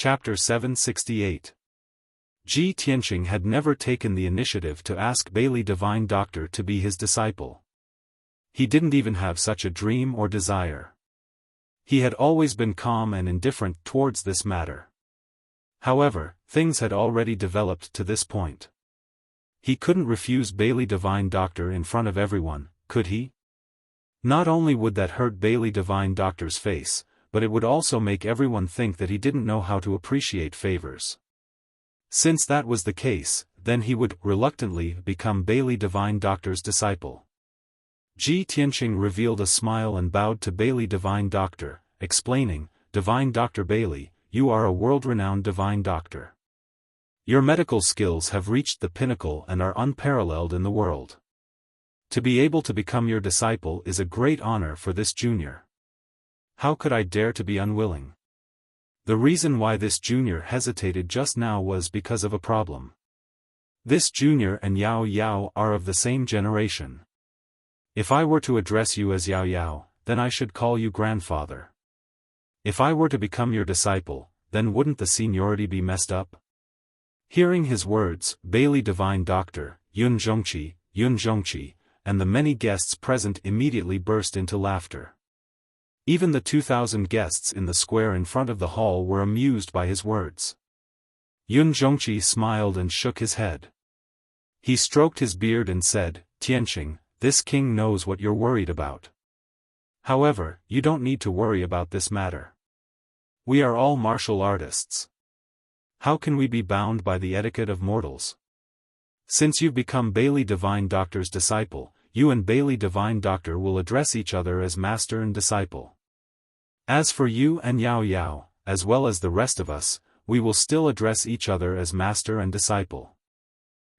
Chapter 768. Ji Tianqing had never taken the initiative to ask Bailey Divine Doctor to be his disciple. He didn't even have such a dream or desire. He had always been calm and indifferent towards this matter. However, things had already developed to this point. He couldn't refuse Bailey Divine Doctor in front of everyone, could he? Not only would that hurt Bailey Divine Doctor's face, but it would also make everyone think that he didn't know how to appreciate favors. Since that was the case, then he would reluctantly become Bailey Divine Doctor's disciple. Ji Tianqing revealed a smile and bowed to Bailey Divine Doctor, explaining, "Divine Dr. Bailey, you are a world-renowned Divine Doctor. Your medical skills have reached the pinnacle and are unparalleled in the world. To be able to become your disciple is a great honor for this junior. How could I dare to be unwilling?" The reason why this junior hesitated just now was because of a problem. This junior and Yao Yao are of the same generation. If I were to address you as Yao Yao, then I should call you grandfather. If I were to become your disciple, then wouldn't the seniority be messed up? Hearing his words, Bailey Divine Doctor, Yun Zhongqi, and the many guests present immediately burst into laughter. Even the 2,000 guests in the square in front of the hall were amused by his words. Yun Zhongqi smiled and shook his head. He stroked his beard and said, "Tianqing, this king knows what you're worried about. However, you don't need to worry about this matter. We are all martial artists. How can we be bound by the etiquette of mortals? Since you've become Bailey Divine Doctor's disciple, you and Bailey Divine Doctor will address each other as master and disciple. As for you and Yao Yao, as well as the rest of us, we will still address each other as master and disciple.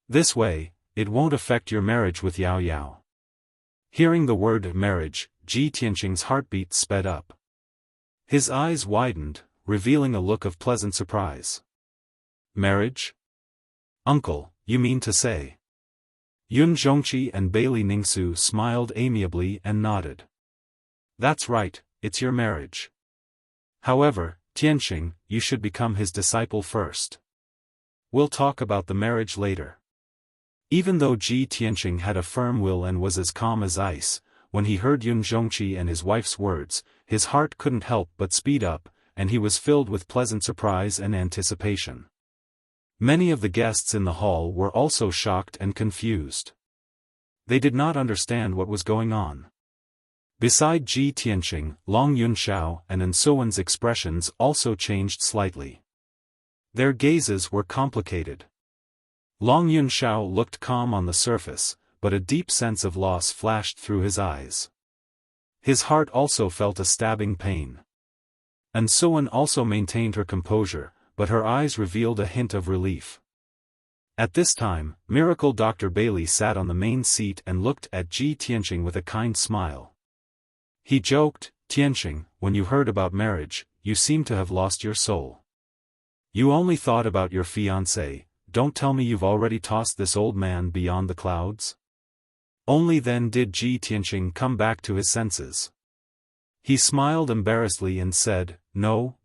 This way, it won't affect your marriage with Yao Yao." Hearing the word marriage, Ji Tianqing's heartbeat sped up. His eyes widened, revealing a look of pleasant surprise. "Marriage? Uncle, you mean to say?" Yun Zhongqi and Bailey Ningsu smiled amiably and nodded. "That's right, it's your marriage. However, Tianqing, you should become his disciple first. We'll talk about the marriage later." Even though Ji Tianqing had a firm will and was as calm as ice, when he heard Yun Zhongqi and his wife's words, his heart couldn't help but speed up, and he was filled with pleasant surprise and anticipation. Many of the guests in the hall were also shocked and confused. They did not understand what was going on. Beside Ji Tianqing, Long Yunxiao and Ensuan's expressions also changed slightly. Their gazes were complicated. Long Yunxiao looked calm on the surface, but a deep sense of loss flashed through his eyes. His heart also felt a stabbing pain. Ensuan also maintained her composure, but her eyes revealed a hint of relief. At this time, Miracle Dr. Bailey sat on the main seat and looked at Ji Tianqing with a kind smile. He joked, "Tianqing, when you heard about marriage, you seem to have lost your soul. You only thought about your fiancé. Don't tell me you've already tossed this old man beyond the clouds?" Only then did Ji Tianqing come back to his senses. He smiled embarrassedly and said, No,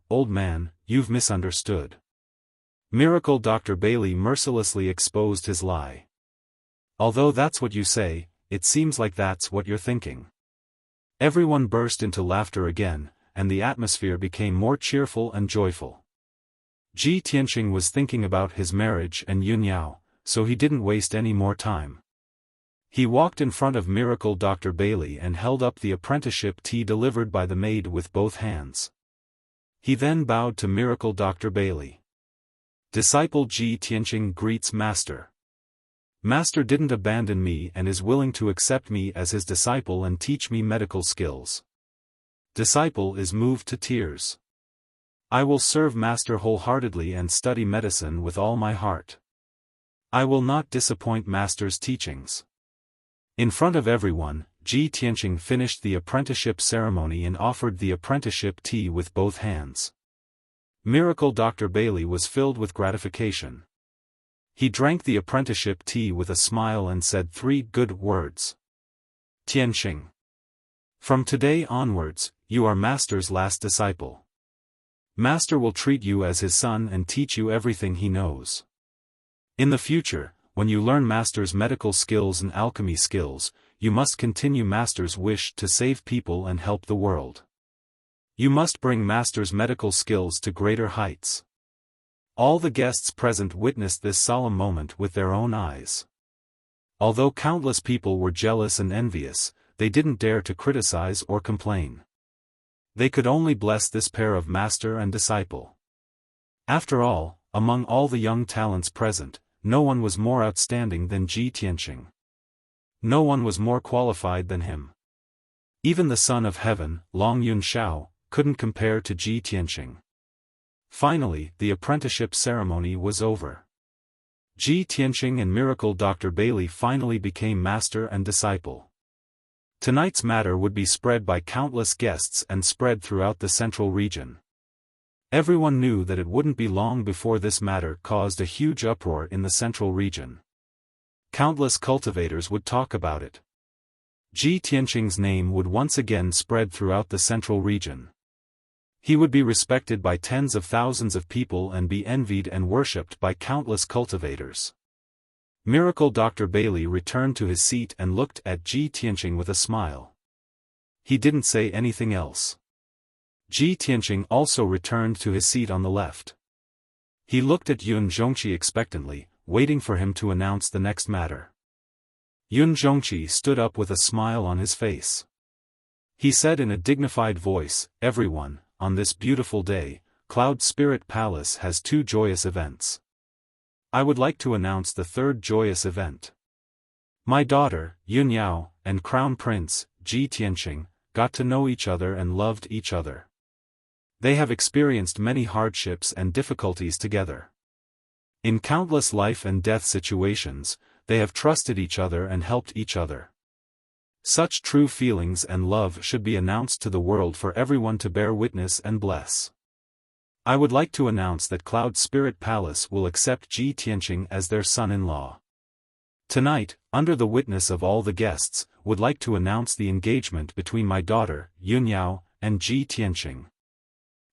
old man, you've misunderstood." Miracle Dr. Bailey mercilessly exposed his lie. "Although that's what you say, it seems like that's what you're thinking." Everyone burst into laughter again, and the atmosphere became more cheerful and joyful. Ji Tianqing was thinking about his marriage and Yun Yao, so he didn't waste any more time. He walked in front of Miracle Dr. Bailey and held up the apprenticeship tea delivered by the maid with both hands. He then bowed to Miracle Dr. Bailey. "Disciple Ji Tianqing greets Master. Master didn't abandon me and is willing to accept me as his disciple and teach me medical skills." Disciple is moved to tears. "I will serve Master wholeheartedly and study medicine with all my heart. I will not disappoint Master's teachings." In front of everyone, Ji Tianqing finished the apprenticeship ceremony and offered the apprenticeship tea with both hands. Miracle Dr. Bailey was filled with gratification. He drank the apprenticeship tea with a smile and said 3 good words. "Tianqing. From today onwards, you are Master's last disciple. Master will treat you as his son and teach you everything he knows. In the future, when you learn Master's medical skills and alchemy skills, you must continue Master's wish to save people and help the world. You must bring Master's medical skills to greater heights. All the guests present witnessed this solemn moment with their own eyes. Although countless people were jealous and envious, they didn't dare to criticize or complain. They could only bless this pair of master and disciple. After all, among all the young talents present, no one was more outstanding than Ji Tianqing. No one was more qualified than him. Even the Son of Heaven, Long Yunxiao, couldn't compare to Ji Tianqing. Finally, the apprenticeship ceremony was over. Ji Tianqing and Miracle Dr. Bailey finally became master and disciple. Tonight's matter would be spread by countless guests and spread throughout the central region. Everyone knew that it wouldn't be long before this matter caused a huge uproar in the central region. Countless cultivators would talk about it. Ji Tianqing's name would once again spread throughout the central region. He would be respected by tens of thousands of people and be envied and worshipped by countless cultivators. Miracle Dr. Bailey returned to his seat and looked at Ji Tianqing with a smile. He didn't say anything else. Ji Tianqing also returned to his seat on the left. He looked at Yun Zhongqi expectantly, waiting for him to announce the next matter. Yun Zhongqi stood up with a smile on his face. He said in a dignified voice, "Everyone, on this beautiful day, Cloud Spirit Palace has two joyous events. I would like to announce the third joyous event. My daughter, Yun Yao, and Crown Prince, Ji Tianqing, got to know each other and loved each other. They have experienced many hardships and difficulties together. In countless life and death situations, they have trusted each other and helped each other. Such true feelings and love should be announced to the world for everyone to bear witness and bless. I would like to announce that Cloud Spirit Palace will accept Ji Tianqing as their son-in-law. Tonight, under the witness of all the guests, would like to announce the engagement between my daughter, Yun Yao, and Ji Tianqing.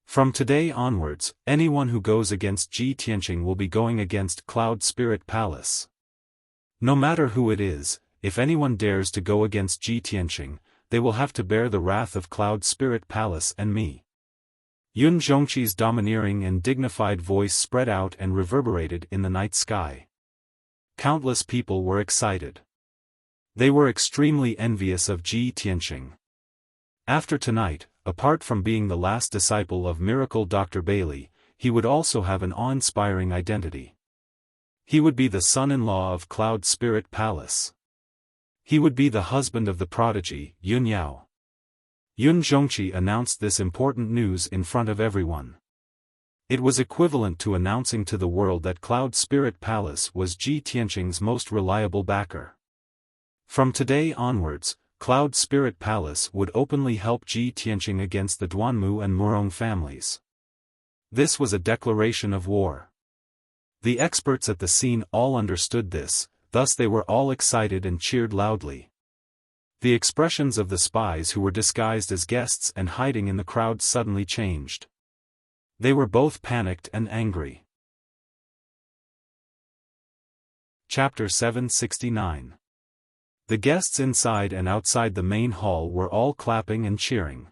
From today onwards, anyone who goes against Ji Tianqing will be going against Cloud Spirit Palace. No matter who it is, if anyone dares to go against Ji Tianqing, they will have to bear the wrath of Cloud Spirit Palace and me." Yun Zhongqi's domineering and dignified voice spread out and reverberated in the night sky. Countless people were excited. They were extremely envious of Ji Tianqing. After tonight, apart from being the last disciple of Miracle Dr. Bailey, he would also have an awe-inspiring identity. He would be the son-in-law of Cloud Spirit Palace. He would be the husband of the prodigy, Yun Yao. Yun Zhongqi announced this important news in front of everyone. It was equivalent to announcing to the world that Cloud Spirit Palace was Ji Tianqing's most reliable backer. From today onwards, Cloud Spirit Palace would openly help Ji Tianqing against the Duanmu and Murong families. This was a declaration of war. The experts at the scene all understood this, thus they were all excited and cheered loudly. The expressions of the spies who were disguised as guests and hiding in the crowd suddenly changed. They were both panicked and angry. Chapter 769. The guests inside and outside the main hall were all clapping and cheering.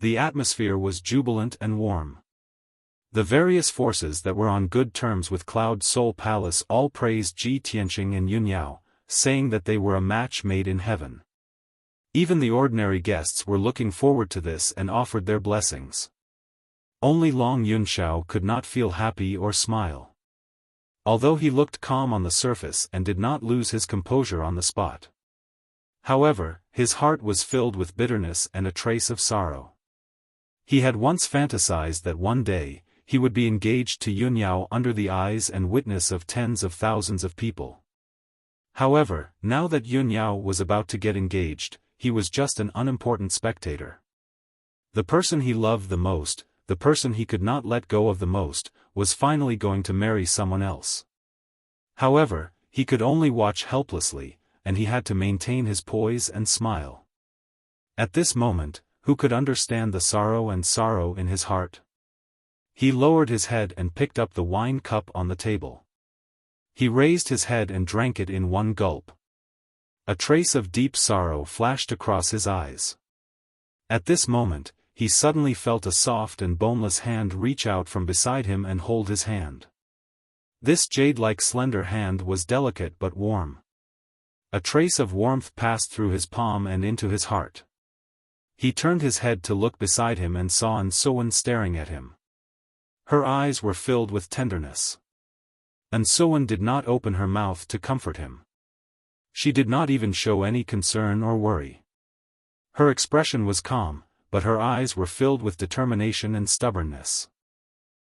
The atmosphere was jubilant and warm. The various forces that were on good terms with Cloud Soul Palace all praised Ji Tianqing and Yun Yao, saying that they were a match made in heaven. Even the ordinary guests were looking forward to this and offered their blessings. Only Long Yunxiao could not feel happy or smile. Although he looked calm on the surface and did not lose his composure on the spot. However, his heart was filled with bitterness and a trace of sorrow. He had once fantasized that one day, he would be engaged to Yun Yao under the eyes and witness of tens of thousands of people. However, now that Yun Yao was about to get engaged, he was just an unimportant spectator. The person he loved the most, the person he could not let go of the most, was finally going to marry someone else. However, he could only watch helplessly, and he had to maintain his poise and smile. At this moment, who could understand the sorrow in his heart? He lowered his head and picked up the wine cup on the table. He raised his head and drank it in one gulp. A trace of deep sorrow flashed across his eyes. At this moment, he suddenly felt a soft and boneless hand reach out from beside him and hold his hand. This jade-like slender hand was delicate but warm. A trace of warmth passed through his palm and into his heart. He turned his head to look beside him and saw An-Sowan staring at him. Her eyes were filled with tenderness. An-Sowan did not open her mouth to comfort him. She did not even show any concern or worry. Her expression was calm, but her eyes were filled with determination and stubbornness.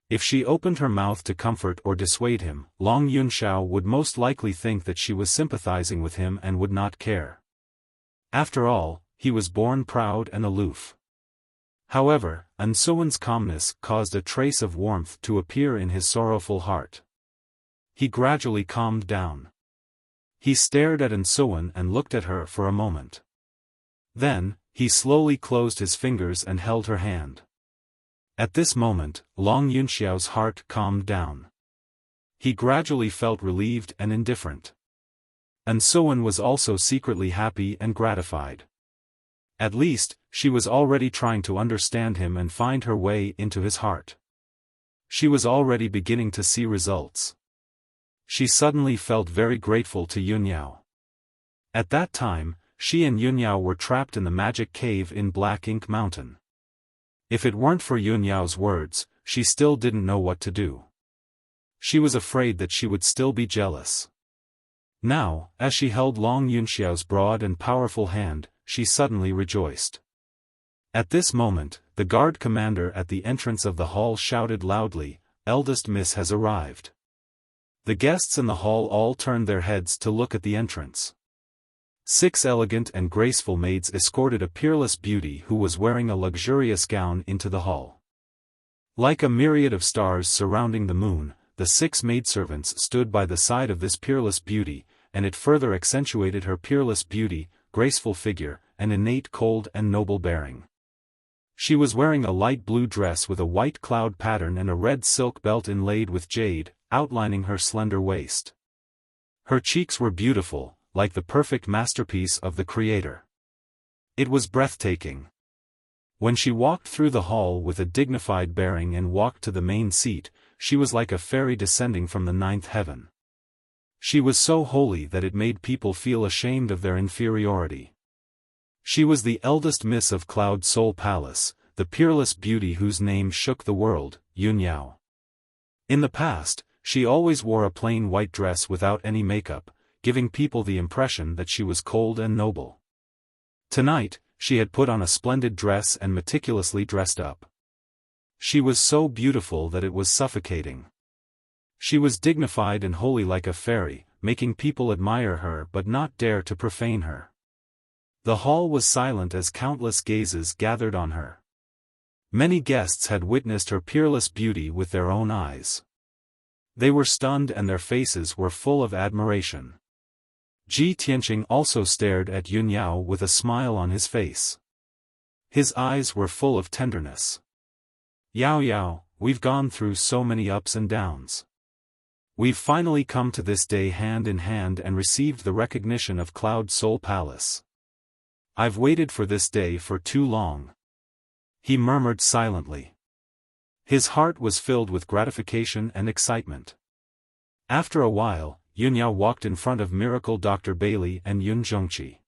If she opened her mouth to comfort or dissuade him, Long Yunxiao would most likely think that she was sympathizing with him and would not care. After all, he was born proud and aloof. However, An-Sowan's calmness caused a trace of warmth to appear in his sorrowful heart. He gradually calmed down. He stared at An-Sowan and looked at her for a moment. Then, he slowly closed his fingers and held her hand. At this moment, Long Yunxiao's heart calmed down. He gradually felt relieved and indifferent. An-Sowan was also secretly happy and gratified. At least, she was already trying to understand him and find her way into his heart. She was already beginning to see results. She suddenly felt very grateful to Yunyao. At that time, she and Yunyao were trapped in the magic cave in Black Ink Mountain. If it weren't for Yunyao's words, she still didn't know what to do. She was afraid that she would still be jealous. Now, as she held Long Yunxiao's broad and powerful hand, she suddenly rejoiced. At this moment, the guard commander at the entrance of the hall shouted loudly, "Eldest Miss has arrived." The guests in the hall all turned their heads to look at the entrance. 6 elegant and graceful maids escorted a peerless beauty who was wearing a luxurious gown into the hall. Like a myriad of stars surrounding the moon, the 6 maidservants stood by the side of this peerless beauty, and it further accentuated her peerless beauty, graceful figure, and innate cold and noble bearing. She was wearing a light blue dress with a white cloud pattern and a red silk belt inlaid with jade, outlining her slender waist. Her cheeks were beautiful, like the perfect masterpiece of the Creator. It was breathtaking. When she walked through the hall with a dignified bearing and walked to the main seat, she was like a fairy descending from the 9th heaven. She was so holy that it made people feel ashamed of their inferiority. She was the eldest miss of Cloud Soul Palace, the peerless beauty whose name shook the world, Yunyao. In the past, she always wore a plain white dress without any makeup, giving people the impression that she was cold and noble. Tonight, she had put on a splendid dress and meticulously dressed up. She was so beautiful that it was suffocating. She was dignified and holy like a fairy, making people admire her but not dare to profane her. The hall was silent as countless gazes gathered on her. Many guests had witnessed her peerless beauty with their own eyes. They were stunned and their faces were full of admiration. Ji Tianqing also stared at Yunyao with a smile on his face. His eyes were full of tenderness. "Yao Yao, we've gone through so many ups and downs. We've finally come to this day hand in hand and received the recognition of Cloud Soul Palace. I've waited for this day for too long." He murmured silently. His heart was filled with gratification and excitement. After a while, Yunyao walked in front of Miracle Dr. Bailey and Yun Zhongqi.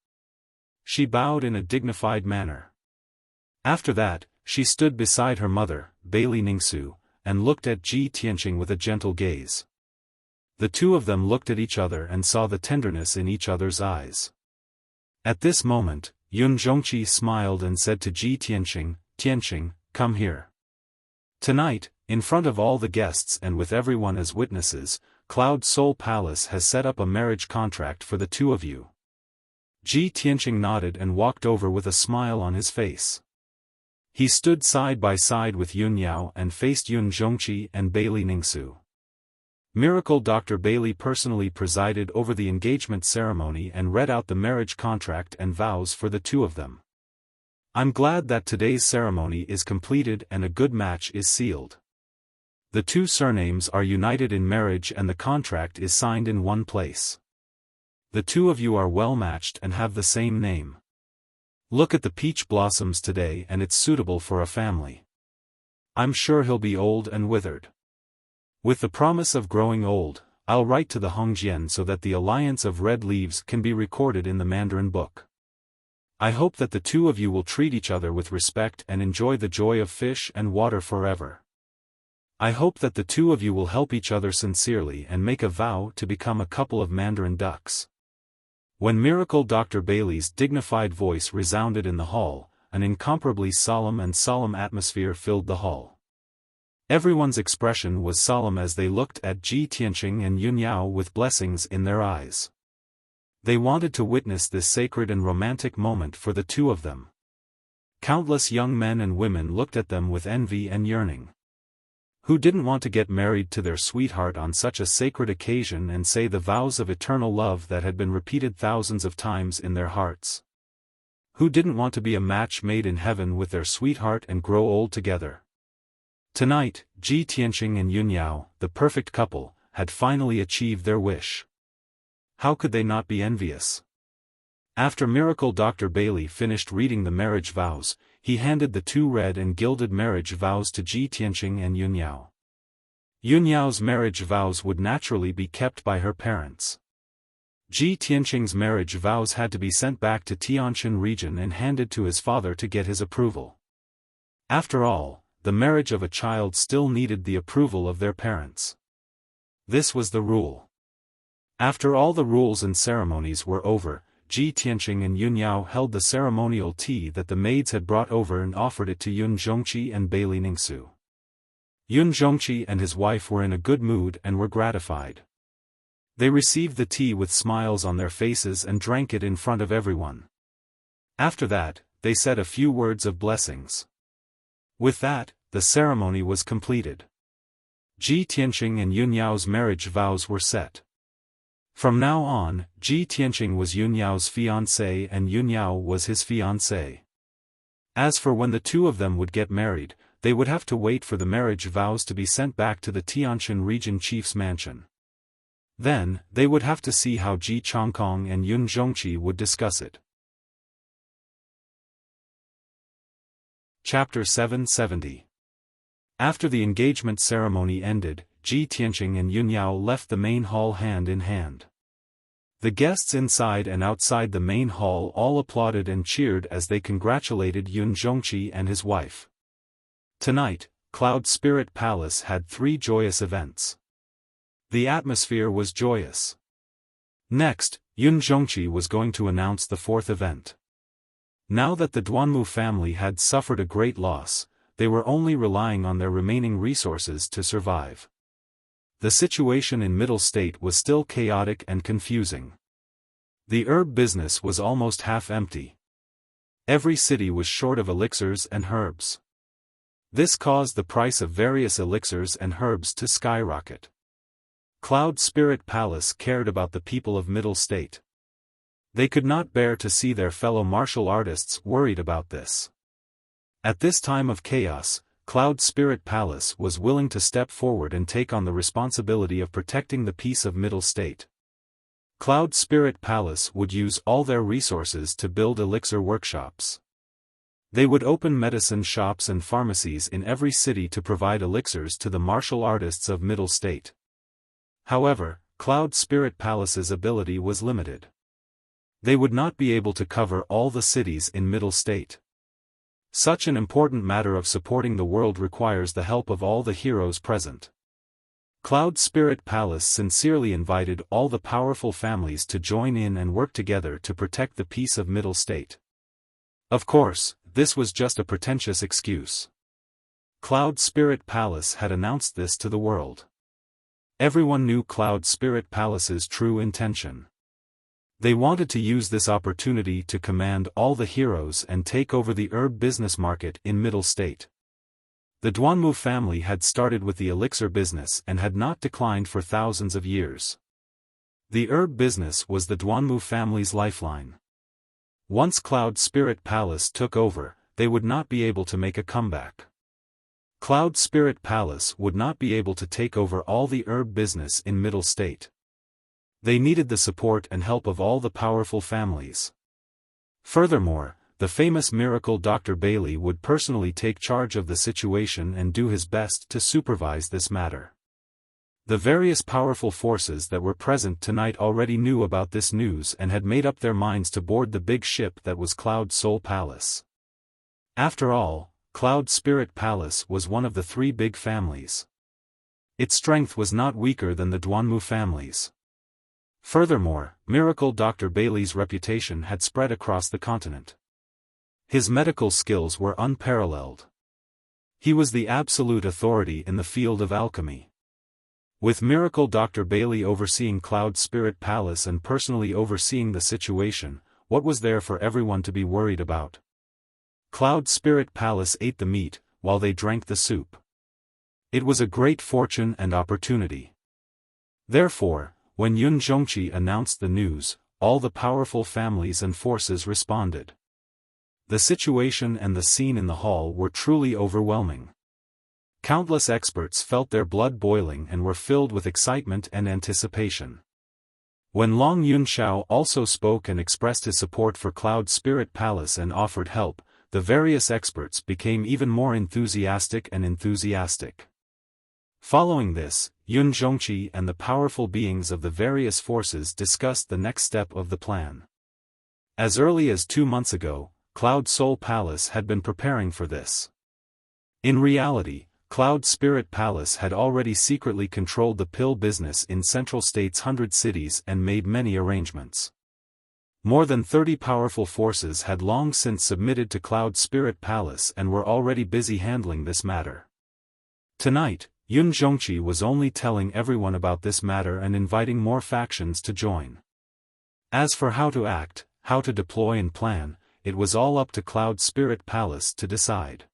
She bowed in a dignified manner. After that, she stood beside her mother, Bailey Ningsu, and looked at Ji Tianqing with a gentle gaze. The two of them looked at each other and saw the tenderness in each other's eyes. At this moment, Yun Zhongqi smiled and said to Ji Tianqing, "Tianqing, come here. Tonight, in front of all the guests and with everyone as witnesses, Cloud Soul Palace has set up a marriage contract for the two of you." Ji Tianqing nodded and walked over with a smile on his face. He stood side by side with Yunyao and faced Yun Zhongqi and Bailey Ningsu. Miracle Dr. Bailey personally presided over the engagement ceremony and read out the marriage contract and vows for the two of them. "I'm glad that today's ceremony is completed and a good match is sealed. The two surnames are united in marriage and the contract is signed in one place. The two of you are well matched and have the same name. Look at the peach blossoms today and it's suitable for a family. I'm sure he'll be old and withered. With the promise of growing old, I'll write to the Hongjian so that the alliance of red leaves can be recorded in the Mandarin book. I hope that the two of you will treat each other with respect and enjoy the joy of fish and water forever. I hope that the two of you will help each other sincerely and make a vow to become a couple of Mandarin ducks. When Miracle Dr. Bailey's dignified voice resounded in the hall, an incomparably solemn atmosphere filled the hall. Everyone's expression was solemn as they looked at Ji Tianqing and Yun Yao with blessings in their eyes. They wanted to witness this sacred and romantic moment for the two of them. Countless young men and women looked at them with envy and yearning. Who didn't want to get married to their sweetheart on such a sacred occasion and say the vows of eternal love that had been repeated thousands of times in their hearts? Who didn't want to be a match made in heaven with their sweetheart and grow old together? Tonight, Ji Tianqing and Yun Yao, the perfect couple, had finally achieved their wish. How could they not be envious? After Miracle Dr. Bailey finished reading the marriage vows, he handed the two red and gilded marriage vows to Ji Tianqing and Yun Yao. Yun Yao's marriage vows would naturally be kept by her parents. Ji Tianqing's marriage vows had to be sent back to Tianshan region and handed to his father to get his approval. After all, the marriage of a child still needed the approval of their parents. This was the rule. After all the rules and ceremonies were over, Ji Tianqing and Yun Yao held the ceremonial tea that the maids had brought over and offered it to Yun Zhongqi and Bailey Ningsu. Yun Zhongqi and his wife were in a good mood and were gratified. They received the tea with smiles on their faces and drank it in front of everyone. After that, they said a few words of blessings. With that, the ceremony was completed. Ji Tianqing and Yun Yao's marriage vows were set. From now on, Ji Tianqing was Yun Yao's fiancé and Yun Yao was his fiancée. As for when the two of them would get married, they would have to wait for the marriage vows to be sent back to the Tianshan region chief's mansion. Then, they would have to see how Ji Chongkong and Yun Zhongqi would discuss it. Chapter 770. After the engagement ceremony ended, Ji Tianqing and Yun Yao left the main hall hand in hand. The guests inside and outside the main hall all applauded and cheered as they congratulated Yun Zhongqi and his wife. Tonight, Cloud Spirit Palace had 3 joyous events. The atmosphere was joyous. Next, Yun Zhongqi was going to announce the 4th event. Now that the Duanmu family had suffered a great loss, they were only relying on their remaining resources to survive. The situation in Middle State was still chaotic and confusing. The herb business was almost half empty. Every city was short of elixirs and herbs. This caused the price of various elixirs and herbs to skyrocket. Cloud Spirit Palace cared about the people of Middle State. They could not bear to see their fellow martial artists worried about this. At this time of chaos, Cloud Spirit Palace was willing to step forward and take on the responsibility of protecting the peace of Middle State. Cloud Spirit Palace would use all their resources to build elixir workshops. They would open medicine shops and pharmacies in every city to provide elixirs to the martial artists of Middle State. However, Cloud Spirit Palace's ability was limited. They would not be able to cover all the cities in Middle State. Such an important matter of supporting the world requires the help of all the heroes present. Cloud Spirit Palace sincerely invited all the powerful families to join in and work together to protect the peace of Middle State. Of course, this was just a pretentious excuse. Cloud Spirit Palace had announced this to the world. Everyone knew Cloud Spirit Palace's true intention. They wanted to use this opportunity to command all the heroes and take over the herb business market in Middle State. The Duanmu family had started with the elixir business and had not declined for thousands of years. The herb business was the Duanmu family's lifeline. Once Cloud Spirit Palace took over, they would not be able to make a comeback. Cloud Spirit Palace would not be able to take over all the herb business in Middle State. They needed the support and help of all the powerful families. Furthermore, the famous miracle Dr. Bailey would personally take charge of the situation and do his best to supervise this matter. The various powerful forces that were present tonight already knew about this news and had made up their minds to board the big ship that was Cloud Soul Palace. After all, Cloud Spirit Palace was one of the three big families. Its strength was not weaker than the Duanmu families. Furthermore, Miracle Dr. Bailey's reputation had spread across the continent. His medical skills were unparalleled. He was the absolute authority in the field of alchemy. With Miracle Dr. Bailey overseeing Cloud Spirit Palace and personally overseeing the situation, what was there for everyone to be worried about? Cloud Spirit Palace ate the meat, while they drank the soup. It was a great fortune and opportunity. Therefore, when Yun Zhongqi announced the news, all the powerful families and forces responded. The situation and the scene in the hall were truly overwhelming. Countless experts felt their blood boiling and were filled with excitement and anticipation. When Long Yunxiao also spoke and expressed his support for Cloud Spirit Palace and offered help, the various experts became even more enthusiastic. Following this, Yun Zhongqi and the powerful beings of the various forces discussed the next step of the plan. As early as 2 months ago, Cloud Soul Palace had been preparing for this. In reality, Cloud Spirit Palace had already secretly controlled the pill business in Central State's 100 cities and made many arrangements. More than 30 powerful forces had long since submitted to Cloud Spirit Palace and were already busy handling this matter. Tonight, Yun Zhongqi was only telling everyone about this matter and inviting more factions to join. As for how to act, how to deploy and plan, it was all up to Cloud Spirit Palace to decide.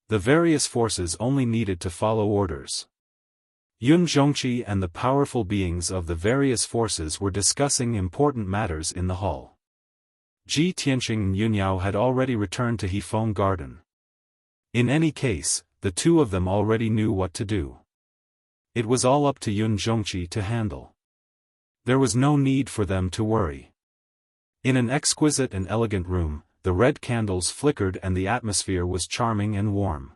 The various forces only needed to follow orders. Yun Zhongqi and the powerful beings of the various forces were discussing important matters in the hall. Ji Tianqing and Yunyao had already returned to Hefeng Garden. In any case, the two of them already knew what to do. It was all up to Yun Zhongqi to handle. There was no need for them to worry. In an exquisite and elegant room, the red candles flickered and the atmosphere was charming and warm.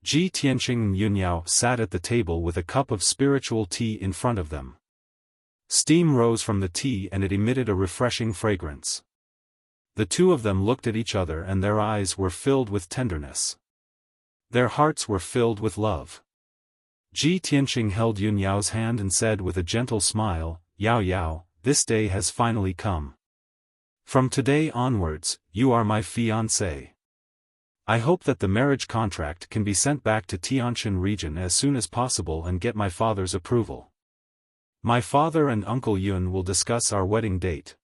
Ji Tianqing and Yunyao sat at the table with a cup of spiritual tea in front of them. Steam rose from the tea and it emitted a refreshing fragrance. The two of them looked at each other and their eyes were filled with tenderness. Their hearts were filled with love. Ji Tianqing held Yunyao's hand and said with a gentle smile, "Yao Yao, this day has finally come. From today onwards, you are my fiancé. I hope that the marriage contract can be sent back to Tianshan region as soon as possible and get my father's approval. My father and Uncle Yun will discuss our wedding date.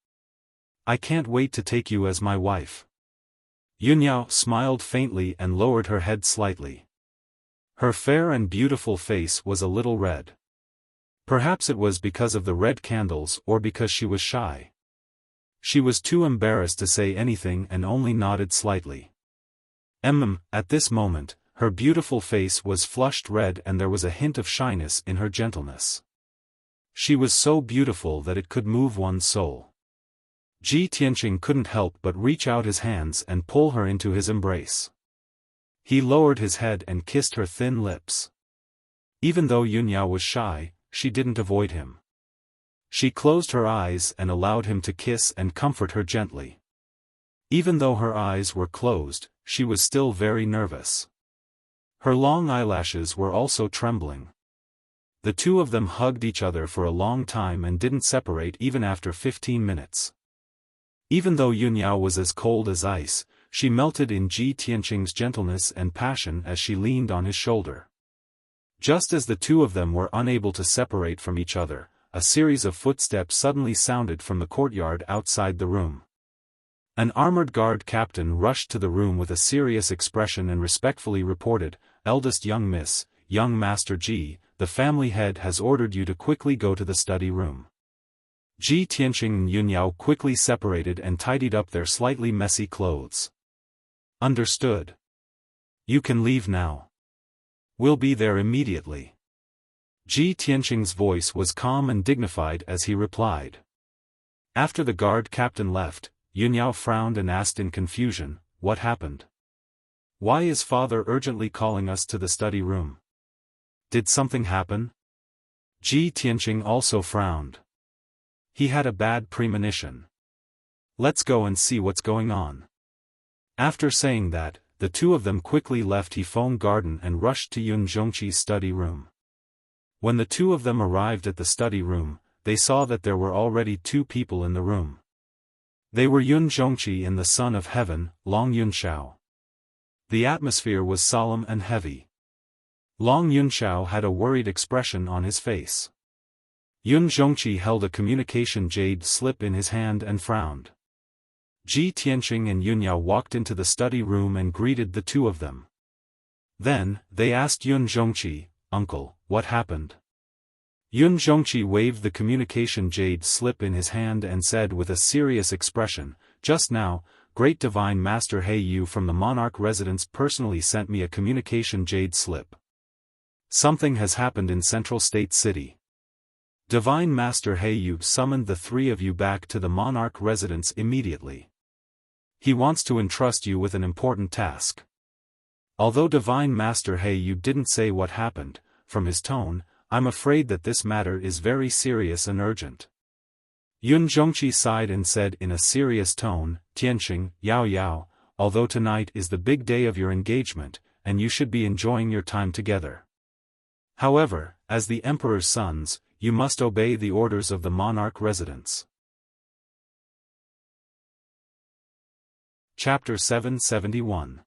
I can't wait to take you as my wife." Yunyao smiled faintly and lowered her head slightly. Her fair and beautiful face was a little red. Perhaps it was because of the red candles or because she was shy. She was too embarrassed to say anything and only nodded slightly. At this moment, her beautiful face was flushed red and there was a hint of shyness in her gentleness. She was so beautiful that it could move one's soul. Ji Tianqing couldn't help but reach out his hands and pull her into his embrace. He lowered his head and kissed her thin lips. Even though Yunyao was shy, she didn't avoid him. She closed her eyes and allowed him to kiss and comfort her gently. Even though her eyes were closed, she was still very nervous. Her long eyelashes were also trembling. The two of them hugged each other for a long time and didn't separate even after 15 minutes. Even though Yunyao was as cold as ice, she melted in Ji Tianqing's gentleness and passion as she leaned on his shoulder. Just as the two of them were unable to separate from each other, a series of footsteps suddenly sounded from the courtyard outside the room. An armored guard captain rushed to the room with a serious expression and respectfully reported, "Eldest young miss, young Master Ji, the family head has ordered you to quickly go to the study room." Ji Tianqing and Yunyao quickly separated and tidied up their slightly messy clothes. "Understood. You can leave now." We'll be there immediately. Ji Tianqing's voice was calm and dignified as he replied. After the guard captain left, Yunyao frowned and asked in confusion, "What happened? Why is father urgently calling us to the study room? Did something happen?" Ji Tianqing also frowned. He had a bad premonition. "Let's go and see what's going on." After saying that, the two of them quickly left Hefeng Garden and rushed to Yun Zhongqi's study room. When the two of them arrived at the study room, they saw that there were already two people in the room. They were Yun Zhongqi and the son of heaven, Long Yunxiao. The atmosphere was solemn and heavy. Long Yunxiao had a worried expression on his face. Yun Zhongqi held a communication jade slip in his hand and frowned. Ji Tianqing and Yunyao walked into the study room and greeted the two of them. Then, they asked Yun Zhongqi, "Uncle, what happened?" Yun Zhongqi waved the communication jade slip in his hand and said with a serious expression, "Just now, Great Divine Master He Yu from the monarch residence personally sent me a communication jade slip. Something has happened in Central State City. Divine Master He Yu summoned the three of you back to the monarch residence immediately. He wants to entrust you with an important task." Although Divine Master He Yu didn't say what happened, from his tone, I'm afraid that this matter is very serious and urgent. Yun Zhongqi sighed and said in a serious tone, "Tianqing, Yao Yao, although tonight is the big day of your engagement, and you should be enjoying your time together. However, as the Emperor's sons, you must obey the orders of the monarch residence." Chapter 771.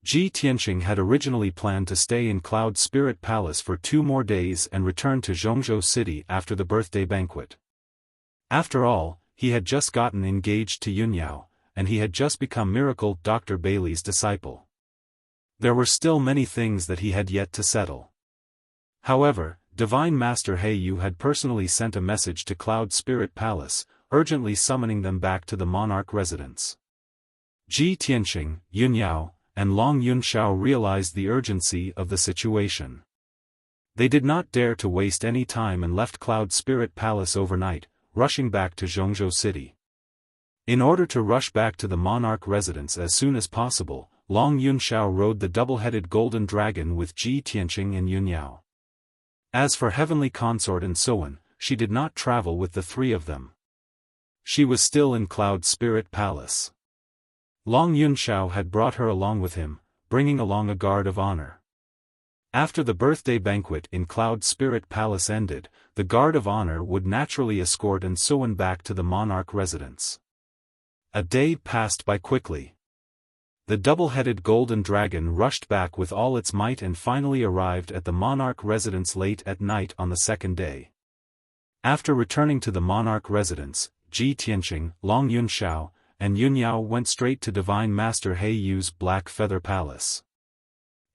Ji Tianqing had originally planned to stay in Cloud Spirit Palace for 2 more days and return to Zhongzhou City after the birthday banquet. After all, he had just gotten engaged to Yunyao, and he had just become Miracle Dr. Bailey's disciple. There were still many things that he had yet to settle. However, Divine Master He Yu had personally sent a message to Cloud Spirit Palace, urgently summoning them back to the monarch residence. Ji Tianqing, Yunyao, and Long Yunxiao realized the urgency of the situation. They did not dare to waste any time and left Cloud Spirit Palace overnight, rushing back to Zhongzhou City. In order to rush back to the monarch residence as soon as possible, Long Yunxiao rode the double-headed golden dragon with Ji Tianqing and Yunyao. As for Heavenly Consort and Sowen, she did not travel with the three of them. She was still in Cloud Spirit Palace. Long Yunxiao had brought her along with him, bringing along a guard of honor. After the birthday banquet in Cloud Spirit Palace ended, the guard of honor would naturally escort and Sowen back to the monarch residence. A day passed by quickly. The double-headed golden dragon rushed back with all its might and finally arrived at the monarch residence late at night on the second day. After returning to the monarch residence, Ji Tianqing, Long Yunxiao, and Yunyao went straight to Divine Master He Yu's Black Feather Palace.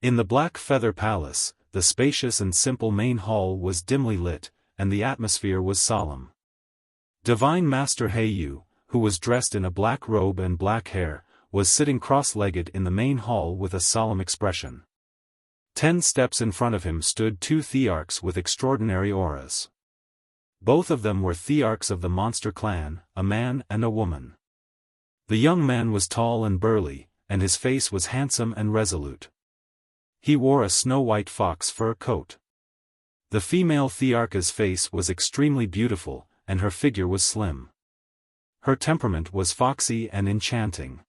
In the Black Feather Palace, the spacious and simple main hall was dimly lit, and the atmosphere was solemn. Divine Master He Yu, who was dressed in a black robe and black hair, was sitting cross-legged in the main hall with a solemn expression. 10 steps in front of him stood 2 thearchs with extraordinary auras. Both of them were thearchs of the monster clan, a man and a woman. The young man was tall and burly, and his face was handsome and resolute. He wore a snow-white fox fur coat. The female thearch's face was extremely beautiful, and her figure was slim. Her temperament was foxy and enchanting.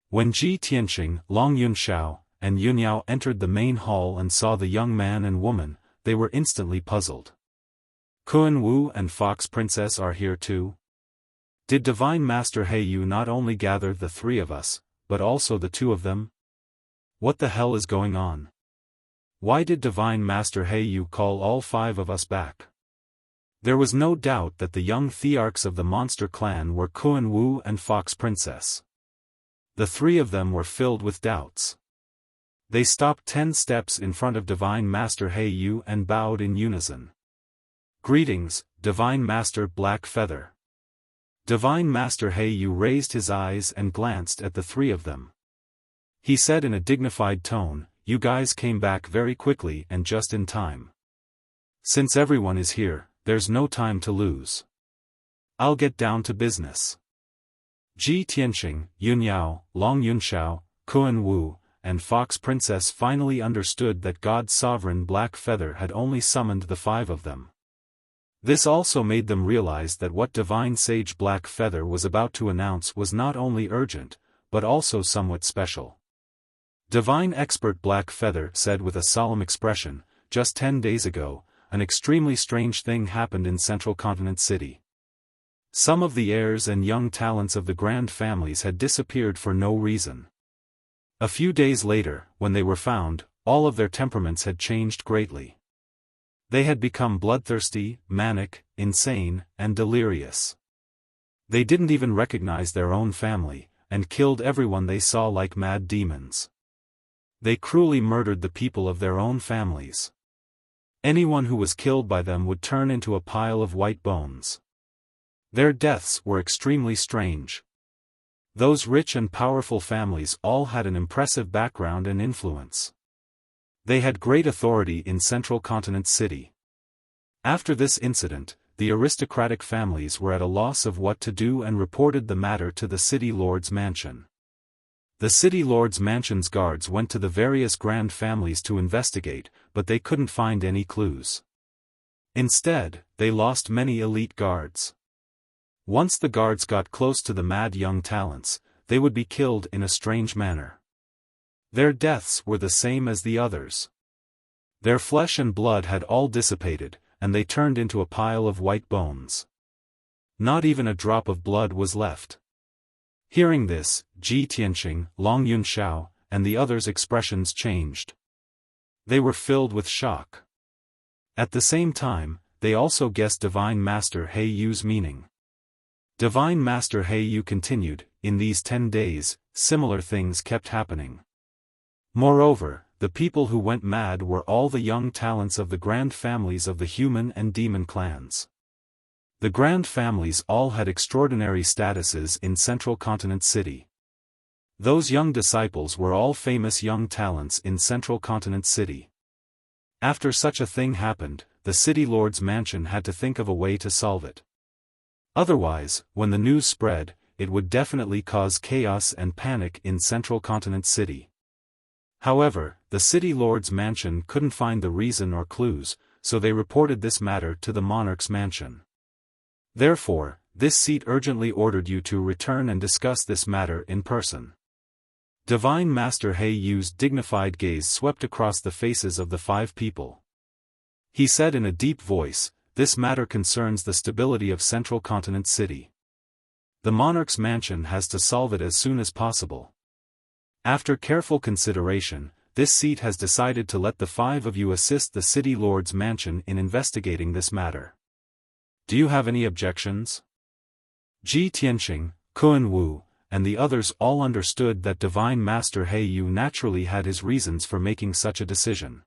When Ji Tianqing, Long Yunxiao, and Yunyao entered the main hall and saw the young man and woman, they were instantly puzzled. Kun Wu and Fox Princess are here too? Did Divine Master He Yu not only gather the 3 of us, but also the 2 of them? What the hell is going on? Why did Divine Master He Yu call all 5 of us back? There was no doubt that the young thearchs of the monster clan were Kun Wu and Fox Princess. The 3 of them were filled with doubts. They stopped 10 steps in front of Divine Master He Yu and bowed in unison. "Greetings, Divine Master Black Feather." Divine Master He Yu raised his eyes and glanced at the 3 of them. He said in a dignified tone, you guys came back very quickly and just in time. Since everyone is here, there's no time to lose. I'll get down to business. Ji Tianqing, Yun Yao, Long Yunxiao, Kuan Wu, and Fox Princess finally understood that God's sovereign Black Feather had only summoned the 5 of them. This also made them realize that what Divine Sage Black Feather was about to announce was not only urgent, but also somewhat special. Divine Expert Black Feather said with a solemn expression, "Just 10 days ago, an extremely strange thing happened in Central Continent City. Some of the heirs and young talents of the grand families had disappeared for no reason. A few days later, when they were found, all of their temperaments had changed greatly. They had become bloodthirsty, manic, insane, and delirious. They didn't even recognize their own family, and killed everyone they saw like mad demons. They cruelly murdered the people of their own families. Anyone who was killed by them would turn into a pile of white bones. Their deaths were extremely strange. Those rich and powerful families all had an impressive background and influence. They had great authority in Central Continent City. After this incident, the aristocratic families were at a loss of what to do and reported the matter to the City Lord's mansion. The City Lord's mansion's guards went to the various grand families to investigate, but they couldn't find any clues. Instead, they lost many elite guards. Once the guards got close to the mad young talents, they would be killed in a strange manner. Their deaths were the same as the others. Their flesh and blood had all dissipated, and they turned into a pile of white bones. Not even a drop of blood was left. Hearing this, Ji Tianqing, Long Yunxiao, and the others' expressions changed. They were filled with shock. At the same time, they also guessed Divine Master He Yu's meaning. Divine Master He Yu continued, "In these 10 days, similar things kept happening. Moreover, the people who went mad were all the young talents of the grand families of the human and demon clans. The grand families all had extraordinary statuses in Central Continent City. Those young disciples were all famous young talents in Central Continent City. After such a thing happened, the City Lord's mansion had to think of a way to solve it. Otherwise, when the news spread, it would definitely cause chaos and panic in Central Continent City. However, the City Lord's mansion couldn't find the reason or clues, so they reported this matter to the monarch's mansion. Therefore, this seat urgently ordered you to return and discuss this matter in person." Divine Master He Yu's dignified gaze swept across the faces of the 5 people. He said in a deep voice, "This matter concerns the stability of Central Continent City. The monarch's mansion has to solve it as soon as possible. After careful consideration, this seat has decided to let the 5 of you assist the City Lord's mansion in investigating this matter. Do you have any objections?" Ji Tianqing, Kuan Wu, and the others all understood that Divine Master He Yu naturally had his reasons for making such a decision.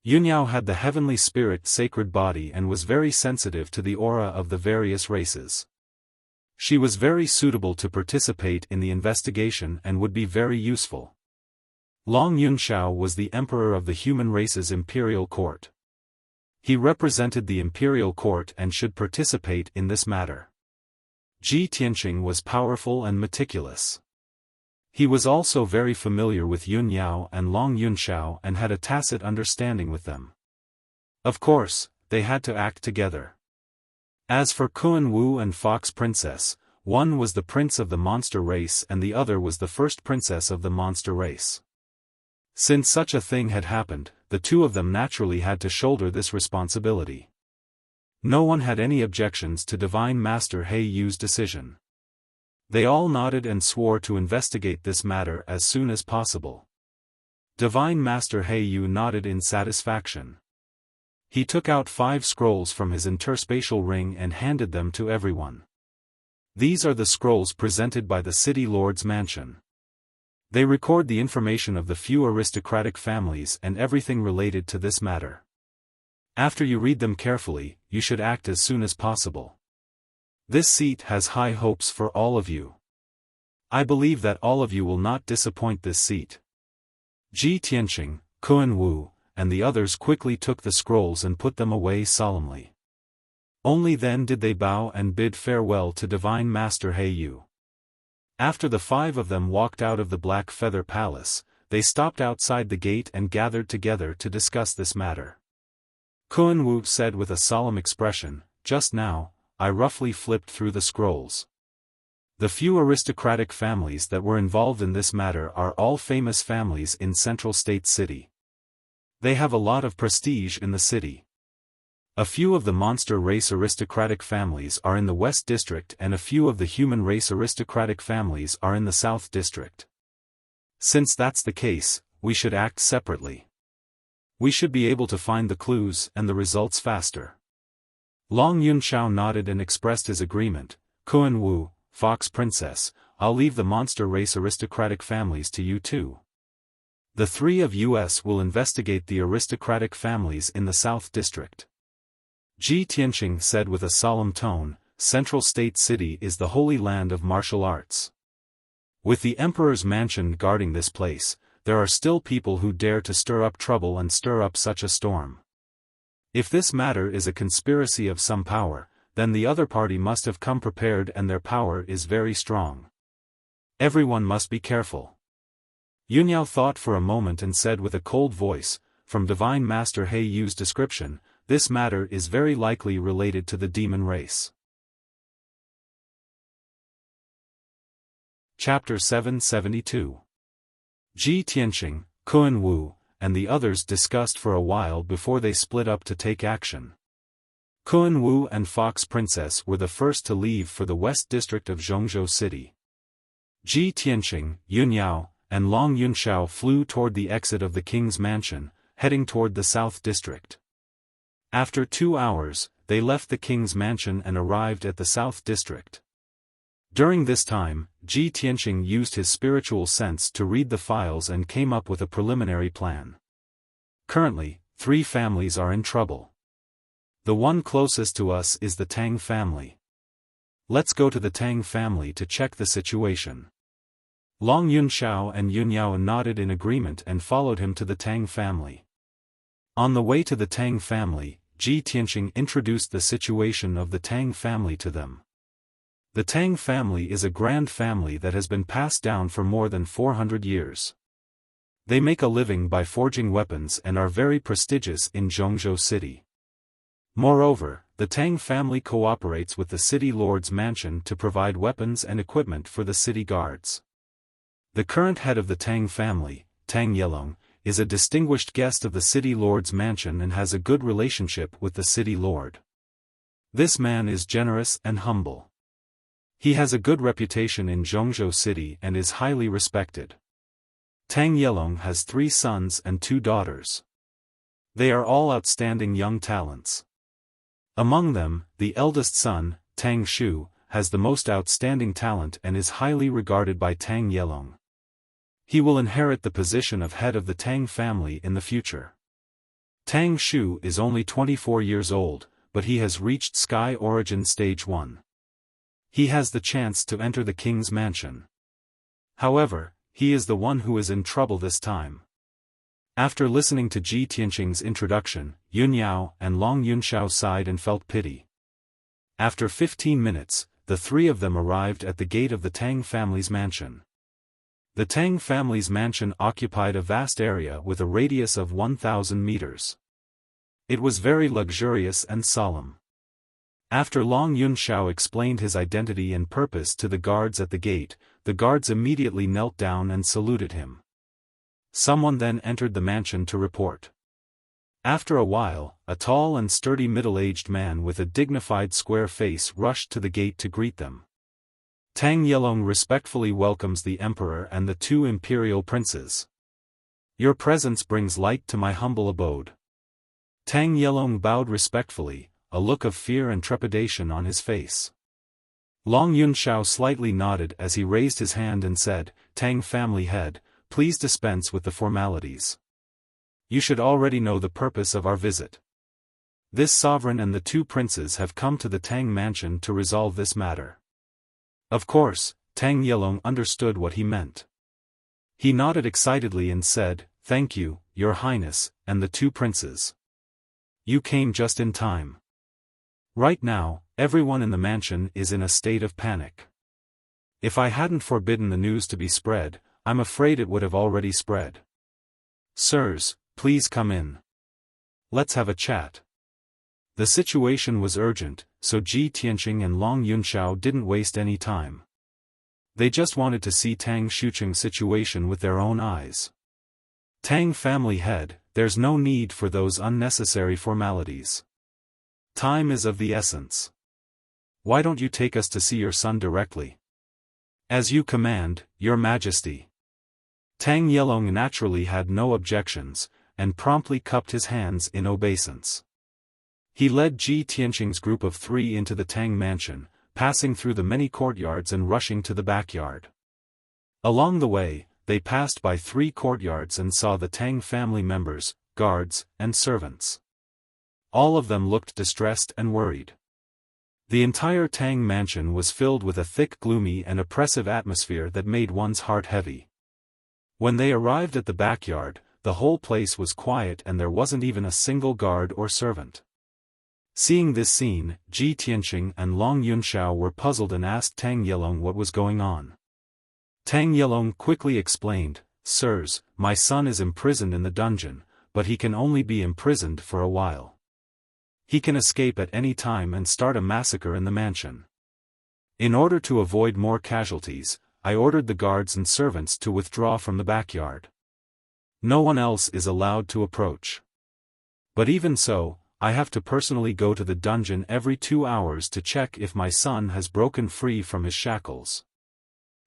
Yunyao had the heavenly spirit sacred body and was very sensitive to the aura of the various races. She was very suitable to participate in the investigation and would be very useful. Long Yunxiao was the emperor of the human race's imperial court. He represented the imperial court and should participate in this matter. Ji Tianqing was powerful and meticulous. He was also very familiar with Yun Yao and Long Yunxiao and had a tacit understanding with them. Of course, they had to act together. As for Kuan Wu and Fox Princess, one was the prince of the monster race and the other was the first princess of the monster race. Since such a thing had happened, the 2 of them naturally had to shoulder this responsibility. No one had any objections to Divine Master He Yu's decision. They all nodded and swore to investigate this matter as soon as possible. Divine Master He Yu nodded in satisfaction. He took out 5 scrolls from his interspatial ring and handed them to everyone. These are the scrolls presented by the City Lord's mansion. They record the information of the few aristocratic families and everything related to this matter. After you read them carefully, you should act as soon as possible. This seat has high hopes for all of you. I believe that all of you will not disappoint this seat. Ji Tianqing, Kuan Wu, and the others quickly took the scrolls and put them away solemnly. Only then did they bow and bid farewell to Divine Master He Yu. After the 5 of them walked out of the Black Feather Palace, they stopped outside the gate and gathered together to discuss this matter. Kuan Wu said with a solemn expression, "Just now, I roughly flipped through the scrolls. The few aristocratic families that were involved in this matter are all famous families in Central State City. They have a lot of prestige in the city. A few of the monster race aristocratic families are in the West District and a few of the human race aristocratic families are in the South District. Since that's the case, we should act separately. We should be able to find the clues and the results faster." Long Yunxiao nodded and expressed his agreement. "Kuan Wu, Fox Princess, I'll leave the monster race aristocratic families to you too. The 3 of us will investigate the aristocratic families in the South District." Ji Tianqing said with a solemn tone, "Central State City is the holy land of martial arts. With the Emperor's mansion guarding this place, there are still people who dare to stir up trouble and stir up such a storm. If this matter is a conspiracy of some power, then the other party must have come prepared and their power is very strong. Everyone must be careful." Yunyao thought for a moment and said with a cold voice, "From Divine Master He Yu's description, this matter is very likely related to the demon race." Chapter 772. Ji Tianqing, Kuan Wu, and the others discussed for a while before they split up to take action. Kuan Wu and Fox Princess were the first to leave for the West District of Zhongzhou City. Ji Tianqing, Yunyao, and Long Yunxiao flew toward the exit of the king's mansion, heading toward the South District. After 2 hours, they left the king's mansion and arrived at the South District. During this time, Ji Tianqing used his spiritual sense to read the files and came up with a preliminary plan. Currently, 3 families are in trouble. The one closest to us is the Tang family. Let's go to the Tang family to check the situation. Long Yunxiao and Yunyao nodded in agreement and followed him to the Tang family. On the way to the Tang family, Ji Tianqing introduced the situation of the Tang family to them. The Tang family is a grand family that has been passed down for more than 400 years. They make a living by forging weapons and are very prestigious in Zhongzhou City. Moreover, the Tang family cooperates with the city lord's mansion to provide weapons and equipment for the city guards. The current head of the Tang family, Tang Yelong, is a distinguished guest of the city lord's mansion and has a good relationship with the city lord. This man is generous and humble. He has a good reputation in Zhongzhou City and is highly respected. Tang Yelong has 3 sons and 2 daughters. They are all outstanding young talents. Among them, the eldest son, Tang Shu, has the most outstanding talent and is highly regarded by Tang Yelong. He will inherit the position of head of the Tang family in the future. Tang Shu is only 24 years old, but he has reached Sky Origin Stage 1. He has the chance to enter the king's mansion. However, he is the one who is in trouble this time. After listening to Ji Tianqing's introduction, Yunyao and Long Yunxiao sighed and felt pity. After 15 minutes, the 3 of them arrived at the gate of the Tang family's mansion. The Tang family's mansion occupied a vast area with a radius of 1,000 meters. It was very luxurious and solemn. After Long Yunxiao explained his identity and purpose to the guards at the gate, the guards immediately knelt down and saluted him. Someone then entered the mansion to report. After a while, a tall and sturdy middle-aged man with a dignified square face rushed to the gate to greet them. Tang Yelong respectfully welcomes the emperor and the 2 imperial princes. Your presence brings light to my humble abode. Tang Yelong bowed respectfully, a look of fear and trepidation on his face. Long Yunxiao slightly nodded as he raised his hand and said, "Tang family head, please dispense with the formalities. You should already know the purpose of our visit. This sovereign and the 2 princes have come to the Tang mansion to resolve this matter." Of course, Tang Yelong understood what he meant. He nodded excitedly and said, "Thank you, Your Highness, and the two princes. You came just in time. Right now, everyone in the mansion is in a state of panic. If I hadn't forbidden the news to be spread, I'm afraid it would have already spread. Sirs, please come in. Let's have a chat." The situation was urgent, so Ji Tianqing and Long Yunxiao didn't waste any time. They just wanted to see Tang Xuqing's situation with their own eyes. "Tang family head, there's no need for those unnecessary formalities. Time is of the essence. Why don't you take us to see your son directly?" "As you command, Your Majesty." Tang Yelong naturally had no objections, and promptly cupped his hands in obeisance. He led Ji Tianqing's group of 3 into the Tang mansion, passing through the many courtyards and rushing to the backyard. Along the way, they passed by 3 courtyards and saw the Tang family members, guards, and servants. All of them looked distressed and worried. The entire Tang mansion was filled with a thick, gloomy and oppressive atmosphere that made one's heart heavy. When they arrived at the backyard, the whole place was quiet and there wasn't even a single guard or servant. Seeing this scene, Ji Tianqing and Long Yunxiao were puzzled and asked Tang Yelong what was going on. Tang Yelong quickly explained, "Sirs, my son is imprisoned in the dungeon, but he can only be imprisoned for a while. He can escape at any time and start a massacre in the mansion. In order to avoid more casualties, I ordered the guards and servants to withdraw from the backyard. No one else is allowed to approach. But even so, I have to personally go to the dungeon every 2 hours to check if my son has broken free from his shackles."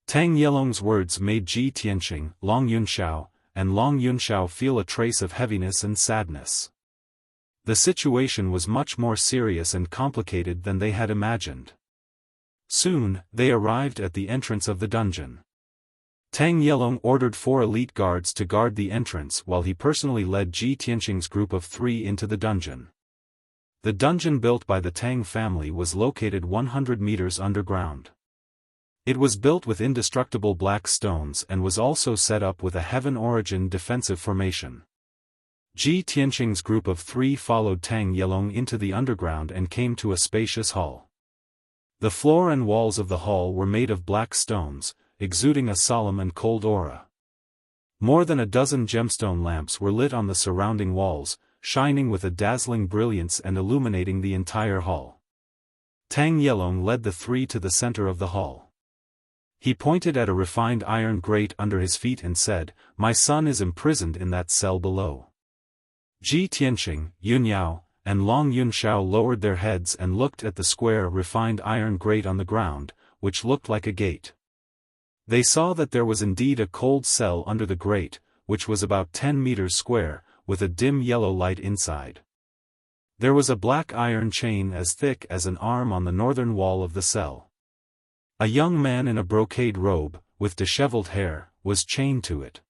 Tang Yelong's words made Ji Tianqing, Long Yunxiao feel a trace of heaviness and sadness. The situation was much more serious and complicated than they had imagined. Soon, they arrived at the entrance of the dungeon. Tang Yelong ordered 4 elite guards to guard the entrance while he personally led Ji Tianqing's group of 3 into the dungeon. The dungeon built by the Tang family was located 100 meters underground. It was built with indestructible black stones and was also set up with a heaven origin defensive formation. Ji Tianqing's group of 3 followed Tang Yelong into the underground and came to a spacious hall. The floor and walls of the hall were made of black stones, exuding a solemn and cold aura. More than a dozen gemstone lamps were lit on the surrounding walls, shining with a dazzling brilliance and illuminating the entire hall. Tang Yelong led the 3 to the center of the hall. He pointed at a refined iron grate under his feet and said, "My son is imprisoned in that cell below." Ji Tianqing, Yunyao, and Long Yunxiao lowered their heads and looked at the square refined iron grate on the ground, which looked like a gate. They saw that there was indeed a cold cell under the grate, which was about 10 meters square, with a dim yellow light inside. There was a black iron chain as thick as an arm on the northern wall of the cell. A young man in a brocade robe, with disheveled hair, was chained to it.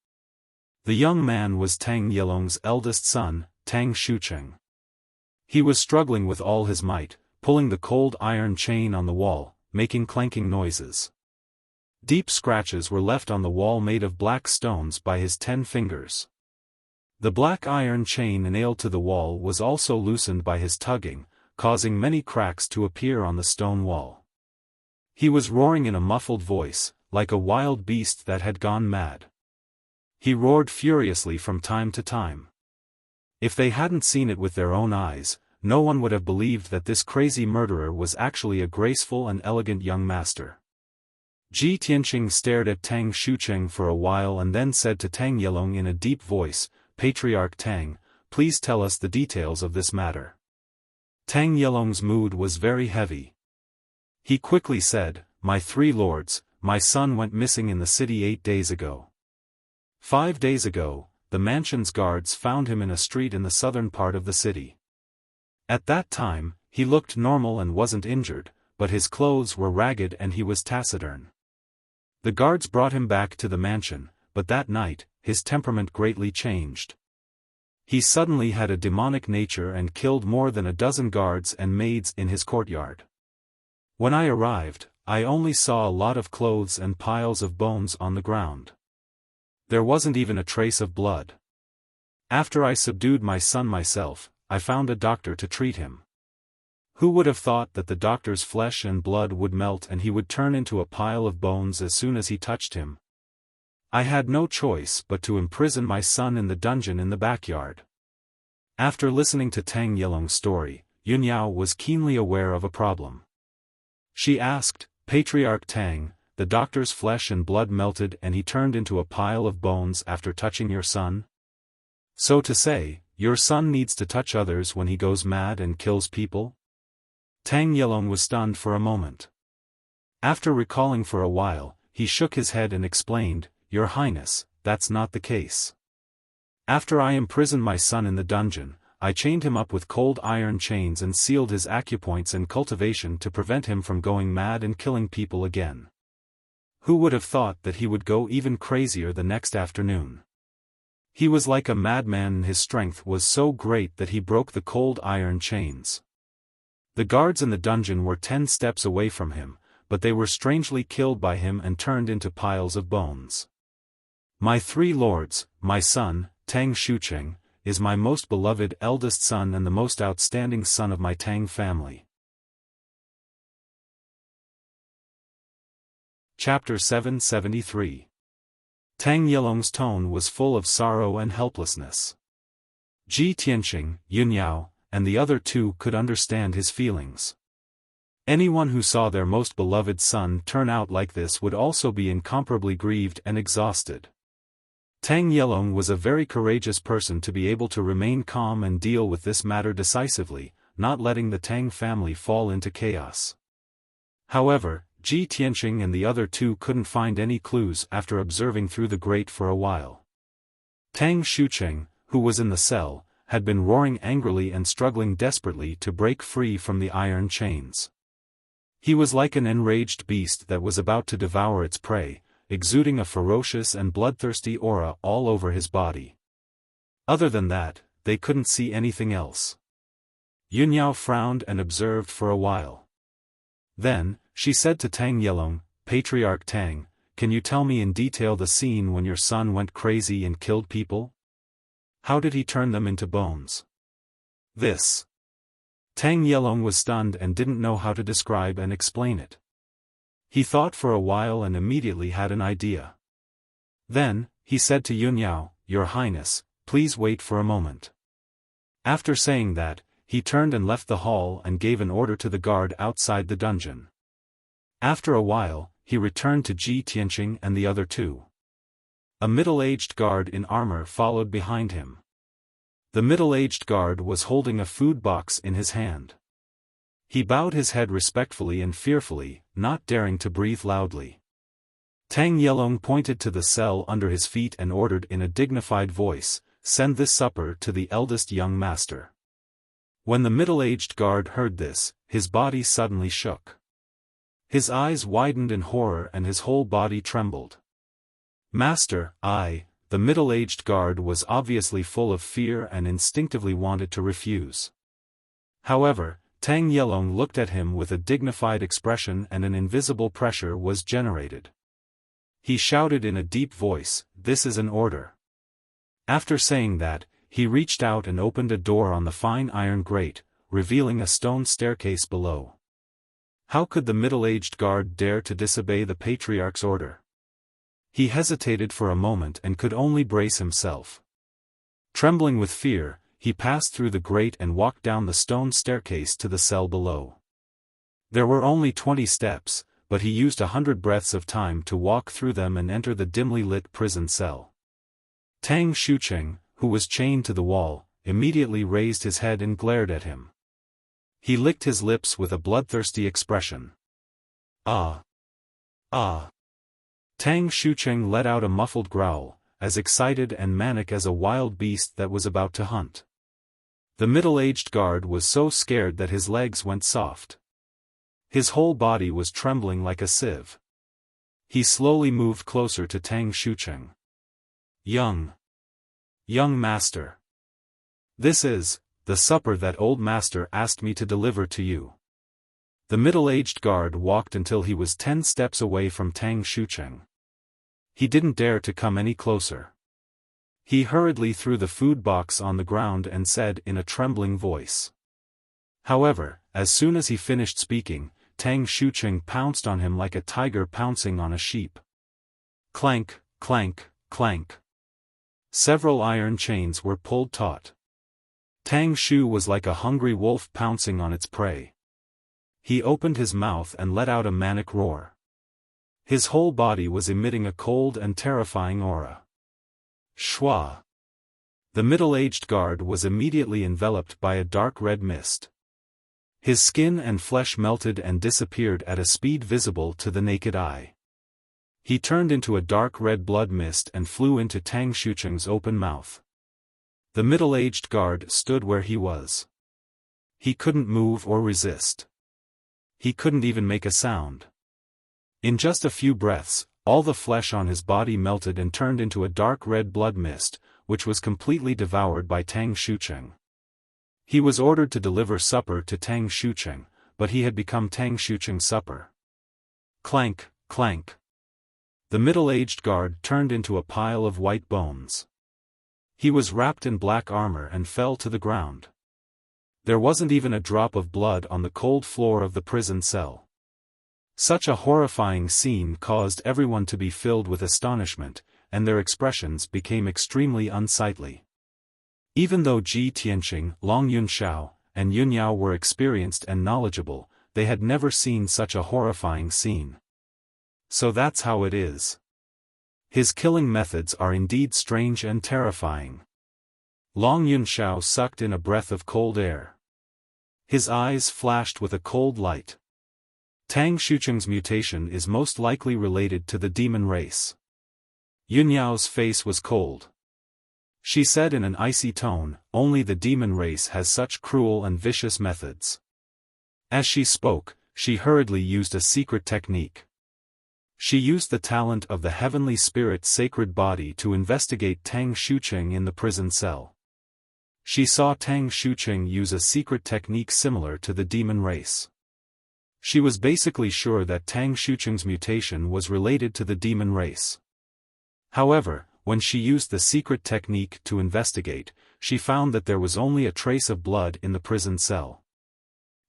The young man was Tang Yelong's eldest son, Tang Xuqing. He was struggling with all his might, pulling the cold iron chain on the wall, making clanking noises. Deep scratches were left on the wall made of black stones by his 10 fingers. The black iron chain nailed to the wall was also loosened by his tugging, causing many cracks to appear on the stone wall. He was roaring in a muffled voice, like a wild beast that had gone mad. He roared furiously from time to time. If they hadn't seen it with their own eyes, no one would have believed that this crazy murderer was actually a graceful and elegant young master. Ji Tianqing stared at Tang Xuqing for a while and then said to Tang Yelong in a deep voice, "Patriarch Tang, please tell us the details of this matter." Tang Yelong's mood was very heavy. He quickly said, "My 3 lords, my son went missing in the city 8 days ago. 5 days ago, the mansion's guards found him in a street in the southern part of the city. At that time, he looked normal and wasn't injured, but his clothes were ragged and he was taciturn. The guards brought him back to the mansion, but that night, his temperament greatly changed. He suddenly had a demonic nature and killed more than a dozen guards and maids in his courtyard. When I arrived, I only saw a lot of clothes and piles of bones on the ground. There wasn't even a trace of blood. After I subdued my son myself, I found a doctor to treat him. Who would have thought that the doctor's flesh and blood would melt and he would turn into a pile of bones as soon as he touched him? I had no choice but to imprison my son in the dungeon in the backyard. After listening to Tang Yelong's story, Yunyao was keenly aware of a problem. She asked, "Patriarch Tang, the doctor's flesh and blood melted and he turned into a pile of bones after touching your son? So to say, your son needs to touch others when he goes mad and kills people?" Tang Yelong was stunned for a moment. After recalling for a while, he shook his head and explained, "Your Highness, that's not the case. After I imprisoned my son in the dungeon, I chained him up with cold iron chains and sealed his acupoints and cultivation to prevent him from going mad and killing people again. Who would have thought that he would go even crazier the next afternoon? He was like a madman and his strength was so great that he broke the cold iron chains. The guards in the dungeon were 10 steps away from him, but they were strangely killed by him and turned into piles of bones. My 3 lords, my son, Tang Shucheng, is my most beloved eldest son and the most outstanding son of my Tang family." Chapter 773. Tang Yelong's tone was full of sorrow and helplessness. Ji Tianqing, Yunyao, and the other 2 could understand his feelings. Anyone who saw their most beloved son turn out like this would also be incomparably grieved and exhausted. Tang Yelong was a very courageous person to be able to remain calm and deal with this matter decisively, not letting the Tang family fall into chaos. However, Ji Tianqing and the other 2 couldn't find any clues after observing through the grate for a while. Tang Shucheng, who was in the cell, had been roaring angrily and struggling desperately to break free from the iron chains. He was like an enraged beast that was about to devour its prey, exuding a ferocious and bloodthirsty aura all over his body. Other than that, they couldn't see anything else. Yunyao frowned and observed for a while. Then, she said to Tang Yelong, "Patriarch Tang, can you tell me in detail the scene when your son went crazy and killed people? How did he turn them into bones?" This. Tang Yelong was stunned and didn't know how to describe and explain it. He thought for a while and immediately had an idea. Then, he said to Yunyao, "Your Highness, please wait for a moment." After saying that, he turned and left the hall and gave an order to the guard outside the dungeon. After a while, he returned to Ji Tianqing and the other 2. A middle-aged guard in armor followed behind him. The middle-aged guard was holding a food box in his hand. He bowed his head respectfully and fearfully, not daring to breathe loudly. Tang Yelong pointed to the cell under his feet and ordered in a dignified voice, "Send this supper to the eldest young master." When the middle-aged guard heard this, his body suddenly shook. His eyes widened in horror and his whole body trembled. "Master, the middle-aged guard was obviously full of fear and instinctively wanted to refuse. However, Tang Yelong looked at him with a dignified expression and an invisible pressure was generated. He shouted in a deep voice, "This is an order." After saying that, he reached out and opened a door on the fine iron grate, revealing a stone staircase below. How could the middle-aged guard dare to disobey the patriarch's order? He hesitated for a moment and could only brace himself. Trembling with fear, he passed through the grate and walked down the stone staircase to the cell below. There were only 20 steps, but he used 100 breaths of time to walk through them and enter the dimly lit prison cell. Tang Shucheng, who was chained to the wall, immediately raised his head and glared at him. He licked his lips with a bloodthirsty expression. "Ah! Ah!" Tang Shucheng let out a muffled growl, as excited and manic as a wild beast that was about to hunt. The middle-aged guard was so scared that his legs went soft. His whole body was trembling like a sieve. He slowly moved closer to Tang Shucheng. Young master. This is the supper that old master asked me to deliver to you." The middle-aged guard walked until he was 10 steps away from Tang Shucheng. He didn't dare to come any closer. He hurriedly threw the food box on the ground and said in a trembling voice. However, as soon as he finished speaking, Tang Shucheng pounced on him like a tiger pouncing on a sheep. Clank, clank, clank. Several iron chains were pulled taut. Tang Shu was like a hungry wolf pouncing on its prey. He opened his mouth and let out a manic roar. His whole body was emitting a cold and terrifying aura. Shwa! The middle-aged guard was immediately enveloped by a dark red mist. His skin and flesh melted and disappeared at a speed visible to the naked eye. He turned into a dark red blood mist and flew into Tang Shucheng's open mouth. The middle-aged guard stood where he was. He couldn't move or resist. He couldn't even make a sound. In just a few breaths, all the flesh on his body melted and turned into a dark red blood mist, which was completely devoured by Tang Shucheng. He was ordered to deliver supper to Tang Shucheng, but he had become Tang Shucheng's supper. Clank, clank. The middle-aged guard turned into a pile of white bones. He was wrapped in black armor and fell to the ground. There wasn't even a drop of blood on the cold floor of the prison cell. Such a horrifying scene caused everyone to be filled with astonishment, and their expressions became extremely unsightly. Even though Ji Tianqing, Long Yunxiao, and Yun Yao were experienced and knowledgeable, they had never seen such a horrifying scene. So that's how it is. His killing methods are indeed strange and terrifying. Long Yunxiao sucked in a breath of cold air. His eyes flashed with a cold light. Tang Shucheng's mutation is most likely related to the demon race. Yun Yao's face was cold. She said in an icy tone, only the demon race has such cruel and vicious methods. As she spoke, she hurriedly used a secret technique. She used the talent of the heavenly spirit's sacred body to investigate Tang Shucheng in the prison cell. She saw Tang Shucheng use a secret technique similar to the demon race. She was basically sure that Tang Shucheng's mutation was related to the demon race. However, when she used the secret technique to investigate, she found that there was only a trace of blood in the prison cell.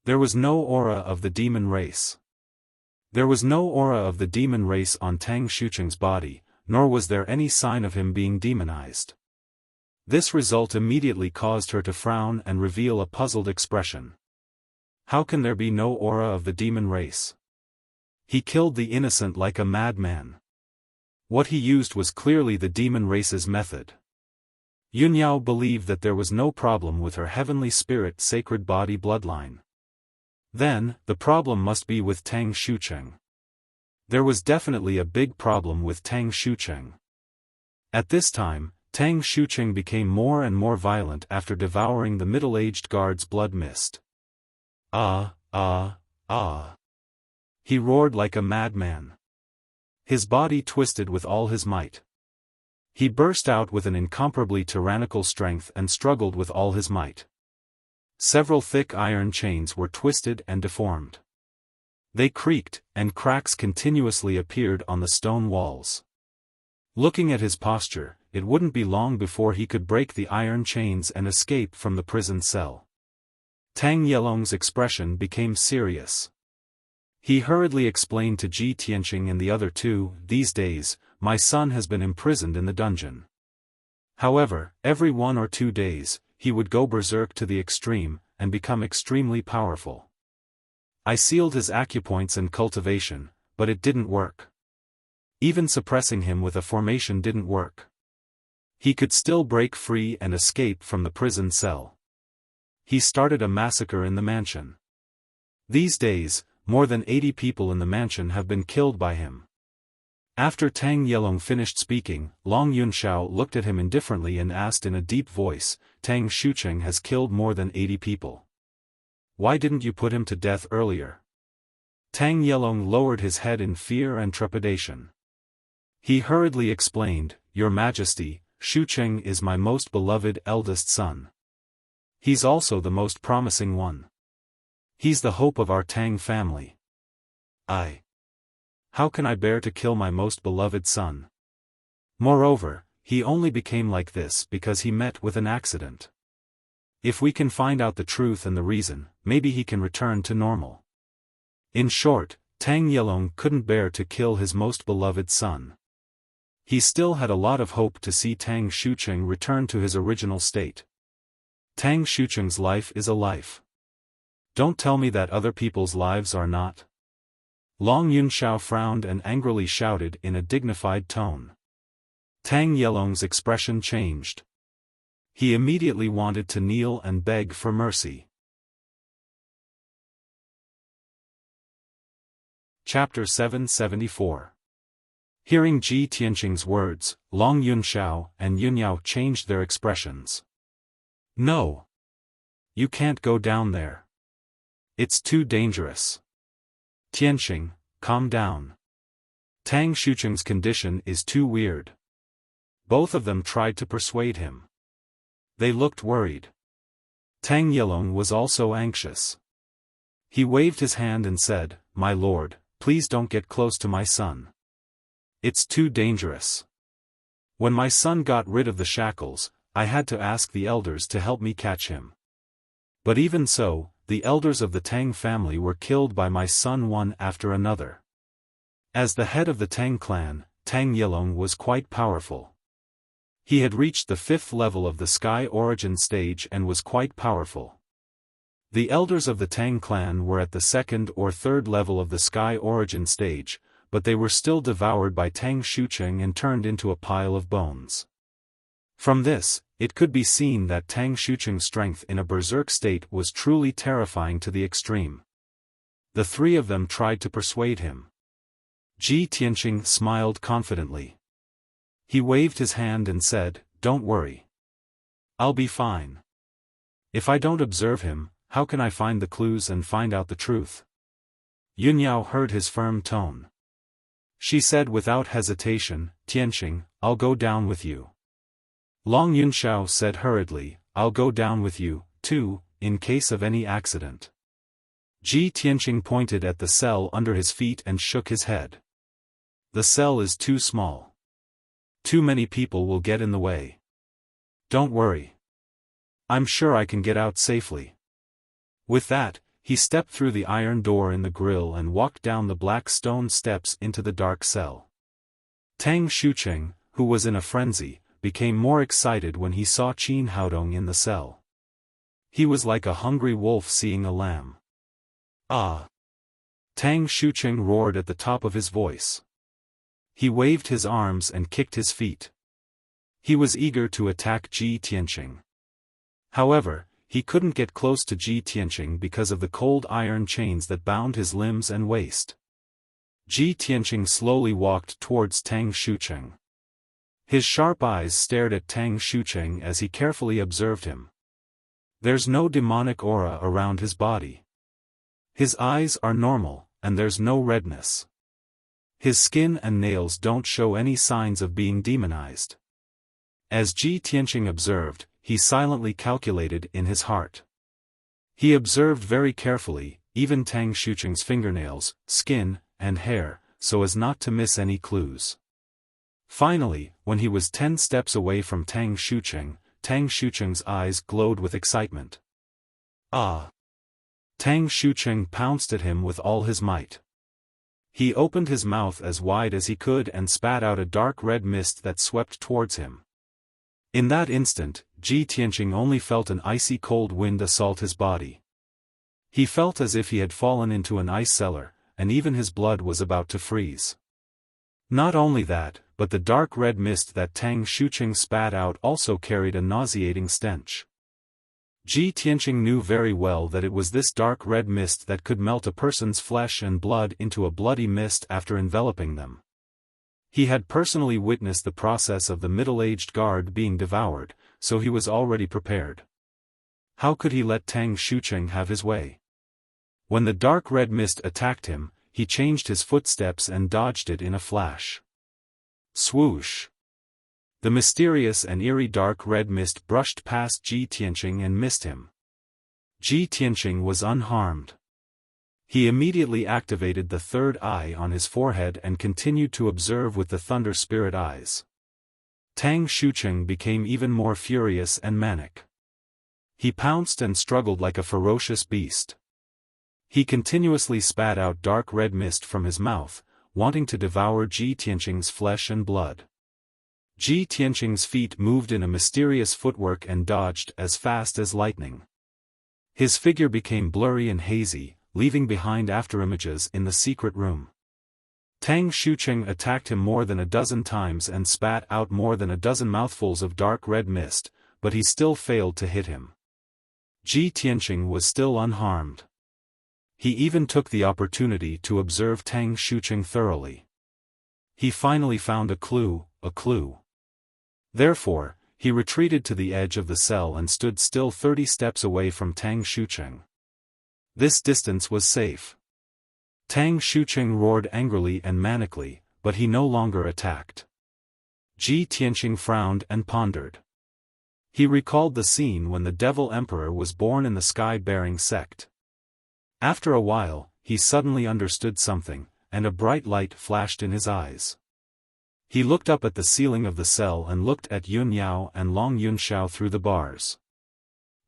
There was no aura of the demon race. There was no aura of the demon race on Tang Shucheng's body, nor was there any sign of him being demonized. This result immediately caused her to frown and reveal a puzzled expression. How can there be no aura of the demon race? He killed the innocent like a madman. What he used was clearly the demon race's method. Yun Yao believed that there was no problem with her heavenly spirit sacred body bloodline. Then, the problem must be with Tang Shucheng. There was definitely a big problem with Tang Shucheng. At this time, Tang Shucheng became more and more violent after devouring the middle-aged guard's blood mist. Ah, ah, ah. He roared like a madman. His body twisted with all his might. He burst out with an incomparably tyrannical strength and struggled with all his might. Several thick iron chains were twisted and deformed. They creaked, and cracks continuously appeared on the stone walls. Looking at his posture, it wouldn't be long before he could break the iron chains and escape from the prison cell. Tang Yelong's expression became serious. He hurriedly explained to Ji Tianqing and the other two, "These days, my son has been imprisoned in the dungeon. However, every 1 or 2 days, he would go berserk to the extreme, and become extremely powerful. I sealed his acupoints and cultivation, but it didn't work. Even suppressing him with a formation didn't work. He could still break free and escape from the prison cell. He started a massacre in the mansion. These days, more than 80 people in the mansion have been killed by him." After Tang Yelong finished speaking, Long Yunxiao looked at him indifferently and asked in a deep voice, "Tang Shucheng has killed more than 80 people. Why didn't you put him to death earlier?" Tang Yelong lowered his head in fear and trepidation. He hurriedly explained, "Your Majesty, Shucheng is my most beloved eldest son. He's also the most promising one. He's the hope of our Tang family. How can I bear to kill my most beloved son? Moreover, he only became like this because he met with an accident. If we can find out the truth and the reason, maybe he can return to normal. In short, Tang Yelong couldn't bear to kill his most beloved son. He still had a lot of hope to see Tang Shucheng return to his original state. Tang Shucheng's life is a life. Don't tell me that other people's lives are not. Long Yunxiao frowned and angrily shouted in a dignified tone. Tang Yelong's expression changed. He immediately wanted to kneel and beg for mercy. Chapter 774. Hearing Ji Tianqing's words, Long Yunxiao and Yunyao changed their expressions. No. You can't go down there. It's too dangerous. Tianqing, calm down. Tang Shucheng's condition is too weird. Both of them tried to persuade him. They looked worried. Tang Yelong was also anxious. He waved his hand and said, My lord, please don't get close to my son. It's too dangerous. When my son got rid of the shackles, I had to ask the elders to help me catch him. But even so, the elders of the Tang family were killed by my son one after another. As the head of the Tang clan, Tang Yelong was quite powerful. He had reached the 5th level of the Sky Origin stage and was quite powerful. The elders of the Tang clan were at the 2nd or 3rd level of the Sky Origin stage, but they were still devoured by Tang Shucheng and turned into a pile of bones. From this, it could be seen that Tang Shucheng's strength in a berserk state was truly terrifying to the extreme. The three of them tried to persuade him. Ji Tianqing smiled confidently. He waved his hand and said, Don't worry. I'll be fine. If I don't observe him, how can I find the clues and find out the truth? Yunyao heard his firm tone. She said without hesitation, Tianqing, I'll go down with you. Long Yunxiao said hurriedly, I'll go down with you, too, in case of any accident. Ji Tianqing pointed at the cell under his feet and shook his head. The cell is too small. Too many people will get in the way. Don't worry. I'm sure I can get out safely. With that, he stepped through the iron door in the grill and walked down the black stone steps into the dark cell. Tang Shucheng, who was in a frenzy, became more excited when he saw Qin Haodong in the cell. He was like a hungry wolf seeing a lamb. Ah! Tang Shucheng roared at the top of his voice. He waved his arms and kicked his feet. He was eager to attack Ji Tianqing. However, he couldn't get close to Ji Tianqing because of the cold iron chains that bound his limbs and waist. Ji Tianqing slowly walked towards Tang Shucheng. His sharp eyes stared at Tang Shucheng as he carefully observed him. There's no demonic aura around his body. His eyes are normal, and there's no redness. His skin and nails don't show any signs of being demonized. As Ji Tianqing observed, he silently calculated in his heart. He observed very carefully, even Tang Shucheng's fingernails, skin, and hair, so as not to miss any clues. Finally, when he was 10 steps away from Tang Shucheng's eyes glowed with excitement. Ah! Tang Shucheng pounced at him with all his might. He opened his mouth as wide as he could and spat out a dark red mist that swept towards him. In that instant, Ji Tianqing only felt an icy cold wind assault his body. He felt as if he had fallen into an ice cellar, and even his blood was about to freeze. Not only that, but the dark red mist that Tang Shucheng spat out also carried a nauseating stench. Ji Tianqing knew very well that it was this dark red mist that could melt a person's flesh and blood into a bloody mist after enveloping them. He had personally witnessed the process of the middle-aged guard being devoured, so he was already prepared. How could he let Tang Shucheng have his way? When the dark red mist attacked him, he changed his footsteps and dodged it in a flash. Swoosh! The mysterious and eerie dark red mist brushed past Ji Tianqing and missed him. Ji Tianqing was unharmed. He immediately activated the third eye on his forehead and continued to observe with the Thunder Spirit eyes. Tang Shucheng became even more furious and manic. He pounced and struggled like a ferocious beast. He continuously spat out dark red mist from his mouth, wanting to devour Ji Tianqing's flesh and blood. Ji Tianqing's feet moved in a mysterious footwork and dodged as fast as lightning. His figure became blurry and hazy, leaving behind afterimages in the secret room. Tang Shucheng attacked him more than a dozen times and spat out more than a dozen mouthfuls of dark red mist, but he still failed to hit him. Ji Tianqing was still unharmed. He even took the opportunity to observe Tang Shucheng thoroughly. He finally found a clue. Therefore, he retreated to the edge of the cell and stood still 30 steps away from Tang Shucheng. This distance was safe. Tang Shucheng roared angrily and manically, but he no longer attacked. Ji Tianqing frowned and pondered. He recalled the scene when the Devil Emperor was born in the Sky-bearing sect. After a while, he suddenly understood something, and a bright light flashed in his eyes. He looked up at the ceiling of the cell and looked at Yun Yao and Long Yunxiao through the bars.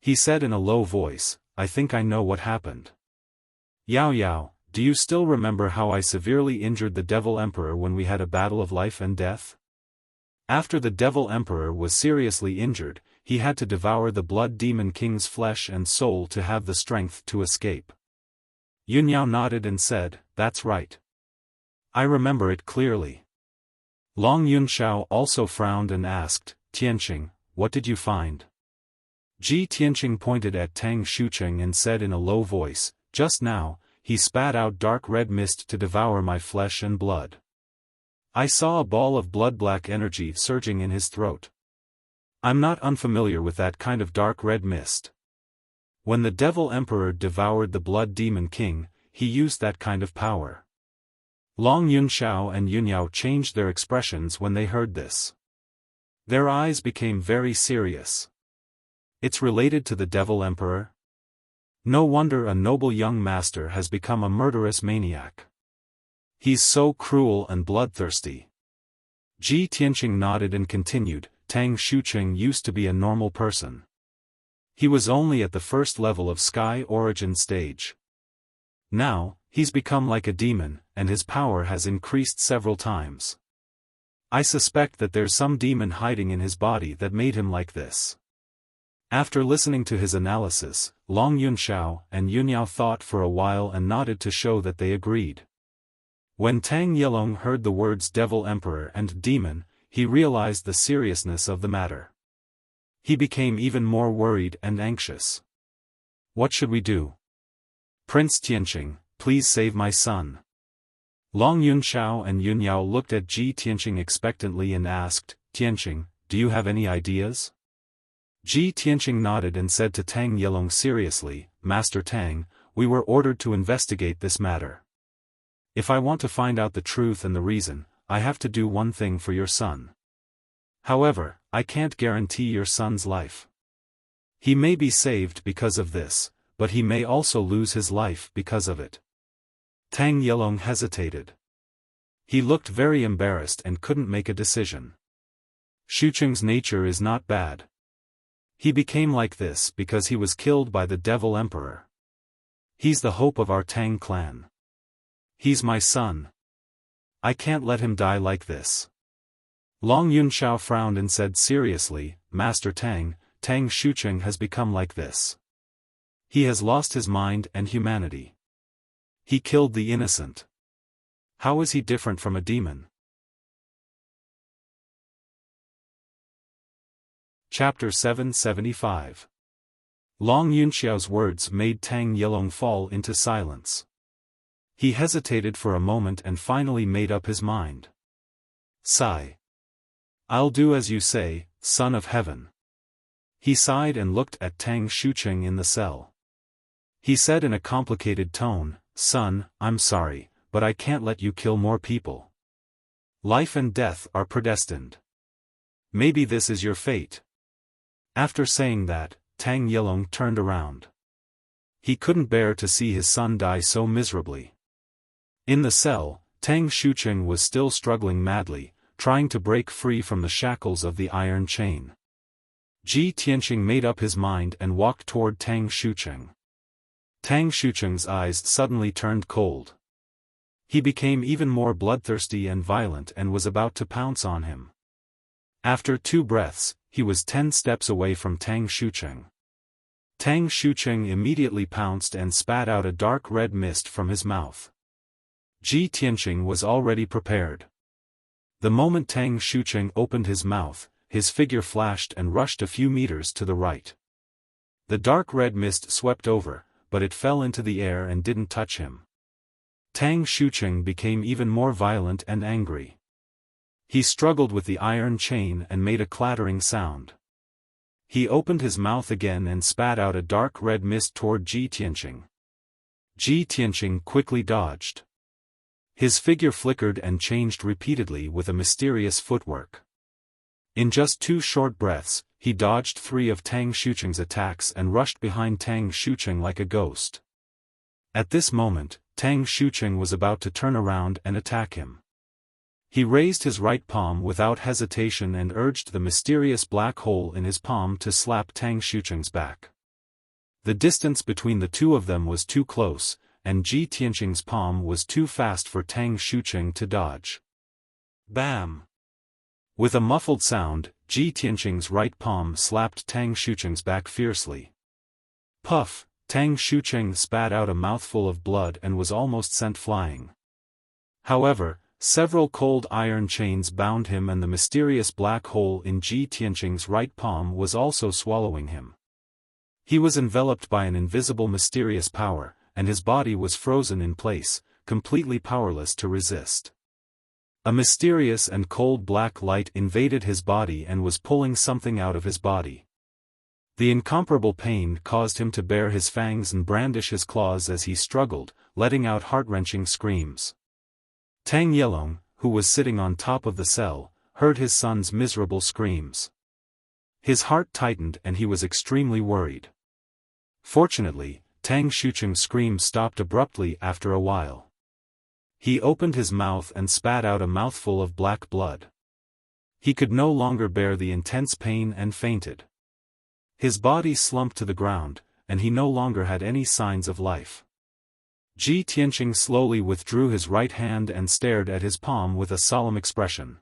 He said in a low voice, "I think I know what happened. Yao Yao, do you still remember how I severely injured the Devil Emperor when we had a battle of life and death? After the Devil Emperor was seriously injured, he had to devour the Blood Demon King's flesh and soul to have the strength to escape." Yun Yao nodded and said, "That's right. I remember it clearly." Long Yunxiao also frowned and asked, "Tianqing, what did you find?" Ji Tianqing pointed at Tang Shucheng and said in a low voice, "Just now, he spat out dark red mist to devour my flesh and blood. I saw a ball of blood-black energy surging in his throat. I'm not unfamiliar with that kind of dark red mist. When the Devil Emperor devoured the Blood Demon King, he used that kind of power." Long Yunxiao and Yunyao changed their expressions when they heard this. Their eyes became very serious. It's related to the Devil Emperor? No wonder a noble young master has become a murderous maniac. He's so cruel and bloodthirsty. Ji Tianqing nodded and continued, "Tang Shucheng used to be a normal person. He was only at the first level of Sky Origin stage. Now, he's become like a demon, and his power has increased several times. I suspect that there's some demon hiding in his body that made him like this." After listening to his analysis, Long Yunxiao and Yunyao thought for a while and nodded to show that they agreed. When Tang Yelong heard the words Devil Emperor and Demon, he realized the seriousness of the matter. He became even more worried and anxious. "What should we do? Prince Tianqing, please save my son." Long Yunxiao and Yunyao looked at Ji Tianqing expectantly and asked, "Tianqing, do you have any ideas?" Ji Tianqing nodded and said to Tang Yelong seriously, "Master Tang, we were ordered to investigate this matter. If I want to find out the truth and the reason, I have to do one thing for your son. However, I can't guarantee your son's life. He may be saved because of this, but he may also lose his life because of it." Tang Yelong hesitated. He looked very embarrassed and couldn't make a decision. Shucheng's nature is not bad. He became like this because he was killed by the Devil Emperor. He's the hope of our Tang clan. He's my son. I can't let him die like this. Long Yunxiao frowned and said seriously, "Master Tang, Tang Shucheng has become like this. He has lost his mind and humanity. He killed the innocent. How is he different from a demon?" Chapter 775. Long Yunxiao's words made Tang Yelong fall into silence. He hesitated for a moment and finally made up his mind. "Sigh. I'll do as you say, son of heaven." He sighed and looked at Tang Shucheng in the cell. He said in a complicated tone, "Son, I'm sorry, but I can't let you kill more people. Life and death are predestined. Maybe this is your fate." After saying that, Tang Yelong turned around. He couldn't bear to see his son die so miserably. In the cell, Tang Shucheng was still struggling madly, trying to break free from the shackles of the iron chain. Ji Tianqing made up his mind and walked toward Tang Xucheng. Tang Xucheng's eyes suddenly turned cold. He became even more bloodthirsty and violent and was about to pounce on him. After 2 breaths, he was 10 steps away from Tang Xucheng. Tang Xucheng immediately pounced and spat out a dark red mist from his mouth. Ji Tianqing was already prepared. The moment Tang Xucheng opened his mouth, his figure flashed and rushed a few meters to the right. The dark red mist swept over, but it fell into the air and didn't touch him. Tang Xucheng became even more violent and angry. He struggled with the iron chain and made a clattering sound. He opened his mouth again and spat out a dark red mist toward Ji Tianqing. Ji Tianqing quickly dodged. His figure flickered and changed repeatedly with a mysterious footwork. In just 2 short breaths, he dodged 3 of Tang Xucheng's attacks and rushed behind Tang Xucheng like a ghost. At this moment, Tang Xucheng was about to turn around and attack him. He raised his right palm without hesitation and urged the mysterious black hole in his palm to slap Tang Xucheng's back. The distance between the two of them was too close, and Ji Tianqing's palm was too fast for Tang Xucheng to dodge. Bam! With a muffled sound, Ji Tianqing's right palm slapped Tang Xucheng's back fiercely. Puff! Tang Xucheng spat out a mouthful of blood and was almost sent flying. However, several cold iron chains bound him and the mysterious black hole in Ji Tianqing's right palm was also swallowing him. He was enveloped by an invisible mysterious power, and his body was frozen in place, completely powerless to resist. A mysterious and cold black light invaded his body and was pulling something out of his body. The incomparable pain caused him to bare his fangs and brandish his claws as he struggled, letting out heart-wrenching screams. Tang Yelong, who was sitting on top of the cell, heard his son's miserable screams. His heart tightened and he was extremely worried. Fortunately, Tang Xucheng's screams stopped abruptly after a while. He opened his mouth and spat out a mouthful of black blood. He could no longer bear the intense pain and fainted. His body slumped to the ground, and he no longer had any signs of life. Ji Tianqing slowly withdrew his right hand and stared at his palm with a solemn expression.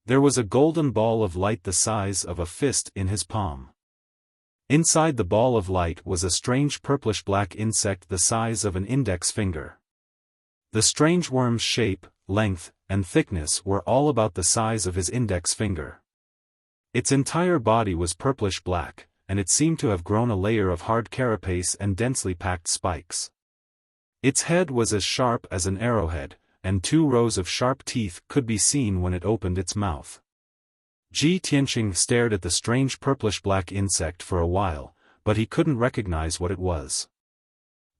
There was a golden ball of light the size of a fist in his palm. Inside the ball of light was a strange purplish-black insect the size of an index finger. The strange worm's shape, length, and thickness were all about the size of his index finger. Its entire body was purplish-black, and it seemed to have grown a layer of hard carapace and densely packed spikes. Its head was as sharp as an arrowhead, and 2 rows of sharp teeth could be seen when it opened its mouth. Ji Tianqing stared at the strange purplish-black insect for a while, but he couldn't recognize what it was.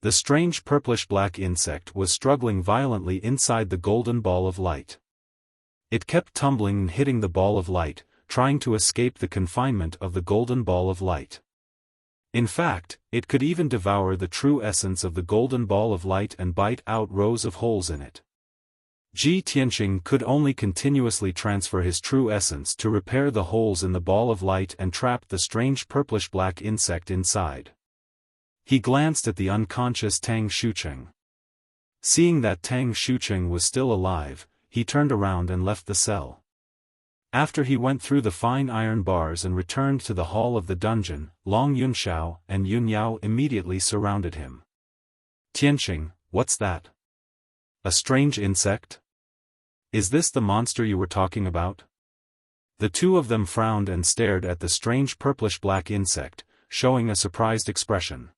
The strange purplish-black insect was struggling violently inside the golden ball of light. It kept tumbling and hitting the ball of light, trying to escape the confinement of the golden ball of light. In fact, it could even devour the true essence of the golden ball of light and bite out rows of holes in it. Ji Tianqing could only continuously transfer his true essence to repair the holes in the ball of light and trap the strange purplish-black insect inside. He glanced at the unconscious Tang Xucheng. Seeing that Tang Xucheng was still alive, he turned around and left the cell. After he went through the fine iron bars and returned to the hall of the dungeon, Long Yunxiao and Yun Yao immediately surrounded him. Tianqing, what's that? A strange insect? Is this the monster you were talking about? The two of them frowned and stared at the strange purplish-black insect, showing a surprised expression.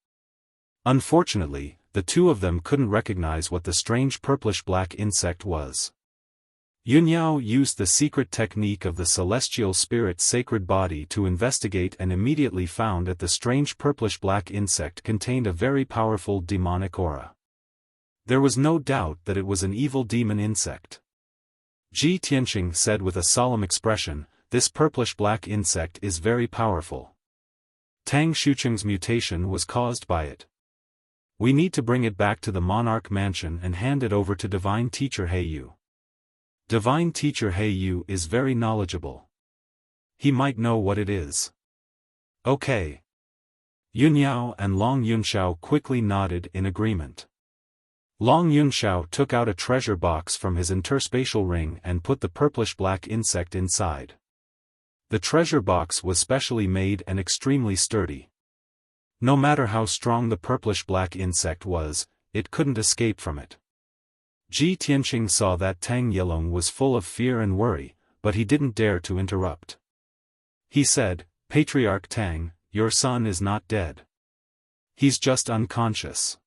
Unfortunately, the two of them couldn't recognize what the strange purplish-black insect was. Yun Yao used the secret technique of the celestial spirit's sacred body to investigate and immediately found that the strange purplish-black insect contained a very powerful demonic aura. There was no doubt that it was an evil demon insect. Ji Tianqing said with a solemn expression, "This purplish-black insect is very powerful. Tang Xucheng's mutation was caused by it. We need to bring it back to the monarch mansion and hand it over to divine teacher He Yu." Divine Teacher He Yu is very knowledgeable. He might know what it is. Okay. Yunyao and Long Yunxiao quickly nodded in agreement. Long Yunxiao took out a treasure box from his interspatial ring and put the purplish-black insect inside. The treasure box was specially made and extremely sturdy. No matter how strong the purplish-black insect was, it couldn't escape from it. Ji Tianqing saw that Tang Yelong was full of fear and worry, but he didn't dare to interrupt. He said, "Patriarch Tang, your son is not dead. He's just unconscious.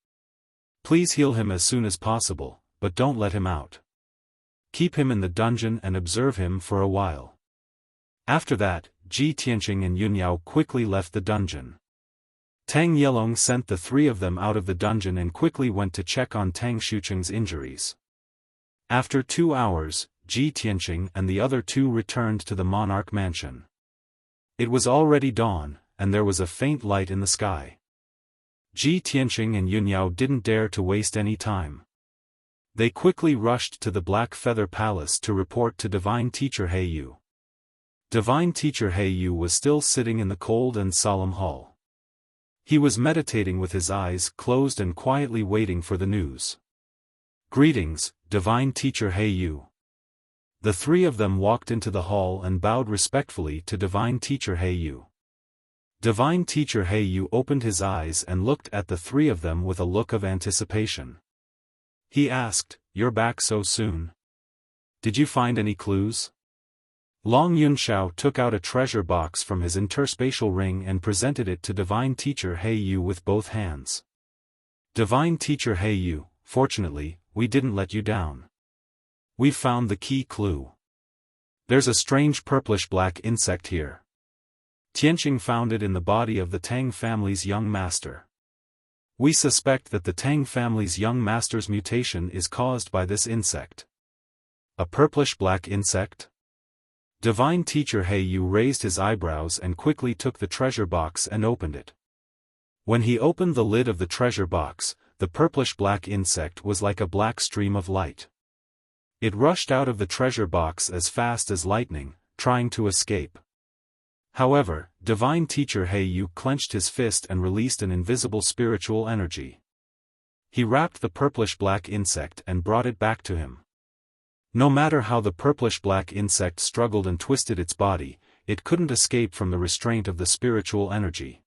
Please heal him as soon as possible, but don't let him out. Keep him in the dungeon and observe him for a while." After that, Ji Tianqing and Yunyao quickly left the dungeon. Tang Yelong sent the three of them out of the dungeon and quickly went to check on Tang Xucheng's injuries. After 2 hours, Ji Tianqing and the other two returned to the monarch mansion. It was already dawn, and there was a faint light in the sky. Ji Tianqing and Yunyao didn't dare to waste any time. They quickly rushed to the Black Feather Palace to report to Divine Teacher He Yu. Divine Teacher He Yu was still sitting in the cold and solemn hall. He was meditating with his eyes closed and quietly waiting for the news. "Greetings, Divine Teacher He Yu." The three of them walked into the hall and bowed respectfully to Divine Teacher He Yu. Divine Teacher He Yu opened his eyes and looked at the three of them with a look of anticipation. He asked, "You're back so soon? Did you find any clues?" Long Yunxiao took out a treasure box from his interspatial ring and presented it to Divine Teacher He Yu with both hands. "Divine Teacher He Yu, fortunately, we didn't let you down. We've found the key clue. There's a strange purplish-black insect here. Tianqing found it in the body of the Tang family's young master. We suspect that the Tang family's young master's mutation is caused by this insect." "A purplish-black insect?" Divine Teacher He Yu raised his eyebrows and quickly took the treasure box and opened it. When he opened the lid of the treasure box, the purplish-black insect was like a black stream of light. It rushed out of the treasure box as fast as lightning, trying to escape. However, Divine Teacher He Yu clenched his fist and released an invisible spiritual energy. He wrapped the purplish-black insect and brought it back to him. No matter how the purplish-black insect struggled and twisted its body, it couldn't escape from the restraint of the spiritual energy.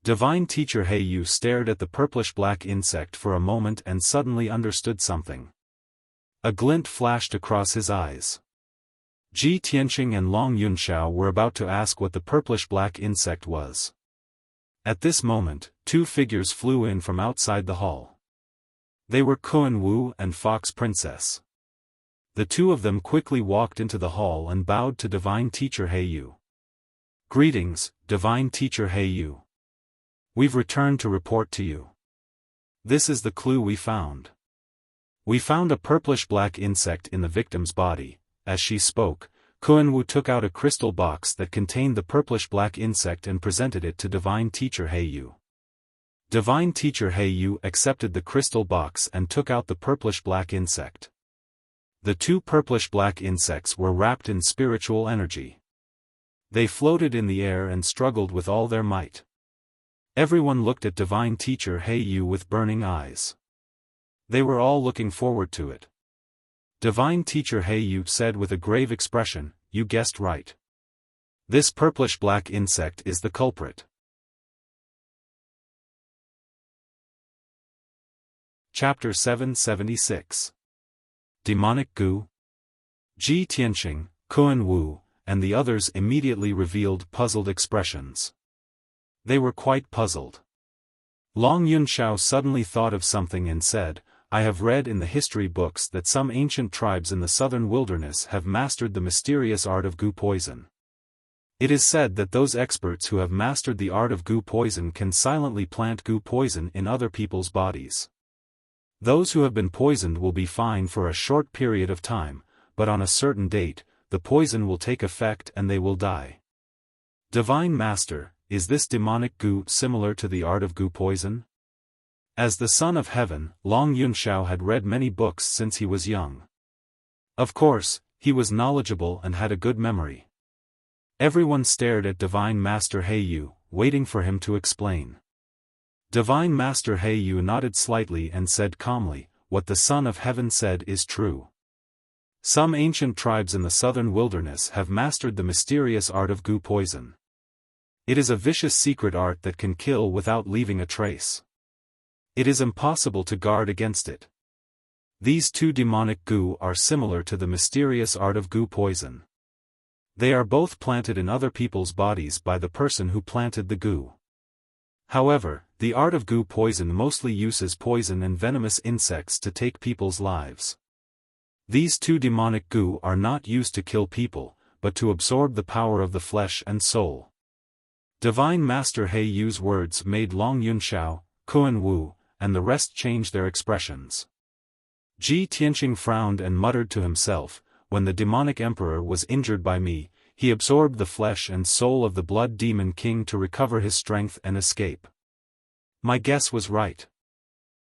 Divine Teacher He Yu stared at the purplish-black insect for a moment and suddenly understood something. A glint flashed across his eyes. Ji Tianqing and Long Yunxiao were about to ask what the purplish-black insect was. At this moment, two figures flew in from outside the hall. They were Kuan Wu and Fox Princess. The two of them quickly walked into the hall and bowed to Divine Teacher He Yu. "Greetings, Divine Teacher He Yu. We've returned to report to you. This is the clue we found. We found a purplish-black insect in the victim's body." As she spoke, Kuan Wu took out a crystal box that contained the purplish-black insect and presented it to Divine Teacher He Yu. Divine Teacher He Yu accepted the crystal box and took out the purplish-black insect. The two purplish-black insects were wrapped in spiritual energy. They floated in the air and struggled with all their might. Everyone looked at Divine Teacher He Yu with burning eyes. They were all looking forward to it. Divine Teacher He Yu said with a grave expression, "You guessed right. This purplish-black insect is the culprit." Chapter 776. Demonic Goo. Ji Tianqing, Kuan Wu, and the others immediately revealed puzzled expressions. They were quite puzzled. Long Yunxiao suddenly thought of something and said, "I have read in the history books that some ancient tribes in the southern wilderness have mastered the mysterious art of goo poison. It is said that those experts who have mastered the art of goo poison can silently plant goo poison in other people's bodies. Those who have been poisoned will be fine for a short period of time, but on a certain date, the poison will take effect and they will die. Divine Master, is this demonic goo similar to the art of goo poison?" As the son of heaven, Long Yunxiao had read many books since he was young. Of course, he was knowledgeable and had a good memory. Everyone stared at Divine Master Heiyu, waiting for him to explain. Divine Master Heiyu nodded slightly and said calmly, "What the Son of Heaven said is true. Some ancient tribes in the southern wilderness have mastered the mysterious art of goo poison. It is a vicious secret art that can kill without leaving a trace. It is impossible to guard against it. These two demonic goo are similar to the mysterious art of goo poison. They are both planted in other people's bodies by the person who planted the goo. However, the art of goo poison mostly uses poison and venomous insects to take people's lives. These two demonic goo are not used to kill people, but to absorb the power of the flesh and soul." Divine Master Heiyu's words made Long Yunxiao, Kuan Wu, and the rest change their expressions. Ji Tianqing frowned and muttered to himself, "When the demonic emperor was injured by me, he absorbed the flesh and soul of the blood demon king to recover his strength and escape. My guess was right.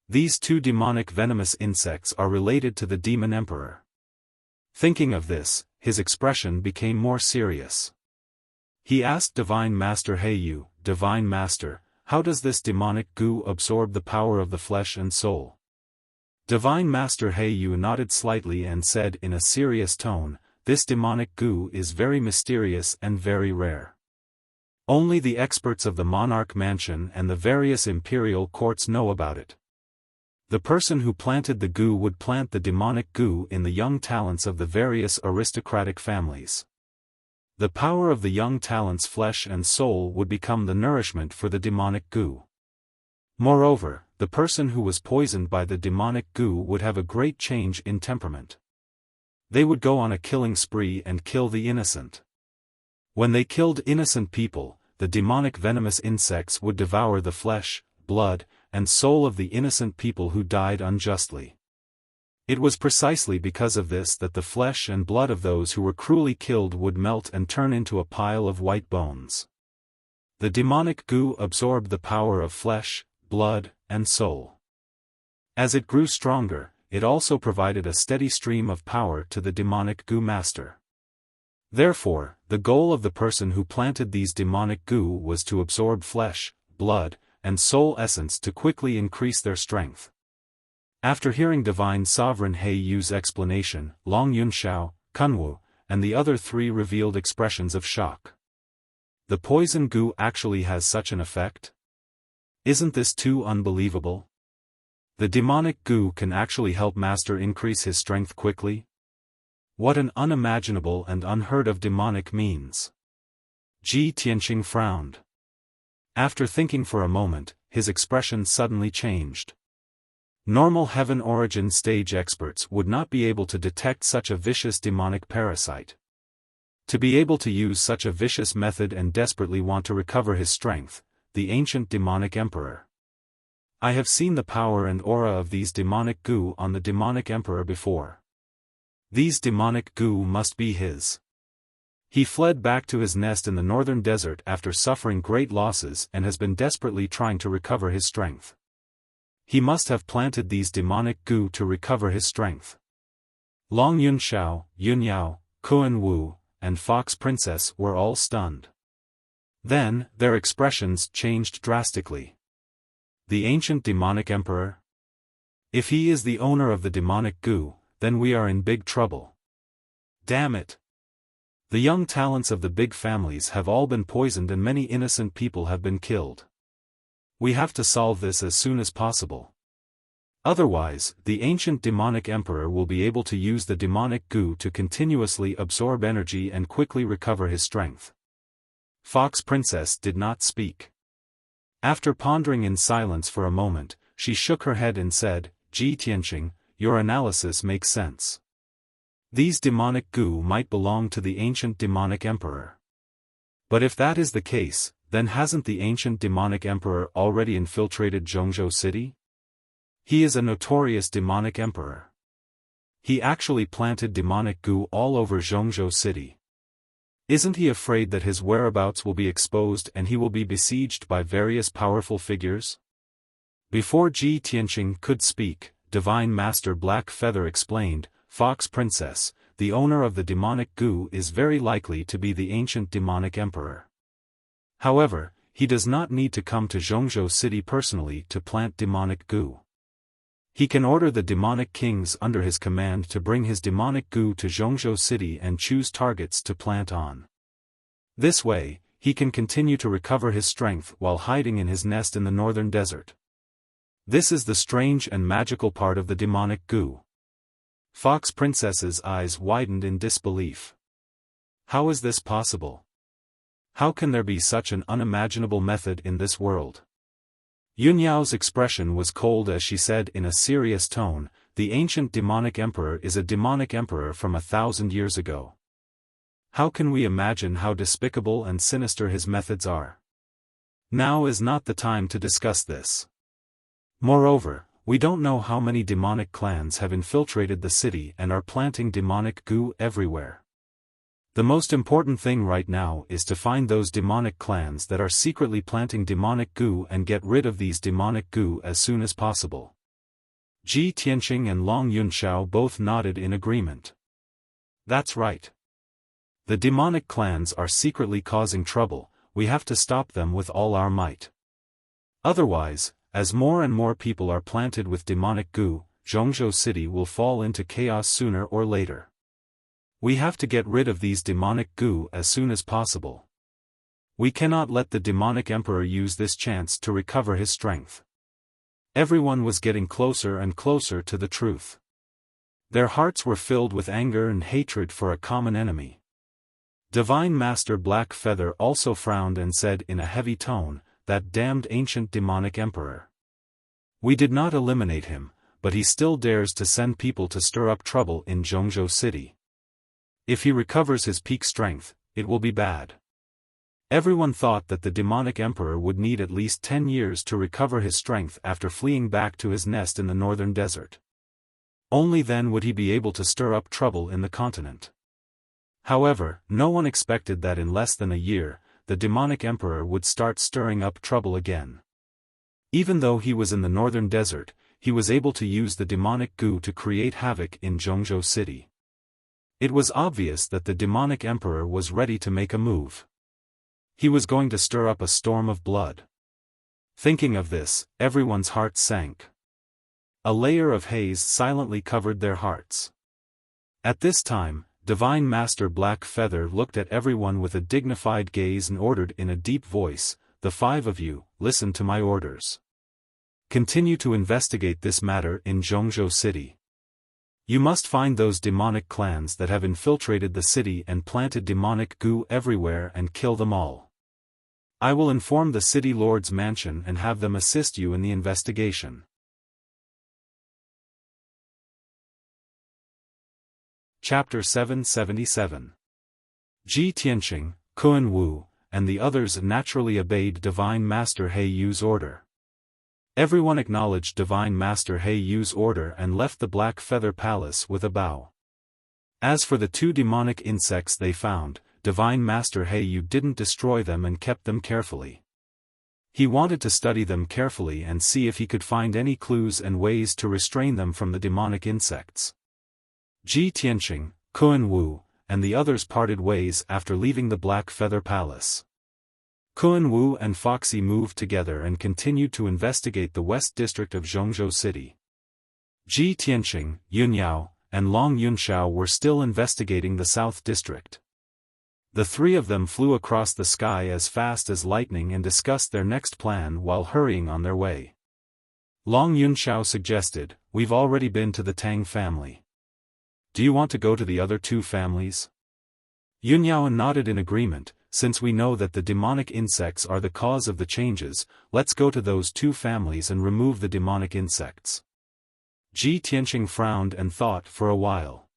These two demonic venomous insects are related to the demon emperor." Thinking of this, his expression became more serious. He asked Divine Master Heiyu, "Divine Master, how does this demonic goo absorb the power of the flesh and soul?" Divine Master Heiyu nodded slightly and said in a serious tone, "This demonic goo is very mysterious and very rare. Only the experts of the monarch mansion and the various imperial courts know about it. The person who planted the goo would plant the demonic goo in the young talents of the various aristocratic families. The power of the young talent's flesh and soul would become the nourishment for the demonic goo. Moreover, the person who was poisoned by the demonic goo would have a great change in temperament. They would go on a killing spree and kill the innocent. When they killed innocent people, the demonic venomous insects would devour the flesh, blood, and soul of the innocent people who died unjustly. It was precisely because of this that the flesh and blood of those who were cruelly killed would melt and turn into a pile of white bones. The demonic goo absorbed the power of flesh, blood, and soul. As it grew stronger, it also provided a steady stream of power to the demonic goo master. Therefore, the goal of the person who planted these demonic goo was to absorb flesh, blood, and soul essence to quickly increase their strength. After hearing Divine Sovereign Heiyu's explanation, Long Yunxiao, Kunwu, and the other three revealed expressions of shock. The poison goo actually has such an effect? Isn't this too unbelievable? The demonic goo can actually help Master increase his strength quickly? What an unimaginable and unheard of demonic means. Ji Tianqing frowned. After thinking for a moment, his expression suddenly changed. Normal heaven origin stage experts would not be able to detect such a vicious demonic parasite. To be able to use such a vicious method and desperately want to recover his strength, the ancient demonic emperor. I have seen the power and aura of these demonic goo on the demonic emperor before. These demonic goo must be his. He fled back to his nest in the northern desert after suffering great losses and has been desperately trying to recover his strength. He must have planted these demonic goo to recover his strength. Long Yunxiao, Yunyao, Kuan Wu, and Fox Princess were all stunned. Then, their expressions changed drastically. The ancient demonic emperor? If he is the owner of the demonic goo, then we are in big trouble. Damn it! The young talents of the big families have all been poisoned and many innocent people have been killed. We have to solve this as soon as possible. Otherwise, the ancient demonic emperor will be able to use the demonic goo to continuously absorb energy and quickly recover his strength. Fox Princess did not speak. After pondering in silence for a moment, she shook her head and said, "Ji Tianqing, your analysis makes sense. These demonic goo might belong to the ancient demonic emperor. But if that is the case, then hasn't the ancient demonic emperor already infiltrated Zhongzhou city? He is a notorious demonic emperor. He actually planted demonic goo all over Zhongzhou city. Isn't he afraid that his whereabouts will be exposed and he will be besieged by various powerful figures?" Before Ji Tianqing could speak, Divine Master Black Feather explained, Fox Princess, the owner of the demonic goo is very likely to be the ancient demonic emperor. However, he does not need to come to Zhongzhou City personally to plant demonic goo. He can order the demonic kings under his command to bring his demonic goo to Zhongzhou City and choose targets to plant on. This way, he can continue to recover his strength while hiding in his nest in the northern desert. This is the strange and magical part of the demonic goo. Fox Princess's eyes widened in disbelief. How is this possible? How can there be such an unimaginable method in this world? Yunyao's expression was cold as she said in a serious tone, "The ancient demonic emperor is a demonic emperor from 1,000 years ago. How can we imagine how despicable and sinister his methods are? Now is not the time to discuss this. Moreover, we don't know how many demonic clans have infiltrated the city and are planting demonic goo everywhere. The most important thing right now is to find those demonic clans that are secretly planting demonic goo and get rid of these demonic goo as soon as possible." Ji Tianqing and Long Yunxiao both nodded in agreement. That's right. The demonic clans are secretly causing trouble, we have to stop them with all our might. Otherwise, as more and more people are planted with demonic goo, Zhongzhou City will fall into chaos sooner or later. We have to get rid of these demonic goo as soon as possible. We cannot let the demonic emperor use this chance to recover his strength. Everyone was getting closer and closer to the truth. Their hearts were filled with anger and hatred for a common enemy. Divine Master Black Feather also frowned and said in a heavy tone, "That damned ancient demonic emperor. We did not eliminate him, but he still dares to send people to stir up trouble in Zhongzhou City. If he recovers his peak strength, it will be bad." Everyone thought that the demonic emperor would need at least 10 years to recover his strength after fleeing back to his nest in the northern desert. Only then would he be able to stir up trouble in the continent. However, no one expected that in less than a year, the demonic emperor would start stirring up trouble again. Even though he was in the northern desert, he was able to use the demonic goo to create havoc in Zhongzhou City. It was obvious that the demonic emperor was ready to make a move. He was going to stir up a storm of blood. Thinking of this, everyone's heart sank. A layer of haze silently covered their hearts. At this time, Divine Master Black Feather looked at everyone with a dignified gaze and ordered in a deep voice, "The 5 of you, listen to my orders. Continue to investigate this matter in Zhongzhou City. You must find those demonic clans that have infiltrated the city and planted demonic goo everywhere and kill them all. I will inform the city lord's mansion and have them assist you in the investigation." Chapter 777. Ji Tianqing, Kun Wu, and the others naturally obeyed Divine Master He Yu's order. Everyone acknowledged Divine Master He Yu's order and left the Black Feather Palace with a bow. As for the 2 demonic insects they found, Divine Master He Yu didn't destroy them and kept them carefully. He wanted to study them carefully and see if he could find any clues and ways to restrain them from the demonic insects. Ji Tianqing, Kun Wu, and the others parted ways after leaving the Black Feather Palace. Kun Wu and Foxy moved together and continued to investigate the west district of Zhongzhou City. Ji Tianqing, Yunyao, and Long Yunxiao were still investigating the south district. The 3 of them flew across the sky as fast as lightning and discussed their next plan while hurrying on their way. Long Yunxiao suggested, "We've already been to the Tang family. Do you want to go to the other 2 families?" Yunyao nodded in agreement. "Since we know that the demonic insects are the cause of the changes, let's go to those 2 families and remove the demonic insects." Ji Tianqing frowned and thought for a while.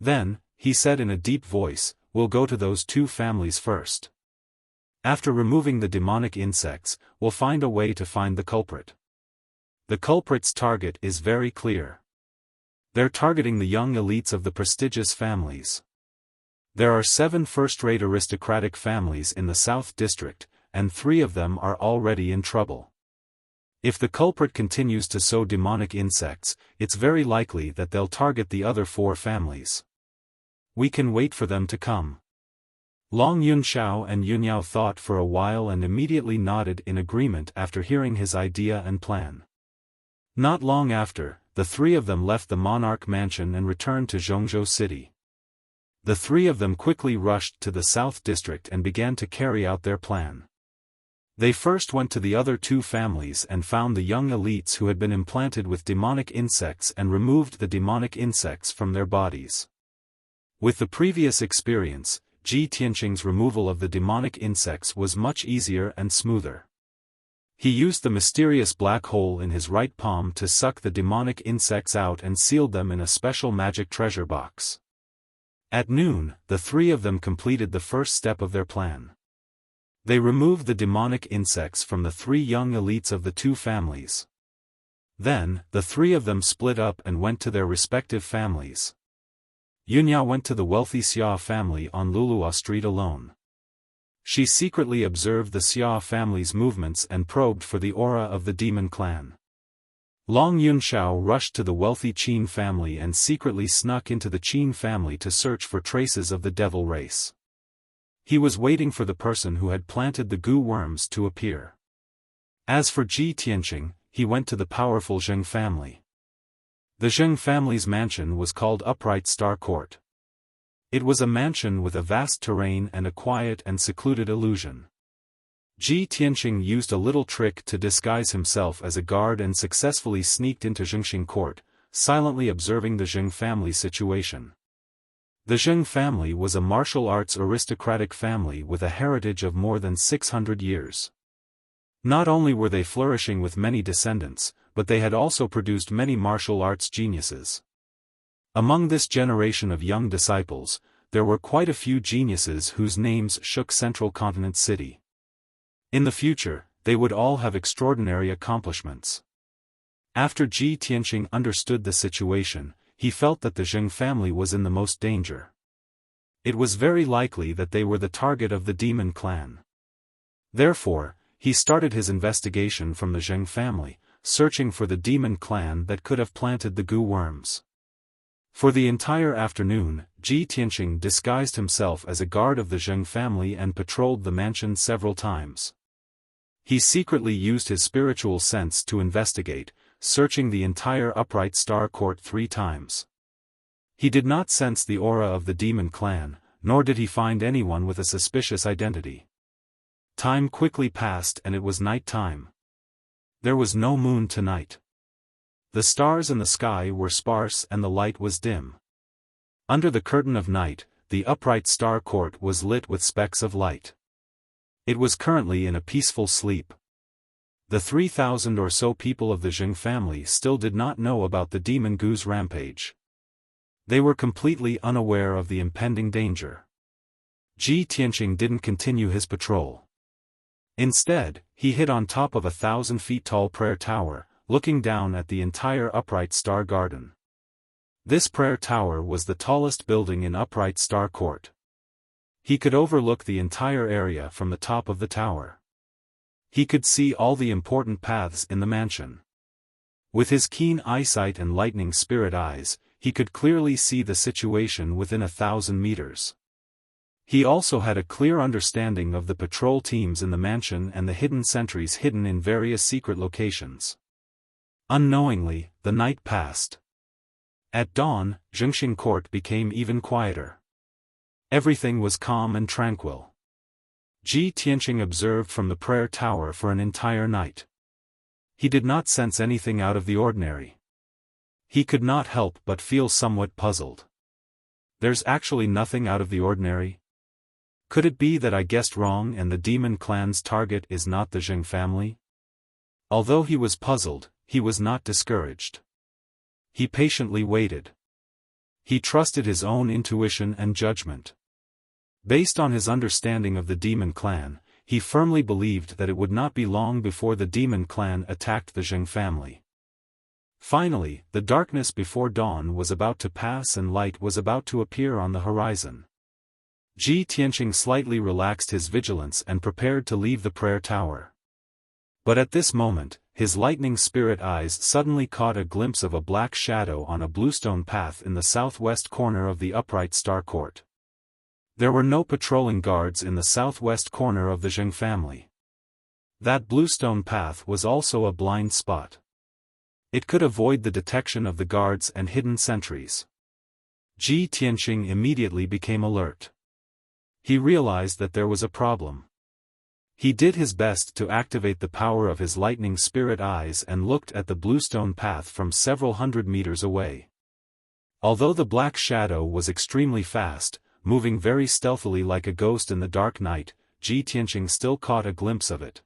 Then, he said in a deep voice, "We'll go to those 2 families first. After removing the demonic insects, we'll find a way to find the culprit. The culprit's target is very clear. They're targeting the young elites of the prestigious families. There are 7 first-rate aristocratic families in the South District, and 3 of them are already in trouble. If the culprit continues to sow demonic insects, it's very likely that they'll target the other 4 families. We can wait for them to come. Long Yunxiao and Yunyao thought for a while and immediately nodded in agreement after hearing his idea and plan. Not long after, the 3 of them left the monarch mansion and returned to Zhongzhou City. The 3 of them quickly rushed to the South District and began to carry out their plan. They first went to the other 2 families and found the young elites who had been implanted with demonic insects and removed the demonic insects from their bodies. With the previous experience, Ji Tianqing's removal of the demonic insects was much easier and smoother. He used the mysterious black hole in his right palm to suck the demonic insects out and sealed them in a special magic treasure box. At noon, the 3 of them completed the first step of their plan. They removed the demonic insects from the 3 young elites of the 2 families. Then, the 3 of them split up and went to their respective families. Yunyao went to the wealthy Xia family on Luluo Street alone. She secretly observed the Xia family's movements and probed for the aura of the demon clan. Long Yunxiao rushed to the wealthy Qin family and secretly snuck into the Qin family to search for traces of the devil race. He was waiting for the person who had planted the goo worms to appear. As for Ji Tianqing, he went to the powerful Zheng family. The Zheng family's mansion was called Upright Star Court. It was a mansion with a vast terrain and a quiet and secluded illusion. Ji Tianqing used a little trick to disguise himself as a guard and successfully sneaked into Zhengxing court, silently observing the Zheng family situation. The Zheng family was a martial arts aristocratic family with a heritage of more than 600 years. Not only were they flourishing with many descendants, but they had also produced many martial arts geniuses. Among this generation of young disciples, there were quite a few geniuses whose names shook Central Continent City. In the future, they would all have extraordinary accomplishments. After Ji Tianqing understood the situation, he felt that the Zheng family was in the most danger. It was very likely that they were the target of the demon clan. Therefore, he started his investigation from the Zheng family, searching for the demon clan that could have planted the goo worms. For the entire afternoon, Ji Tianqing disguised himself as a guard of the Zheng family and patrolled the mansion several times. He secretly used his spiritual sense to investigate, searching the entire Upright Star Court 3 times. He did not sense the aura of the demon clan, nor did he find anyone with a suspicious identity. Time quickly passed and it was night time. There was no moon tonight. The stars in the sky were sparse and the light was dim. Under the curtain of night, the Upright Star Court was lit with specks of light. It was currently in a peaceful sleep. The 3,000 or so people of the Zheng family still did not know about the demon goo's rampage. They were completely unaware of the impending danger. Ji Tianqing didn't continue his patrol. Instead, he hid on top of a 1,000 feet tall prayer tower, looking down at the entire Upright Star Garden. This prayer tower was the tallest building in Upright Star Court. He could overlook the entire area from the top of the tower. He could see all the important paths in the mansion. With his keen eyesight and lightning spirit eyes, he could clearly see the situation within 1,000 meters. He also had a clear understanding of the patrol teams in the mansion and the hidden sentries hidden in various secret locations. Unknowingly, the night passed. At dawn, Zhengxing Court became even quieter. Everything was calm and tranquil. Ji Tianqing observed from the prayer tower for an entire night. He did not sense anything out of the ordinary. He could not help but feel somewhat puzzled. There's actually nothing out of the ordinary? Could it be that I guessed wrong and the demon clan's target is not the Zheng family? Although he was puzzled, he was not discouraged. He patiently waited. He trusted his own intuition and judgment. Based on his understanding of the demon clan, he firmly believed that it would not be long before the demon clan attacked the Zheng family. Finally, the darkness before dawn was about to pass and light was about to appear on the horizon. Ji Tianqing slightly relaxed his vigilance and prepared to leave the prayer tower. But at this moment, his lightning spirit eyes suddenly caught a glimpse of a black shadow on a bluestone path in the southwest corner of the upright star court. There were no patrolling guards in the southwest corner of the Zheng family. That bluestone path was also a blind spot. It could avoid the detection of the guards and hidden sentries. Ji Tianqing immediately became alert. He realized that there was a problem. He did his best to activate the power of his lightning spirit eyes and looked at the bluestone path from several hundred meters away. Although the black shadow was extremely fast, moving very stealthily like a ghost in the dark night, Ji Tianqing still caught a glimpse of it.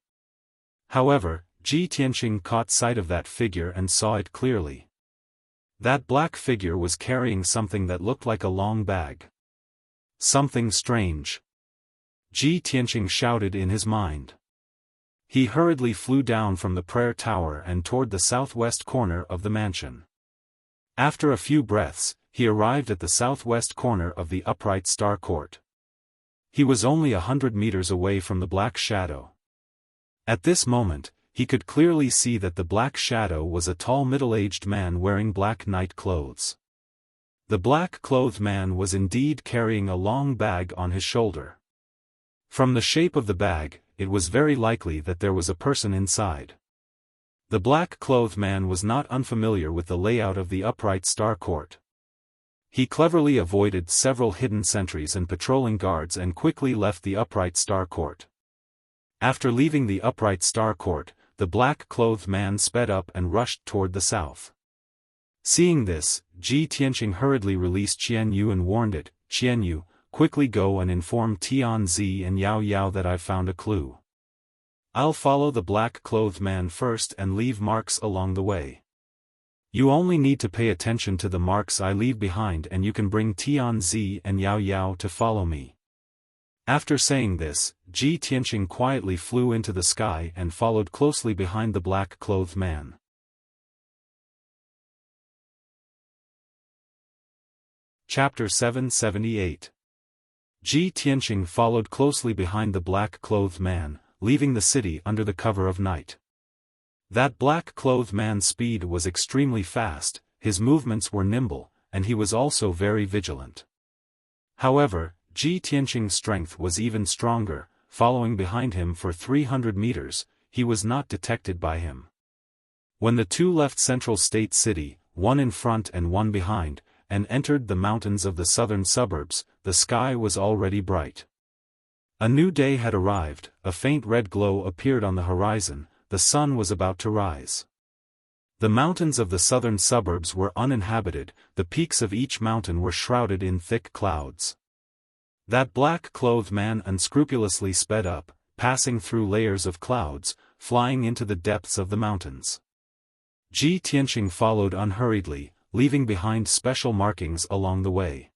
However, Ji Tianqing caught sight of that figure and saw it clearly. That black figure was carrying something that looked like a long bag. Something strange. Ji Tianqing shouted in his mind. He hurriedly flew down from the prayer tower and toward the southwest corner of the mansion. After a few breaths, he arrived at the southwest corner of the upright star court. He was only 100 meters away from the black shadow. At this moment, he could clearly see that the black shadow was a tall middle-aged man wearing black night clothes. The black-clothed man was indeed carrying a long bag on his shoulder. From the shape of the bag, it was very likely that there was a person inside. The black-clothed man was not unfamiliar with the layout of the upright star court. He cleverly avoided several hidden sentries and patrolling guards and quickly left the upright star court. After leaving the upright star court, the black-clothed man sped up and rushed toward the south. Seeing this, Ji Tianqing hurriedly released Qian Yu and warned it, "Qian Yu, quickly go and inform Tianzi and Yao Yao that I've found a clue. I'll follow the black-clothed man first and leave marks along the way. You only need to pay attention to the marks I leave behind and you can bring Tianzi and Yao Yao to follow me." After saying this, Ji Tianqing quietly flew into the sky and followed closely behind the black-clothed man. Chapter 778. Ji Tianqing followed closely behind the black-clothed man, leaving the city under the cover of night. That black-clothed man's speed was extremely fast, his movements were nimble, and he was also very vigilant. However, Ji Tianqing's strength was even stronger. Following behind him for 300 meters, he was not detected by him. When the two left Central State City, one in front and one behind, and entered the mountains of the southern suburbs, the sky was already bright. A new day had arrived, a faint red glow appeared on the horizon, the sun was about to rise. The mountains of the southern suburbs were uninhabited, the peaks of each mountain were shrouded in thick clouds. That black-clothed man unscrupulously sped up, passing through layers of clouds, flying into the depths of the mountains. Ji Tianqing followed unhurriedly, leaving behind special markings along the way.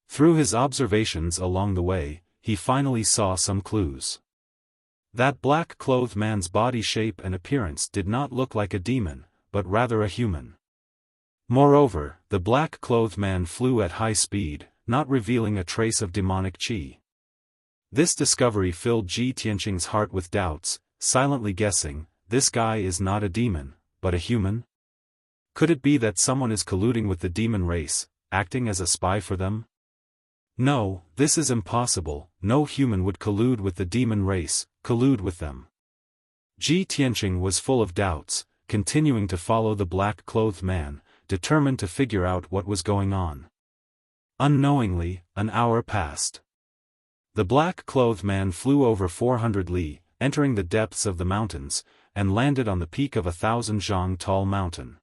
Through his observations along the way, he finally saw some clues. That black-clothed man's body shape and appearance did not look like a demon, but rather a human. Moreover, the black-clothed man flew at high speed, not revealing a trace of demonic qi. This discovery filled Ji Tianqing's heart with doubts, silently guessing, this guy is not a demon, but a human? Could it be that someone is colluding with the demon race, acting as a spy for them? No, this is impossible, no human would collude with the demon race, collude with them. Ji Tianqing was full of doubts, continuing to follow the black-clothed man, determined to figure out what was going on. Unknowingly, an hour passed. The black-clothed man flew over 400 li, entering the depths of the mountains, and landed on the peak of 1,000 zhang tall mountain.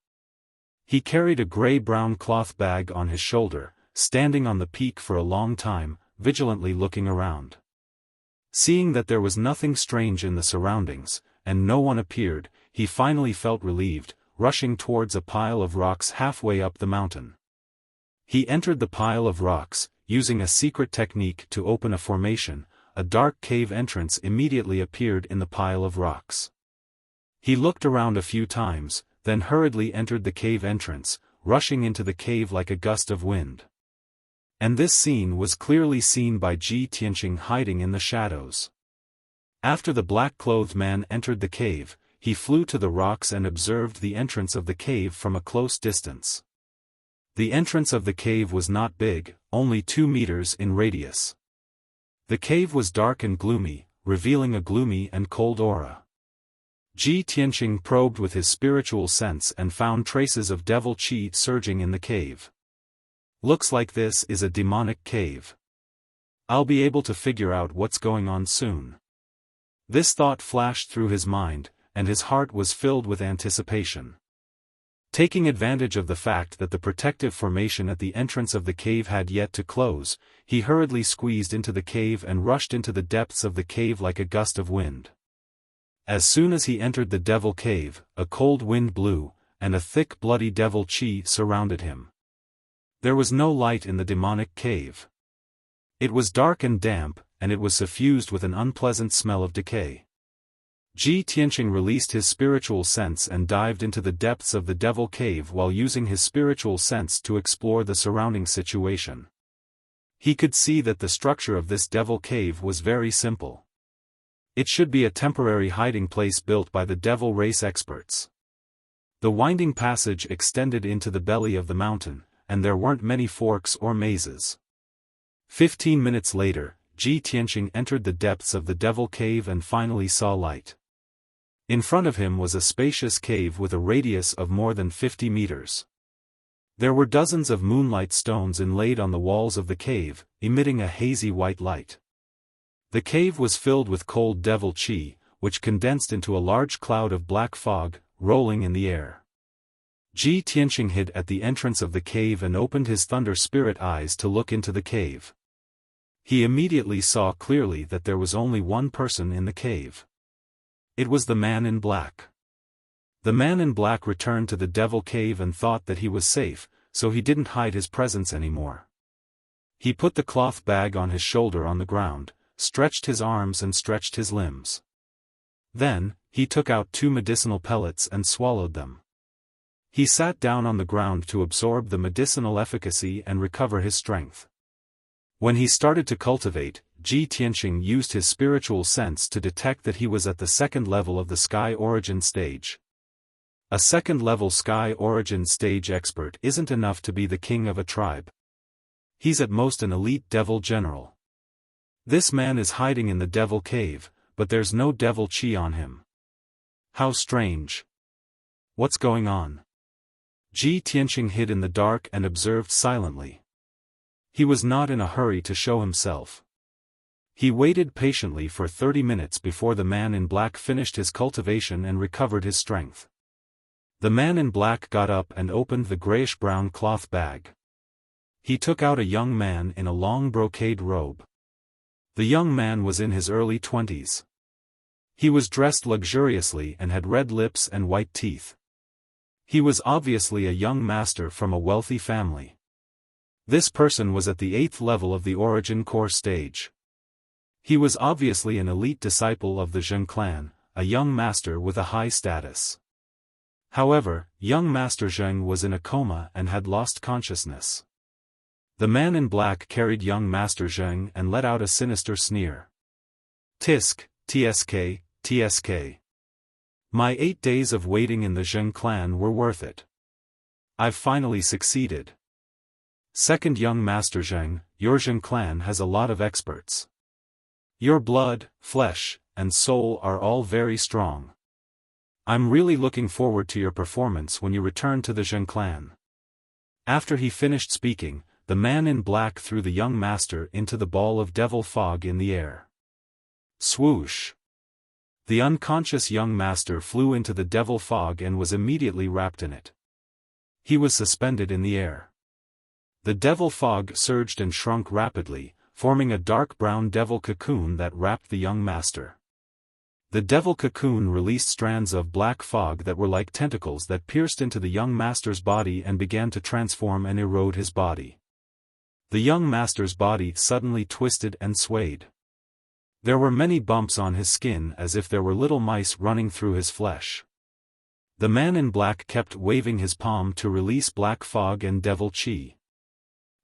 He carried a gray-brown cloth bag on his shoulder, standing on the peak for a long time, vigilantly looking around. Seeing that there was nothing strange in the surroundings, and no one appeared, he finally felt relieved, rushing towards a pile of rocks halfway up the mountain. He entered the pile of rocks, using a secret technique to open a formation. A dark cave entrance immediately appeared in the pile of rocks. He looked around a few times, then hurriedly entered the cave entrance, rushing into the cave like a gust of wind. And this scene was clearly seen by Ji Tianqing hiding in the shadows. After the black-clothed man entered the cave, he flew to the rocks and observed the entrance of the cave from a close distance. The entrance of the cave was not big, only 2 meters in radius. The cave was dark and gloomy, revealing a gloomy and cold aura. Ji Tianqing probed with his spiritual sense and found traces of devil qi surging in the cave. Looks like this is a demonic cave. I'll be able to figure out what's going on soon. This thought flashed through his mind, and his heart was filled with anticipation. Taking advantage of the fact that the protective formation at the entrance of the cave had yet to close, he hurriedly squeezed into the cave and rushed into the depths of the cave like a gust of wind. As soon as he entered the devil cave, a cold wind blew, and a thick bloody devil qi surrounded him. There was no light in the demonic cave. It was dark and damp, and it was suffused with an unpleasant smell of decay. Ji Tianqing released his spiritual sense and dived into the depths of the devil cave while using his spiritual sense to explore the surrounding situation. He could see that the structure of this devil cave was very simple. It should be a temporary hiding place built by the devil race experts. The winding passage extended into the belly of the mountain, and there weren't many forks or mazes. 15 minutes later, Ji Tianqing entered the depths of the devil cave and finally saw light. In front of him was a spacious cave with a radius of more than 50 meters. There were dozens of moonlight stones inlaid on the walls of the cave, emitting a hazy white light. The cave was filled with cold devil qi, which condensed into a large cloud of black fog, rolling in the air. Ji Tianqing hid at the entrance of the cave and opened his thunder spirit eyes to look into the cave. He immediately saw clearly that there was only one person in the cave. It was the man in black. The man in black returned to the devil cave and thought that he was safe, so he didn't hide his presence anymore. He put the cloth bag on his shoulder on the ground, stretched his arms and stretched his limbs. Then, he took out 2 medicinal pellets and swallowed them. He sat down on the ground to absorb the medicinal efficacy and recover his strength. When he started to cultivate, Ji Tianqing used his spiritual sense to detect that he was at the second level of the Sky Origin stage. A second-level Sky Origin stage expert isn't enough to be the king of a tribe. He's at most an elite devil general. This man is hiding in the devil cave, but there's no devil qi on him. How strange. What's going on? Ji Tianqing hid in the dark and observed silently. He was not in a hurry to show himself. He waited patiently for 30 minutes before the man in black finished his cultivation and recovered his strength. The man in black got up and opened the grayish-brown cloth bag. He took out a young man in a long brocade robe. The young man was in his early 20s. He was dressed luxuriously and had red lips and white teeth. He was obviously a young master from a wealthy family. This person was at the 8th level of the Origin Core stage. He was obviously an elite disciple of the Zheng clan, a young master with a high status. However, young Master Zheng was in a coma and had lost consciousness. The man in black carried young Master Zheng and let out a sinister sneer. Tisk, tsk, tsk. My 8 days of waiting in the Zheng clan were worth it. I've finally succeeded. Second young Master Zheng, your Zheng clan has a lot of experts. Your blood, flesh, and soul are all very strong. I'm really looking forward to your performance when you return to the Zheng clan. After he finished speaking, the man in black threw the young master into the ball of devil fog in the air. Swoosh! The unconscious young master flew into the devil fog and was immediately wrapped in it. He was suspended in the air. The devil fog surged and shrunk rapidly, forming a dark brown devil cocoon that wrapped the young master. The devil cocoon released strands of black fog that were like tentacles that pierced into the young master's body and began to transform and erode his body. The young master's body suddenly twisted and swayed. There were many bumps on his skin as if there were little mice running through his flesh. The man in black kept waving his palm to release black fog and devil qi.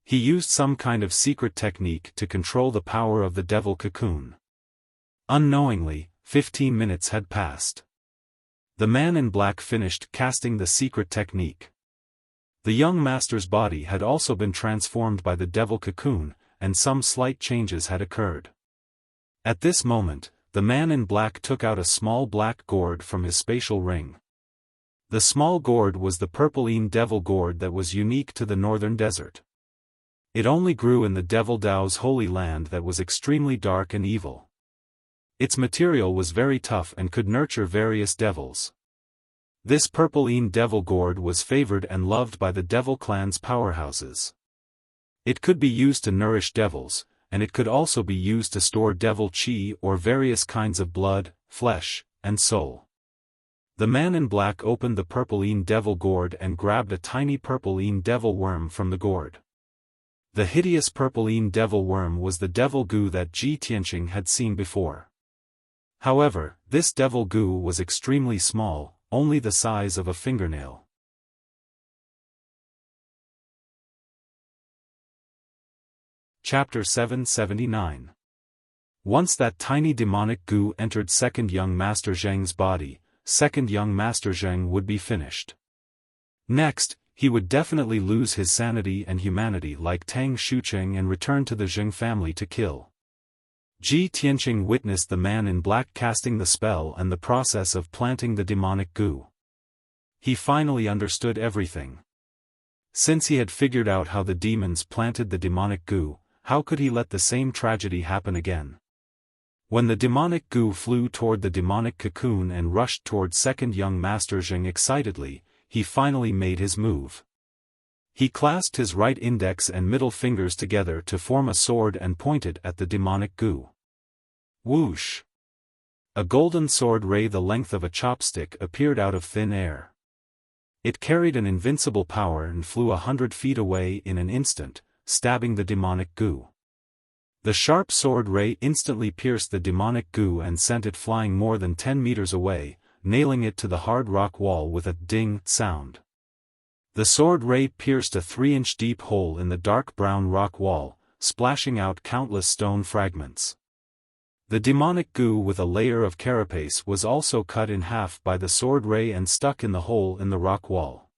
He used some kind of secret technique to control the power of the devil cocoon. Unknowingly, 15 minutes had passed. The man in black finished casting the secret technique. The young master's body had also been transformed by the devil cocoon, and some slight changes had occurred. At this moment, the man in black took out a small black gourd from his spatial ring. The small gourd was the purpline devil gourd that was unique to the northern desert. It only grew in the devil Dao's holy land that was extremely dark and evil. Its material was very tough and could nurture various devils. This purpline devil gourd was favored and loved by the devil clan's powerhouses. It could be used to nourish devils, and it could also be used to store devil chi or various kinds of blood, flesh, and soul. The man in black opened the purpline devil gourd and grabbed a tiny purpline devil worm from the gourd. The hideous purpline devil worm was the devil goo that Ji Tianqing had seen before. However, this devil goo was extremely small, only the size of a fingernail. Chapter 779. Once that tiny demonic goo entered second young Master Zheng's body, second young Master Zheng would be finished. Next, he would definitely lose his sanity and humanity like Tang Shucheng and return to the Zheng family to kill. Ji Tianqing witnessed the man in black casting the spell and the process of planting the demonic goo. He finally understood everything. Since he had figured out how the demons planted the demonic goo, how could he let the same tragedy happen again? When the demonic goo flew toward the demonic cocoon and rushed toward second young Master Zheng excitedly, he finally made his move. He clasped his right index and middle fingers together to form a sword and pointed at the demonic goo. Whoosh! A golden sword ray the length of a chopstick appeared out of thin air. It carried an invincible power and flew 100 feet away in an instant, stabbing the demonic goo. The sharp sword ray instantly pierced the demonic goo and sent it flying more than 10 meters away, nailing it to the hard rock wall with a ding sound. The sword ray pierced a 3-inch deep hole in the dark brown rock wall, splashing out countless stone fragments. The demonic goo with a layer of carapace was also cut in half by the sword ray and stuck in the hole in the rock wall.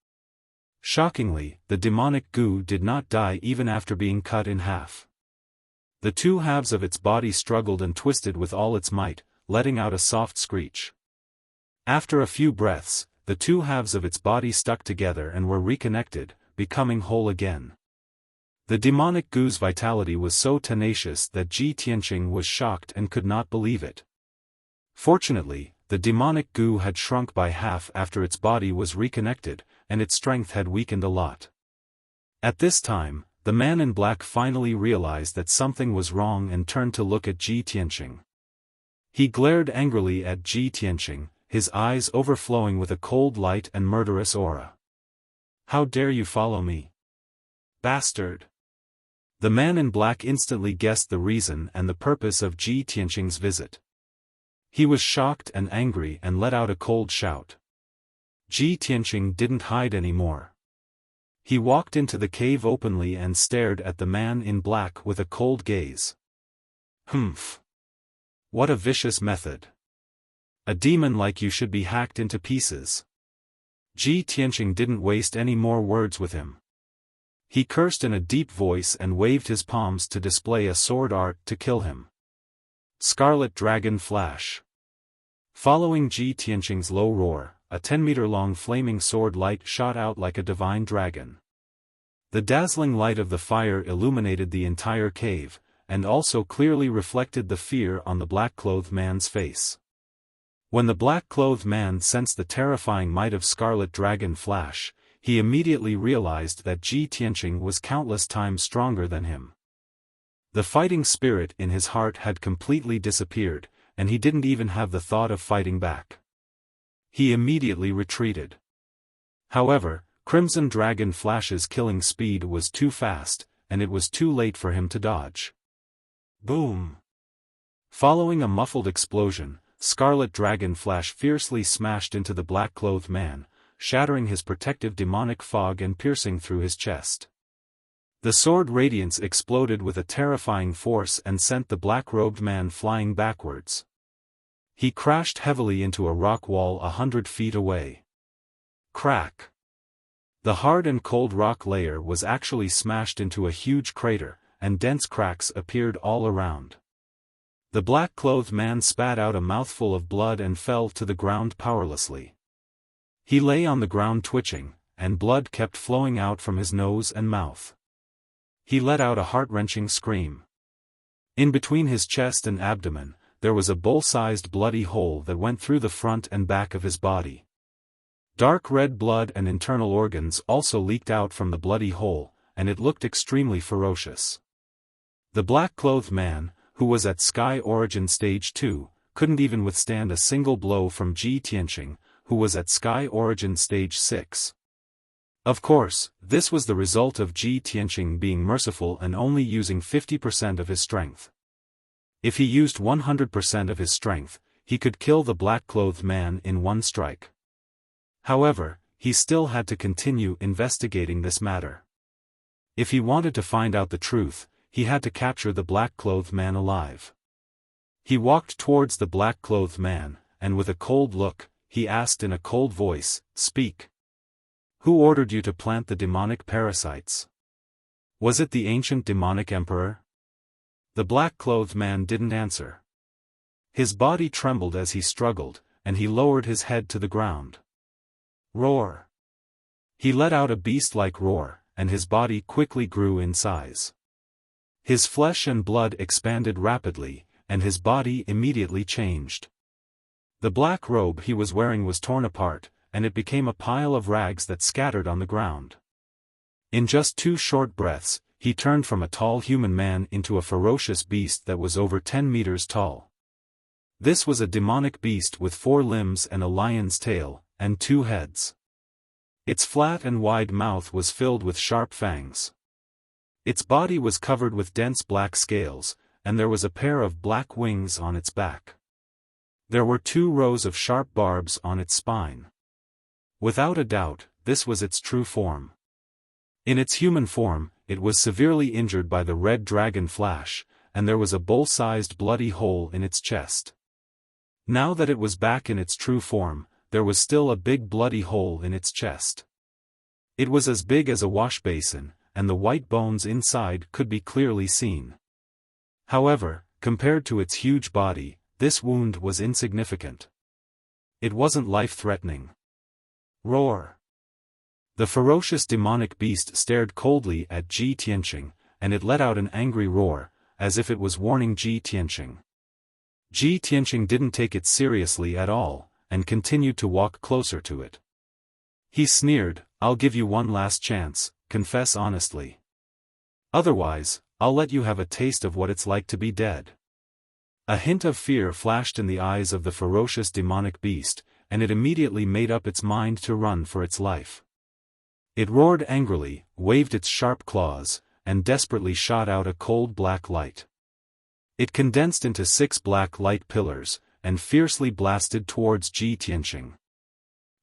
Shockingly, the demonic goo did not die even after being cut in half. The two halves of its body struggled and twisted with all its might, letting out a soft screech. After a few breaths, the two halves of its body stuck together and were reconnected, becoming whole again. The demonic goo's vitality was so tenacious that Ji Tianqing was shocked and could not believe it. Fortunately, the demonic goo had shrunk by half after its body was reconnected, and its strength had weakened a lot. At this time, the man in black finally realized that something was wrong and turned to look at Ji Tianqing. He glared angrily at Ji Tianqing, his eyes overflowing with a cold light and murderous aura. "How dare you follow me? Bastard!" The man in black instantly guessed the reason and the purpose of Ji Tianqing's visit. He was shocked and angry and let out a cold shout. Ji Tianqing didn't hide anymore. He walked into the cave openly and stared at the man in black with a cold gaze. Humph! What a vicious method! A demon like you should be hacked into pieces. Ji Tianqing didn't waste any more words with him. He cursed in a deep voice and waved his palms to display a sword art to kill him. Scarlet Dragon Flash. Following Ji Tianqing's low roar, a 10-meter-long flaming sword light shot out like a divine dragon. The dazzling light of the fire illuminated the entire cave, and also clearly reflected the fear on the black-clothed man's face. When the black-clothed man sensed the terrifying might of Scarlet Dragon Flash, he immediately realized that Ji Tianqing was countless times stronger than him. The fighting spirit in his heart had completely disappeared, and he didn't even have the thought of fighting back. He immediately retreated. However, Crimson Dragon Flash's killing speed was too fast, and it was too late for him to dodge. Boom! Following a muffled explosion, Scarlet Dragon Flash fiercely smashed into the black-clothed man, shattering his protective demonic fog and piercing through his chest. The sword radiance exploded with a terrifying force and sent the black-robed man flying backwards. He crashed heavily into a rock wall 100 feet away. Crack! The hard and cold rock layer was actually smashed into a huge crater, and dense cracks appeared all around. The black-clothed man spat out a mouthful of blood and fell to the ground powerlessly. He lay on the ground twitching, and blood kept flowing out from his nose and mouth. He let out a heart-wrenching scream. In between his chest and abdomen, there was a bowl-sized bloody hole that went through the front and back of his body. Dark red blood and internal organs also leaked out from the bloody hole, and it looked extremely ferocious. The black-clothed man, who was at Sky Origin Stage 2, couldn't even withstand a single blow from Ji Tianqing, who was at Sky Origin Stage 6. Of course, this was the result of Ji Tianqing being merciful and only using 50% of his strength. If he used 100% of his strength, he could kill the black-clothed man in one strike. However, he still had to continue investigating this matter. If he wanted to find out the truth, he had to capture the black-clothed man alive. He walked towards the black-clothed man, and with a cold look, he asked in a cold voice, "Speak. Who ordered you to plant the demonic parasites? Was it the ancient demonic emperor?" The black-clothed man didn't answer. His body trembled as he struggled, and he lowered his head to the ground. Roar! He let out a beast-like roar, and his body quickly grew in size. His flesh and blood expanded rapidly, and his body immediately changed. The black robe he was wearing was torn apart, and it became a pile of rags that scattered on the ground. In just 2 short breaths, he turned from a tall human man into a ferocious beast that was over 10 meters tall. This was a demonic beast with 4 limbs and a lion's tail, and 2 heads. Its flat and wide mouth was filled with sharp fangs. Its body was covered with dense black scales, and there was a pair of black wings on its back. There were 2 rows of sharp barbs on its spine. Without a doubt, this was its true form. In its human form, it was severely injured by the red dragon flash, and there was a bowl-sized bloody hole in its chest. Now that it was back in its true form, there was still a big bloody hole in its chest. It was as big as a wash basin, and the white bones inside could be clearly seen. However, compared to its huge body, this wound was insignificant. It wasn't life-threatening. Roar! The ferocious demonic beast stared coldly at Ji Tianqing, and it let out an angry roar, as if it was warning Ji Tianqing. Ji Tianqing didn't take it seriously at all, and continued to walk closer to it. He sneered, "I'll give you one last chance, confess honestly. Otherwise, I'll let you have a taste of what it's like to be dead." A hint of fear flashed in the eyes of the ferocious demonic beast, and it immediately made up its mind to run for its life. It roared angrily, waved its sharp claws, and desperately shot out a cold black light. It condensed into 6 black light pillars, and fiercely blasted towards Ji Tianqing.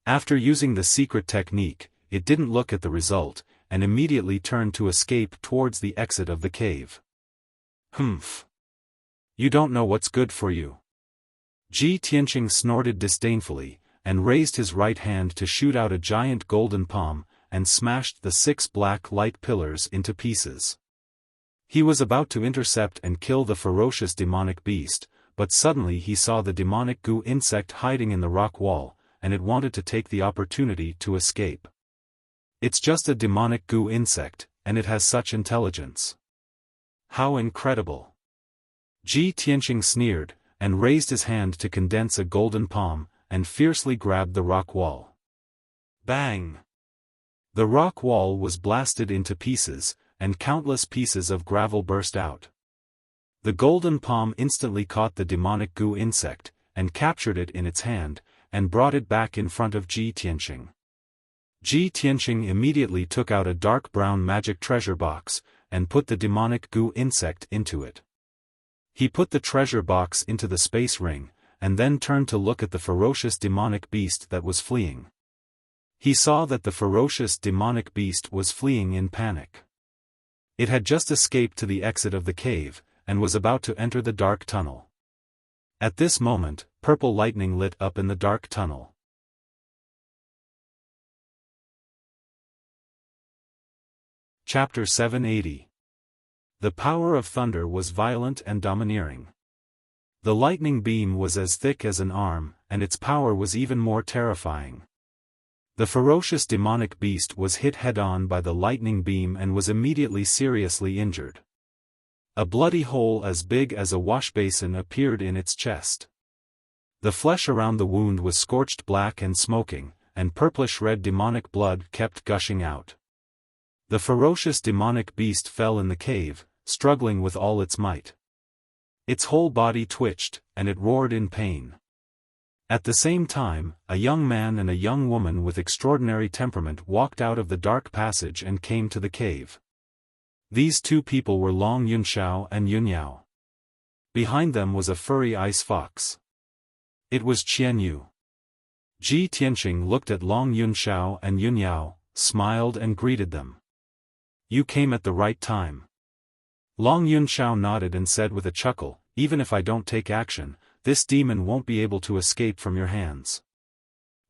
After using the secret technique, it didn't look at the result, and immediately turned to escape towards the exit of the cave. "Humph! You don't know what's good for you." Ji Tianqing snorted disdainfully, and raised his right hand to shoot out a giant golden palm, and smashed the 6 black light pillars into pieces. He was about to intercept and kill the ferocious demonic beast, but suddenly he saw the demonic goo insect hiding in the rock wall, and it wanted to take the opportunity to escape. It's just a demonic goo insect, and it has such intelligence. How incredible! Ji Tianqing sneered, and raised his hand to condense a golden palm, and fiercely grabbed the rock wall. Bang! The rock wall was blasted into pieces, and countless pieces of gravel burst out. The golden palm instantly caught the demonic goo insect, and captured it in its hand, and brought it back in front of Ji Tianqing. Ji Tianqing immediately took out a dark brown magic treasure box, and put the demonic goo insect into it. He put the treasure box into the space ring, and then turned to look at the ferocious demonic beast that was fleeing. He saw that the ferocious demonic beast was fleeing in panic. It had just escaped to the exit of the cave, and was about to enter the dark tunnel. At this moment, purple lightning lit up in the dark tunnel. Chapter 780. The power of thunder was violent and domineering. The lightning beam was as thick as an arm, and its power was even more terrifying. The ferocious demonic beast was hit head-on by the lightning beam and was immediately seriously injured. A bloody hole as big as a washbasin appeared in its chest. The flesh around the wound was scorched black and smoking, and purplish-red demonic blood kept gushing out. The ferocious demonic beast fell in the cave, struggling with all its might. Its whole body twitched, and it roared in pain. At the same time, a young man and a young woman with extraordinary temperament walked out of the dark passage and came to the cave. These two people were Long Yunxiao and Yunyao. Behind them was a furry ice fox. It was Qianyu. Ji Tianqing looked at Long Yunxiao and Yunyao, smiled and greeted them. "You came at the right time." Long Yunxiao nodded and said with a chuckle, "Even if I don't take action, this demon won't be able to escape from your hands."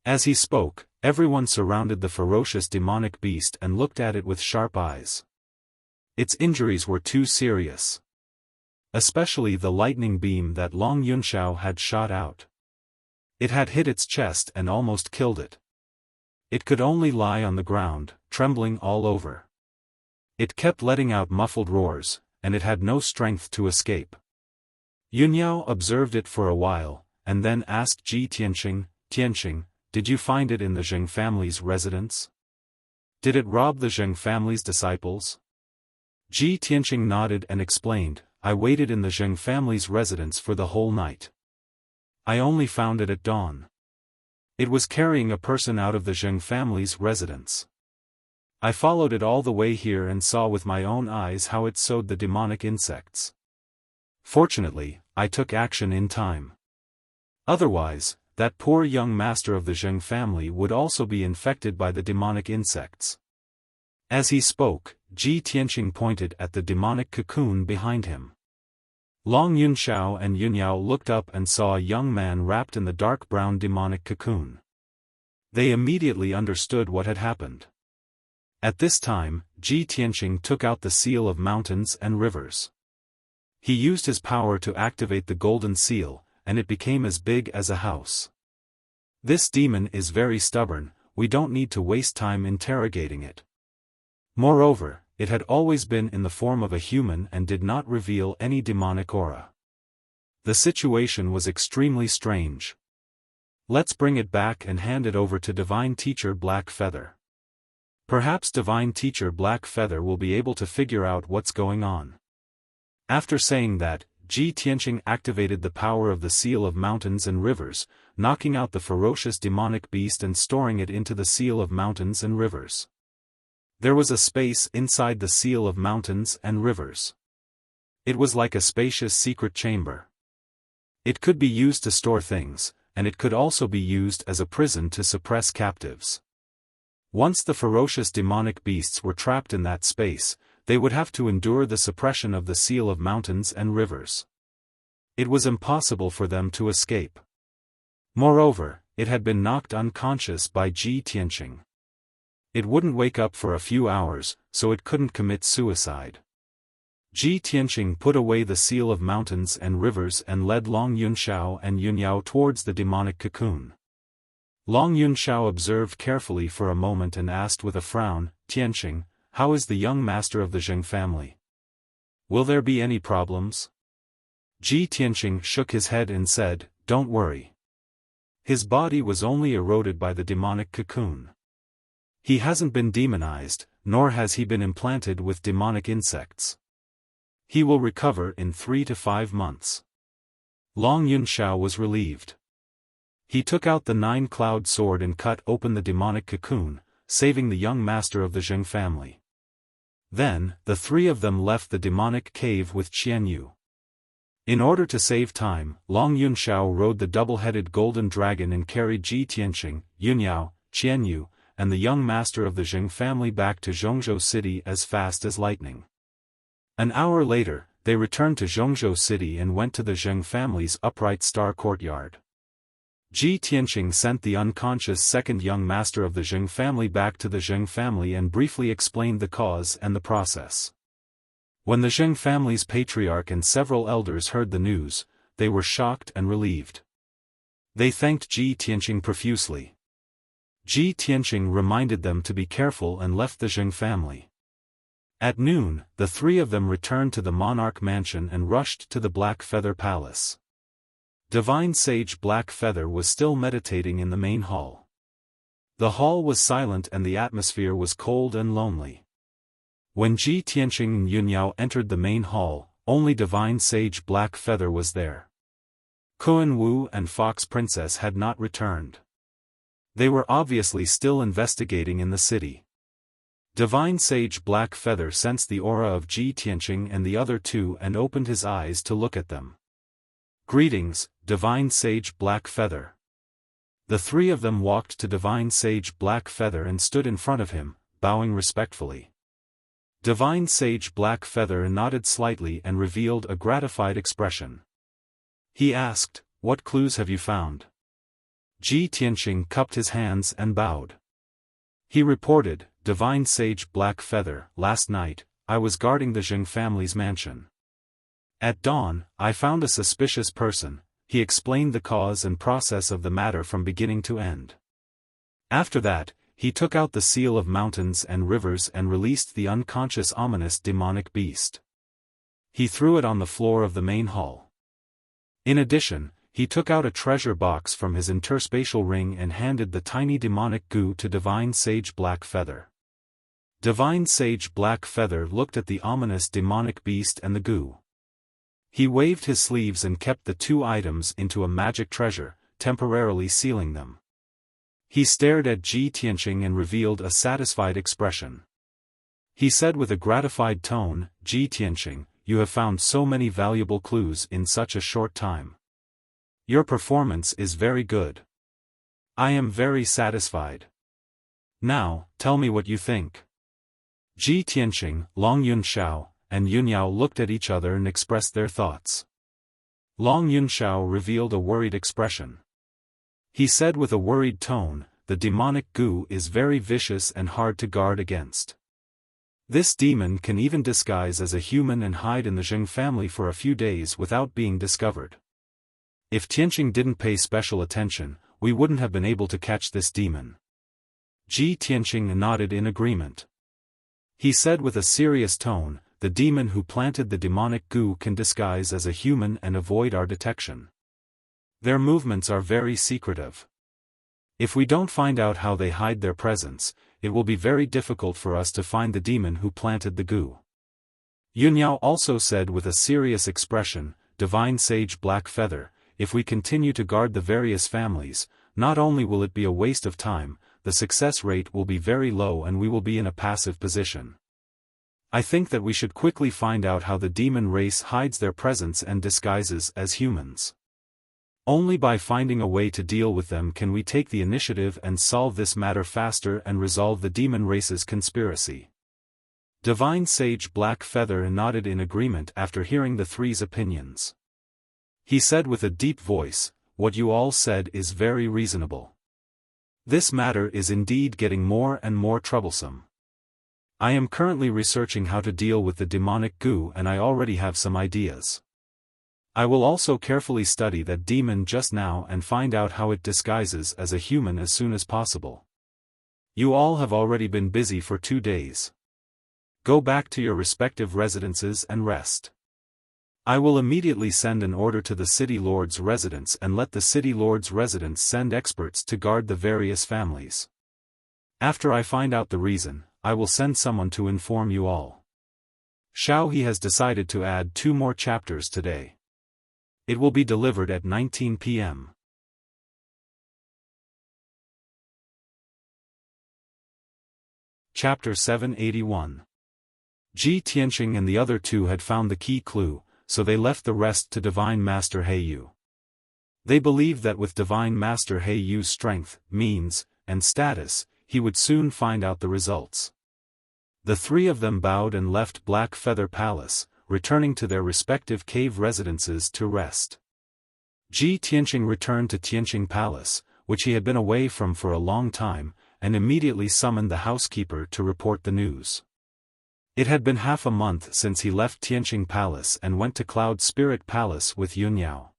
As he spoke, everyone surrounded the ferocious demonic beast and looked at it with sharp eyes. Its injuries were too serious. Especially the lightning beam that Long Yunxiao had shot out. It had hit its chest and almost killed it. It could only lie on the ground, trembling all over. It kept letting out muffled roars, and it had no strength to escape. Yunyao observed it for a while, and then asked Ji Tianqing, "Tianqing, did you find it in the Zheng family's residence? Did it rob the Zheng family's disciples?" Ji Tianqing nodded and explained, "I waited in the Zheng family's residence for the whole night. I only found it at dawn. It was carrying a person out of the Zheng family's residence. I followed it all the way here and saw with my own eyes how it sowed the demonic insects. Fortunately, I took action in time. Otherwise, that poor young master of the Zheng family would also be infected by the demonic insects." As he spoke, Ji Tianqing pointed at the demonic cocoon behind him. Long Yunxiao and Yunyao looked up and saw a young man wrapped in the dark brown demonic cocoon. They immediately understood what had happened. At this time, Ji Tianqing took out the seal of mountains and rivers. He used his power to activate the golden seal, and it became as big as a house. "This demon is very stubborn, we don't need to waste time interrogating it." Moreover, it had always been in the form of a human and did not reveal any demonic aura. The situation was extremely strange. "Let's bring it back and hand it over to Divine Teacher Black Feather. Perhaps Divine Teacher Black Feather will be able to figure out what's going on." After saying that, Ji Tianqing activated the power of the seal of mountains and rivers, knocking out the ferocious demonic beast and storing it into the seal of mountains and rivers. There was a space inside the seal of mountains and rivers. It was like a spacious secret chamber. It could be used to store things, and it could also be used as a prison to suppress captives. Once the ferocious demonic beasts were trapped in that space, they would have to endure the suppression of the seal of mountains and rivers. It was impossible for them to escape. Moreover, it had been knocked unconscious by Ji Tianqing. It wouldn't wake up for a few hours, so it couldn't commit suicide. Ji Tianqing put away the seal of mountains and rivers and led Long Yunxiao and Yunyao towards the demonic cocoon. Long Yunxiao observed carefully for a moment and asked with a frown, "Tianqing, how is the young master of the Zheng family? Will there be any problems?" Ji Tianqing shook his head and said, "Don't worry. His body was only eroded by the demonic cocoon. He hasn't been demonized, nor has he been implanted with demonic insects. He will recover in 3 to 5 months." Long Yunxiao was relieved. He took out the 9-cloud sword and cut open the demonic cocoon, saving the young master of the Zheng family. Then, the three of them left the demonic cave with Qianyu. In order to save time, Long Yunxiao rode the double-headed golden dragon and carried Ji Tianqing, Yunyao, Qianyu, and the young master of the Zheng family back to Zhongzhou City as fast as lightning. An hour later, they returned to Zhongzhou City and went to the Zheng family's upright star courtyard. Ji Tianqing sent the unconscious second young master of the Zheng family back to the Zheng family and briefly explained the cause and the process. When the Zheng family's patriarch and several elders heard the news, they were shocked and relieved. They thanked Ji Tianqing profusely. Ji Tianqing reminded them to be careful and left the Zheng family. At noon, the three of them returned to the monarch mansion and rushed to the Black Feather Palace. Divine Sage Black Feather was still meditating in the main hall. The hall was silent and the atmosphere was cold and lonely. When Ji Tianqing and Yunyao entered the main hall, only Divine Sage Black Feather was there. Kuan Wu and Fox Princess had not returned. They were obviously still investigating in the city. Divine Sage Black Feather sensed the aura of Ji Tianqing and the other two and opened his eyes to look at them. "Greetings, Divine Sage Black Feather." The three of them walked to Divine Sage Black Feather and stood in front of him, bowing respectfully. Divine Sage Black Feather nodded slightly and revealed a gratified expression. He asked, "What clues have you found?" Ji Tianqing cupped his hands and bowed. He reported, "Divine Sage Black Feather, last night, I was guarding the Zheng family's mansion. At dawn, I found a suspicious person." He explained the cause and process of the matter from beginning to end. After that, he took out the seal of mountains and rivers and released the unconscious ominous demonic beast. He threw it on the floor of the main hall. In addition, he took out a treasure box from his interspatial ring and handed the tiny demonic goo to Divine Sage Black Feather. Divine Sage Black Feather looked at the ominous demonic beast and the goo. He waved his sleeves and kept the two items into a magic treasure, temporarily sealing them. He stared at Ji Tianqing and revealed a satisfied expression. He said with a gratified tone, "Ji Tianqing, you have found so many valuable clues in such a short time. Your performance is very good. I am very satisfied. Now, tell me what you think." Ji Tianqing, Long Yunxiao, and Yunyao looked at each other and expressed their thoughts. Long Yunxiao revealed a worried expression. He said with a worried tone, "The demonic goo is very vicious and hard to guard against. This demon can even disguise as a human and hide in the Zheng family for a few days without being discovered. If Tianqing didn't pay special attention, we wouldn't have been able to catch this demon." Ji Tianqing nodded in agreement. He said with a serious tone, "The demon who planted the demonic goo can disguise as a human and avoid our detection. Their movements are very secretive. If we don't find out how they hide their presence, it will be very difficult for us to find the demon who planted the goo." Yunyao also said with a serious expression, "Divine Sage Black Feather, if we continue to guard the various families, not only will it be a waste of time, the success rate will be very low and we will be in a passive position. I think that we should quickly find out how the demon race hides their presence and disguises as humans. Only by finding a way to deal with them can we take the initiative and solve this matter faster and resolve the demon race's conspiracy." Divine Sage Black Feather nodded in agreement after hearing the three's opinions. He said with a deep voice, "What you all said is very reasonable. This matter is indeed getting more and more troublesome. I am currently researching how to deal with the demonic goo and I already have some ideas. I will also carefully study that demon just now and find out how it disguises as a human as soon as possible. You all have already been busy for 2 days. Go back to your respective residences and rest. I will immediately send an order to the City Lord's residence and let the City Lord's residence send experts to guard the various families. After I find out the reason, I will send someone to inform you all. Xiao He has decided to add 2 more chapters today. It will be delivered at 19 p.m. Chapter 781. Ji Tianqing and the other two had found the key clue, so they left the rest to Divine Master Heiyu. They believed that with Divine Master Heiyu's strength, means, and status, he would soon find out the results. The three of them bowed and left Black Feather Palace, returning to their respective cave residences to rest. Ji Tianqing returned to Tianqing Palace, which he had been away from for a long time, and immediately summoned the housekeeper to report the news. It had been half a month since he left Tianqing Palace and went to Cloud Spirit Palace with Yunyao.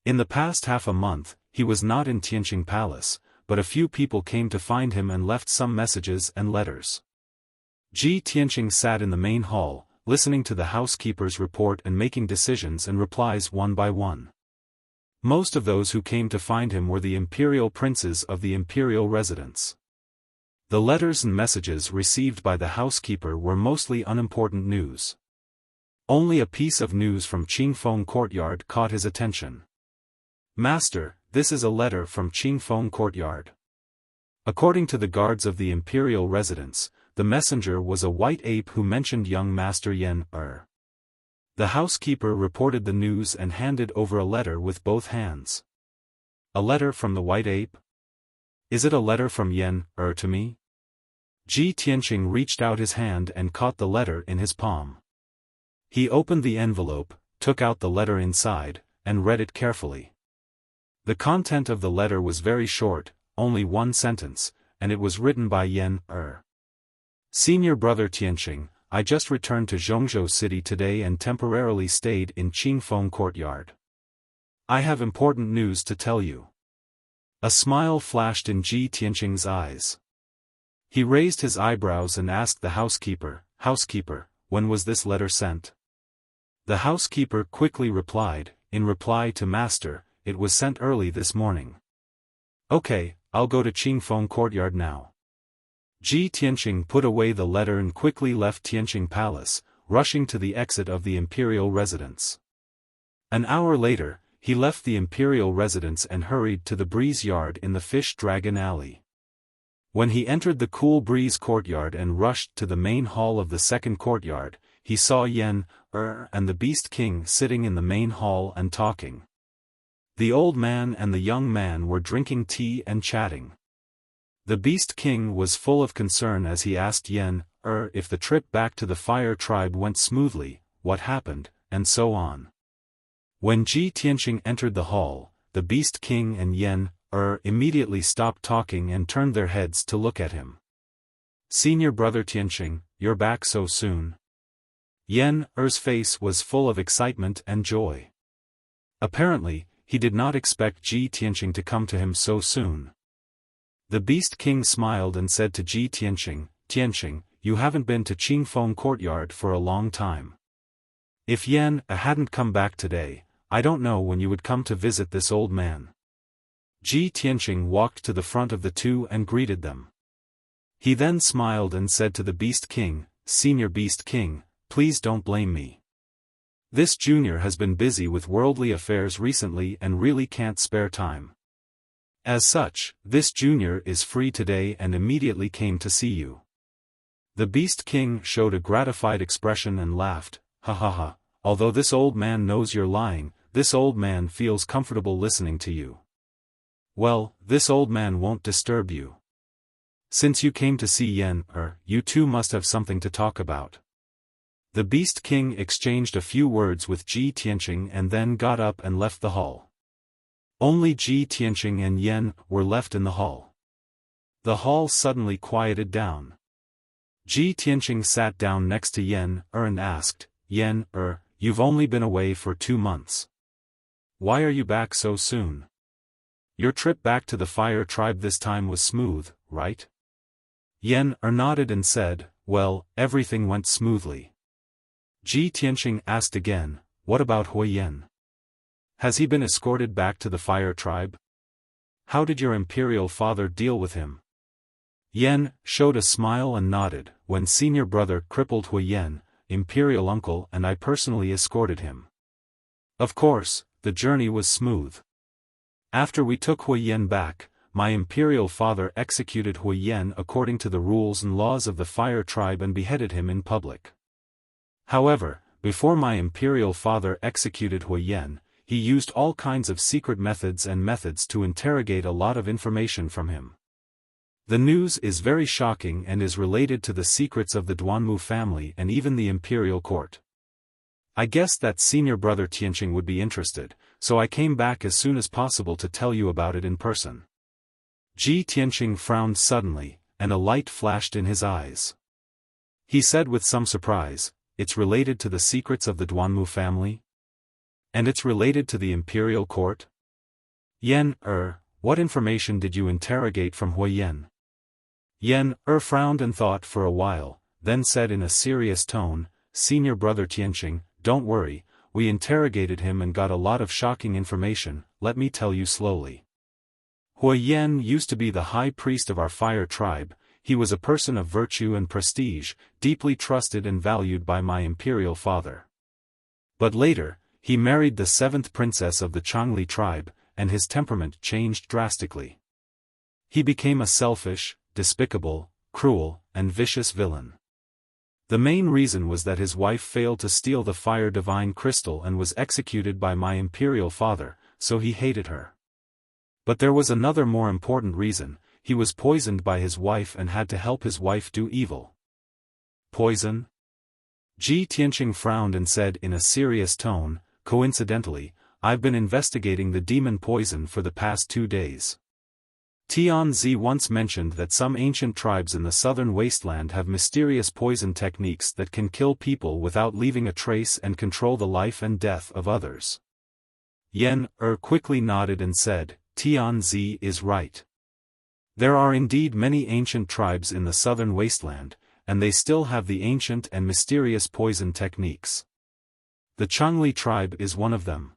In the past half a month, he was not in Tianqing Palace, but a few people came to find him and left some messages and letters. Ji Tianqing sat in the main hall, listening to the housekeeper's report and making decisions and replies one by one. Most of those who came to find him were the imperial princes of the imperial residence. The letters and messages received by the housekeeper were mostly unimportant news. Only a piece of news from Qingfeng Courtyard caught his attention. "Master, this is a letter from Qingfeng Courtyard." According to the guards of the imperial residence, the messenger was a white ape who mentioned young Master Yen Er. The housekeeper reported the news and handed over a letter with both hands. "A letter from the white ape? Is it a letter from Yen Er to me?" Ji Tianqing reached out his hand and caught the letter in his palm. He opened the envelope, took out the letter inside, and read it carefully. The content of the letter was very short, only one sentence, and it was written by Yen Er. "Senior brother Tianqing, I just returned to Zhongzhou City today and temporarily stayed in Qingfeng Courtyard. I have important news to tell you." A smile flashed in Ji Tianqing's eyes. He raised his eyebrows and asked the housekeeper, "Housekeeper, when was this letter sent?" The housekeeper quickly replied, in reply to Master, "It was sent early this morning." "Okay, I'll go to Qingfeng Courtyard now." Ji Tianqing put away the letter and quickly left Tianqing Palace, rushing to the exit of the imperial residence. An hour later, he left the imperial residence and hurried to the breeze yard in the Fish Dragon Alley. When he entered the Cool Breeze Courtyard and rushed to the main hall of the second courtyard, he saw Yen Er and the Beast King sitting in the main hall and talking. The old man and the young man were drinking tea and chatting. The Beast King was full of concern as he asked Yen Er if the trip back to the Fire Tribe went smoothly, what happened, and so on. When Ji Tianqing entered the hall, the Beast King and Yen Er immediately stopped talking and turned their heads to look at him. "Senior brother Tianqing, you're back so soon." Yen Er's face was full of excitement and joy. Apparently, he did not expect Ji Tianqing to come to him so soon. The Beast King smiled and said to Ji Tianqing, "Tianqing, you haven't been to Qingfeng Courtyard for a long time. If Yen hadn't come back today, I don't know when you would come to visit this old man." Ji Tianqing walked to the front of the two and greeted them. He then smiled and said to the Beast King, "Senior Beast King, please don't blame me. This junior has been busy with worldly affairs recently and really can't spare time. As such, this junior is free today and immediately came to see you." The Beast King showed a gratified expression and laughed, "Ha ha ha, although this old man knows you're lying, this old man feels comfortable listening to you. Well, this old man won't disturb you. Since you came to see Yen Er, you two must have something to talk about." The Beast King exchanged a few words with Ji Tianqing and then got up and left the hall. Only Ji Tianqing and Yen were left in the hall. The hall suddenly quieted down. Ji Tianqing sat down next to Yen Er and asked, "Yen Er, you've only been away for 2 months. Why are you back so soon? Your trip back to the Fire Tribe this time was smooth, right?" Yen Er nodded and said, "Well, everything went smoothly." Ji Tianqing asked again, "What about Hui Yen? Has he been escorted back to the Fire Tribe? How did your imperial father deal with him?" Yen showed a smile and nodded. "When senior brother crippled Hui Yen, imperial uncle and I personally escorted him. Of course, the journey was smooth. After we took Hui Yen back, my imperial father executed Hui Yen according to the rules and laws of the Fire Tribe and beheaded him in public. However, before my imperial father executed Hui Yen, he used all kinds of secret methods to interrogate a lot of information from him. The news is very shocking and is related to the secrets of the Duanmu family and even the imperial court. I guess that senior brother Tianqing would be interested, so I came back as soon as possible to tell you about it in person. Ji Tianqing frowned suddenly, and a light flashed in his eyes. He said with some surprise, "It's related to the secrets of the Duanmu family? And it's related to the imperial court?" What information did you interrogate from Huiyan? Frowned and thought for a while, then said in a serious tone, "Senior brother Tianqing, don't worry, we interrogated him and got a lot of shocking information, let me tell you slowly. Huiyan used to be the high priest of our fire tribe. He was a person of virtue and prestige, deeply trusted and valued by my imperial father. But later, he married the 7th princess of the Changli tribe, and his temperament changed drastically. He became a selfish, despicable, cruel, and vicious villain. The main reason was that his wife failed to steal the fire divine crystal and was executed by my imperial father, so he hated her. But there was another more important reason: he was poisoned by his wife and had to help his wife do evil." "Poison?" Ji Tianqing frowned and said in a serious tone, "Coincidentally, I've been investigating the demon poison for the past 2 days. Tianzi once mentioned that some ancient tribes in the southern wasteland have mysterious poison techniques that can kill people without leaving a trace and control the life and death of others." Quickly nodded and said, "Tianzi is right. There are indeed many ancient tribes in the southern wasteland, and they still have the ancient and mysterious poison techniques. The Changli tribe is one of them."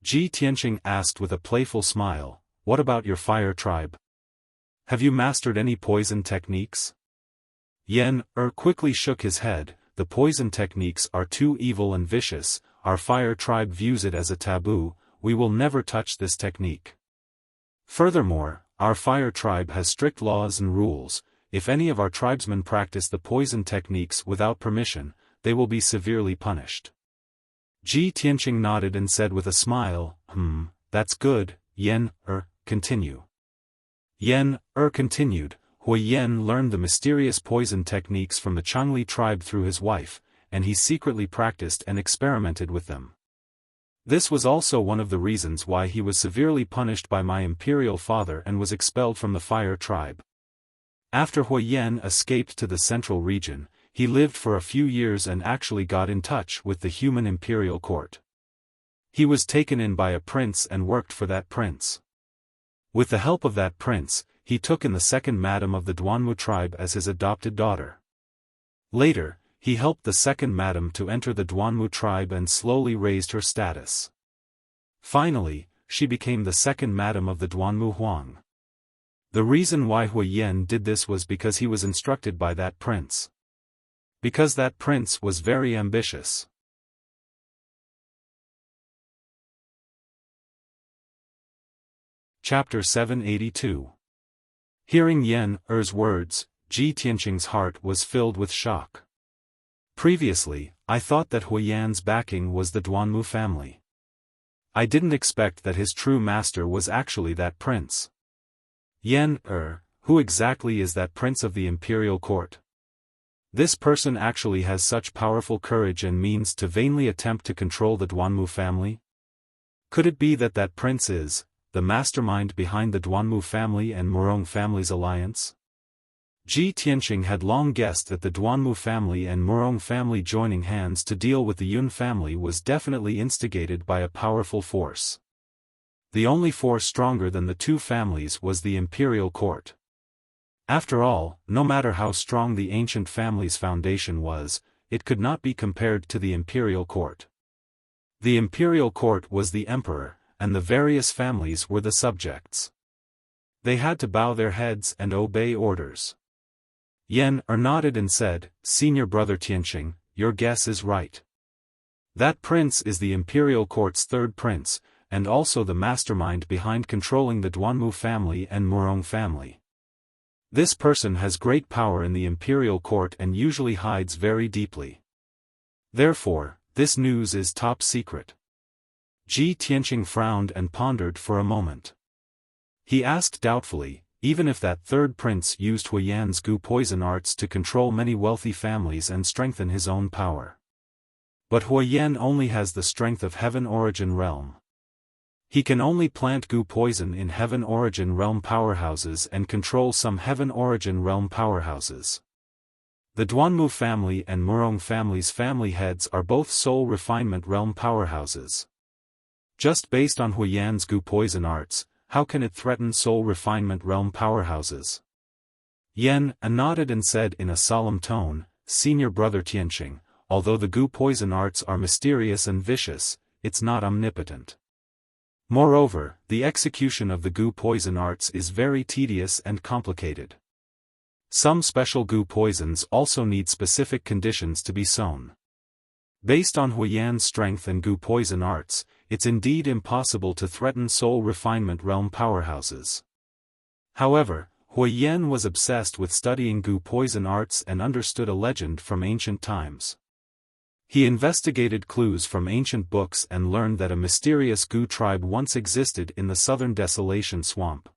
Ji Tianqing asked with a playful smile, "What about your fire tribe? Have you mastered any poison techniques?" Quickly shook his head, "The poison techniques are too evil and vicious, our fire tribe views it as a taboo, we will never touch this technique. Furthermore, our fire tribe has strict laws and rules. If any of our tribesmen practice the poison techniques without permission, they will be severely punished." Ji Tianqing nodded and said with a smile, "That's good, continue." Continued, Huiyan learned the mysterious poison techniques from the Changli tribe through his wife, and he secretly practiced and experimented with them. This was also one of the reasons why he was severely punished by my imperial father and was expelled from the fire tribe. After Huiyan escaped to the central region, he lived for a few years and actually got in touch with the human imperial court. He was taken in by a prince and worked for that prince. With the help of that prince, he took in the 2nd madam of the Duanmu tribe as his adopted daughter. Later, he helped the 2nd madam to enter the Duanmu tribe and slowly raised her status. Finally, she became the 2nd madam of the Duanmu Huang. The reason why Huiyan did this was because he was instructed by that prince. Because that prince was very ambitious. Chapter 782. Hearing Er's words, Ji Tianqing's heart was filled with shock. Previously, I thought that Huiyan's backing was the Duanmu family. I didn't expect that his true master was actually that prince. Who exactly is that prince of the imperial court? This person actually has such powerful courage and means to vainly attempt to control the Duanmu family? Could it be that that prince is the mastermind behind the Duanmu family and Murong family's alliance? Ji Tianqing had long guessed that the Duanmu family and Murong family joining hands to deal with the Yun family was definitely instigated by a powerful force. The only force stronger than the two families was the imperial court. After all, no matter how strong the ancient family's foundation was, it could not be compared to the imperial court. The imperial court was the emperor, and the various families were the subjects. They had to bow their heads and obey orders. Nodded and said, "Senior brother Tianqing, your guess is right. That prince is the imperial court's 3rd prince, and also the mastermind behind controlling the Duanmu family and Murong family. This person has great power in the imperial court and usually hides very deeply. Therefore, this news is top secret." Ji Tianqing frowned and pondered for a moment. He asked doubtfully, even if that 3rd prince used Huiyan's goo poison arts to control many wealthy families and strengthen his own power. But Huiyan only has the strength of heaven origin realm. He can only plant goo poison in Heaven Origin Realm powerhouses and control some Heaven Origin Realm powerhouses. The Duanmu family and Murong family's family heads are both Soul Refinement Realm powerhouses. Just based on Huiyan's goo poison arts, how can it threaten Soul Refinement Realm powerhouses? Yan nodded and said in a solemn tone, Senior Brother Tianqing, although the goo poison arts are mysterious and vicious, it's not omnipotent. Moreover, the execution of the goo poison arts is very tedious and complicated. Some special goo poisons also need specific conditions to be sown. Based on Huiyan's strength and goo poison arts, it's indeed impossible to threaten Soul Refinement Realm powerhouses. However, Huiyan was obsessed with studying goo poison arts and understood a legend from ancient times. He investigated clues from ancient books and learned that a mysterious goo tribe once existed in the southern Desolation Swamp.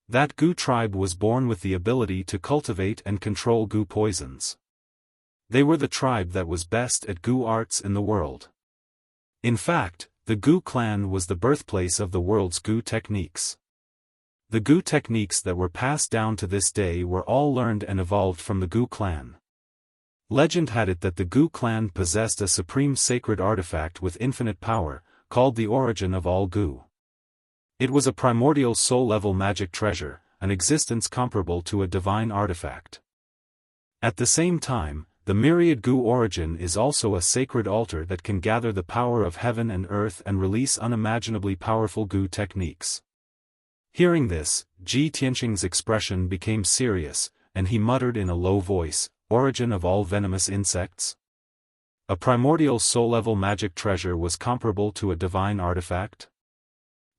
That goo tribe was born with the ability to cultivate and control goo poisons. They were the tribe that was best at goo arts in the world. In fact, the Goo clan was the birthplace of the world's goo techniques. The goo techniques that were passed down to this day were all learned and evolved from the Goo clan. Legend had it that the Goo clan possessed a supreme sacred artifact with infinite power, called the Origin of All Goo. It was a primordial soul-level magic treasure, an existence comparable to a divine artifact. At the same time, the myriad goo origin is also a sacred altar that can gather the power of heaven and earth and release unimaginably powerful goo techniques. Hearing this, Ji Tianqing's expression became serious, and he muttered in a low voice, Origin of all venomous insects? A primordial soul-level magic treasure was comparable to a divine artifact?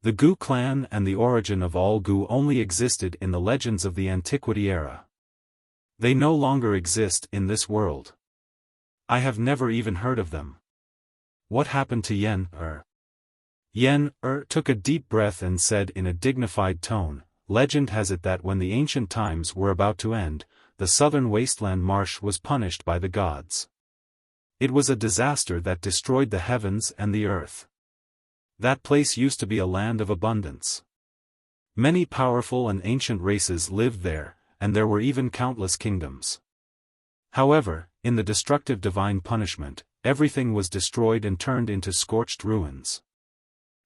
The Goo clan and the origin of all goo only existed in the legends of the Antiquity era. They no longer exist in this world. I have never even heard of them. What happened to Yen Er? Yen Er took a deep breath and said in a dignified tone, Legend has it that when the ancient times were about to end, the southern wasteland marsh was punished by the gods. It was a disaster that destroyed the heavens and the earth. That place used to be a land of abundance. Many powerful and ancient races lived there, and there were even countless kingdoms. However, in the destructive divine punishment, everything was destroyed and turned into scorched ruins.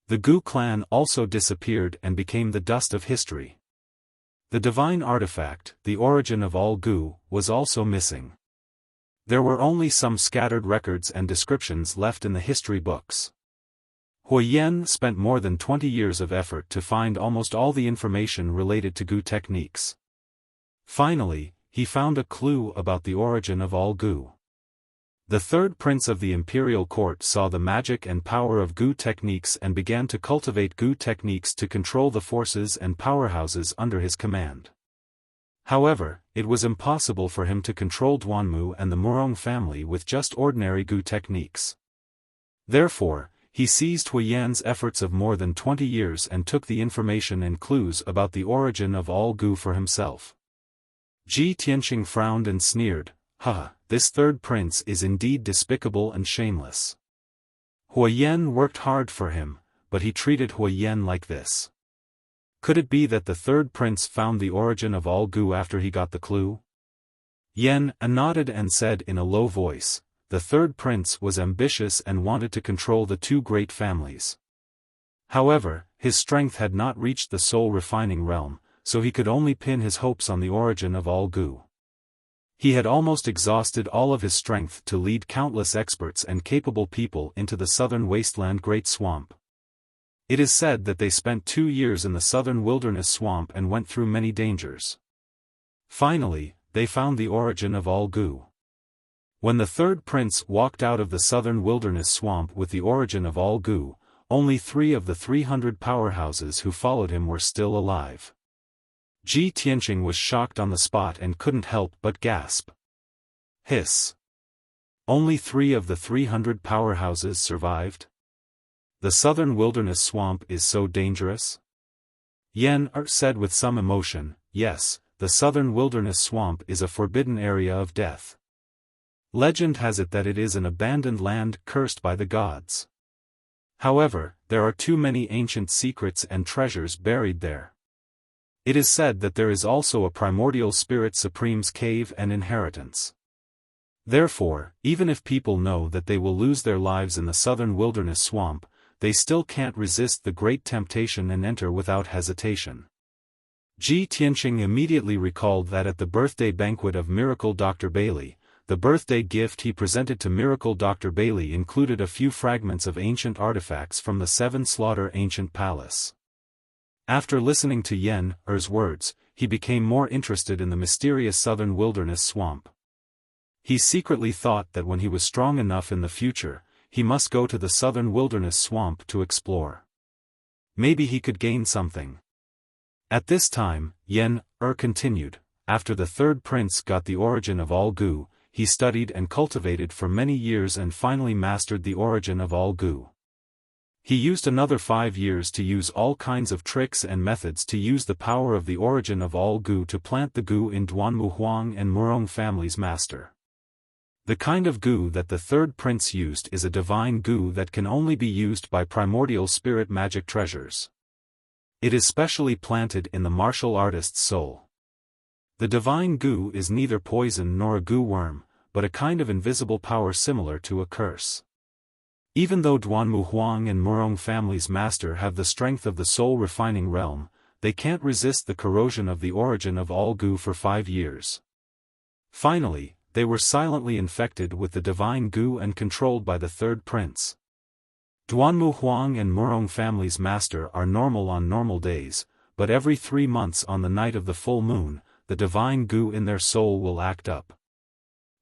The Goo clan also disappeared and became the dust of history. The divine artifact, the origin of all goo, was also missing. There were only some scattered records and descriptions left in the history books. Huiyan spent more than 20 years of effort to find almost all the information related to goo techniques. Finally, he found a clue about the origin of all goo. The third prince of the imperial court saw the magic and power of goo techniques and began to cultivate goo techniques to control the forces and powerhouses under his command. However, it was impossible for him to control Duanmu and the Murong family with just ordinary goo techniques. Therefore, he seized Huiyan's efforts of more than 20 years and took the information and clues about the origin of all goo for himself. Ji Tianqing frowned and sneered, this third prince is indeed despicable and shameless. Huiyan worked hard for him, but he treated Huiyan like this. Could it be that the third prince found the origin of all goo after he got the clue? Yen nodded and said in a low voice, the third prince was ambitious and wanted to control the two great families. However, his strength had not reached the soul-refining realm, so he could only pin his hopes on the origin of all goo. He had almost exhausted all of his strength to lead countless experts and capable people into the southern wasteland Great Swamp. It is said that they spent 2 years in the southern wilderness swamp and went through many dangers. Finally, they found the origin of all goo. When the third prince walked out of the southern wilderness swamp with the origin of all goo, only 3 of the 300 powerhouses who followed him were still alive. Ji Tianqing was shocked on the spot and couldn't help but gasp. Hiss. Only 3 of the 300 powerhouses survived? The southern wilderness swamp is so dangerous? Yen said with some emotion, yes, the southern wilderness swamp is a forbidden area of death. Legend has it that it is an abandoned land cursed by the gods. However, there are too many ancient secrets and treasures buried there. It is said that there is also a primordial spirit supreme's cave and inheritance. Therefore, even if people know that they will lose their lives in the southern wilderness swamp, they still can't resist the great temptation and enter without hesitation. Ji Tianqing immediately recalled that at the birthday banquet of Miracle Dr. Bailey, the birthday gift he presented to Miracle Dr. Bailey included a few fragments of ancient artifacts from the Seven Slaughter ancient palace. After listening to Yen Er's words, he became more interested in the mysterious southern wilderness swamp. He secretly thought that when he was strong enough in the future, he must go to the southern wilderness swamp to explore. Maybe he could gain something. At this time, Yen Er continued, after the third prince got the origin of all goo, he studied and cultivated for many years and finally mastered the origin of all goo. He used another 5 years to use all kinds of tricks and methods to use the power of the origin of all goo to plant the goo in Duanmu Huang and Murong family's master. The kind of goo that the third prince used is a divine goo that can only be used by primordial spirit magic treasures. It is specially planted in the martial artist's soul. The divine goo is neither poison nor a goo worm, but a kind of invisible power similar to a curse. Even though Duanmu Huang and Murong family's master have the strength of the soul-refining realm, they can't resist the corrosion of the origin of all goo for 5 years. Finally, they were silently infected with the divine goo and controlled by the third prince. Duanmu Huang and Murong family's master are normal on normal days, but every 3 months on the night of the full moon, the divine goo in their soul will act up.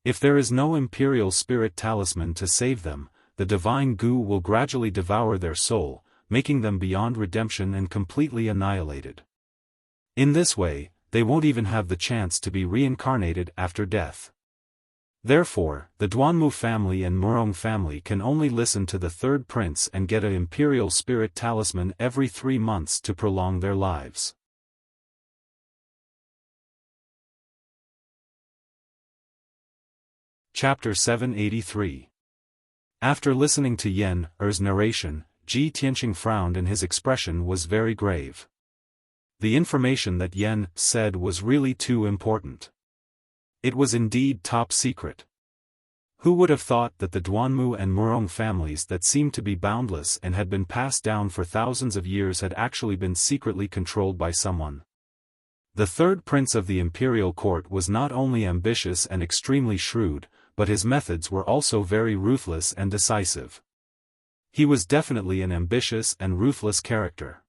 If there is no imperial spirit talisman to save them, the divine goo will gradually devour their soul, making them beyond redemption and completely annihilated. In this way, they won't even have the chance to be reincarnated after death. Therefore, the Duanmu family and Murong family can only listen to the third prince and get an imperial spirit talisman every 3 months to prolong their lives. Chapter 783. After listening to Yen Er's narration, Ji Tianqing frowned and his expression was very grave. The information that Yen said was really too important. It was indeed top secret. Who would have thought that the Duanmu and Murong families that seemed to be boundless and had been passed down for thousands of years had actually been secretly controlled by someone? The third prince of the imperial court was not only ambitious and extremely shrewd, but his methods were also very ruthless and decisive. He was definitely an ambitious and ruthless character.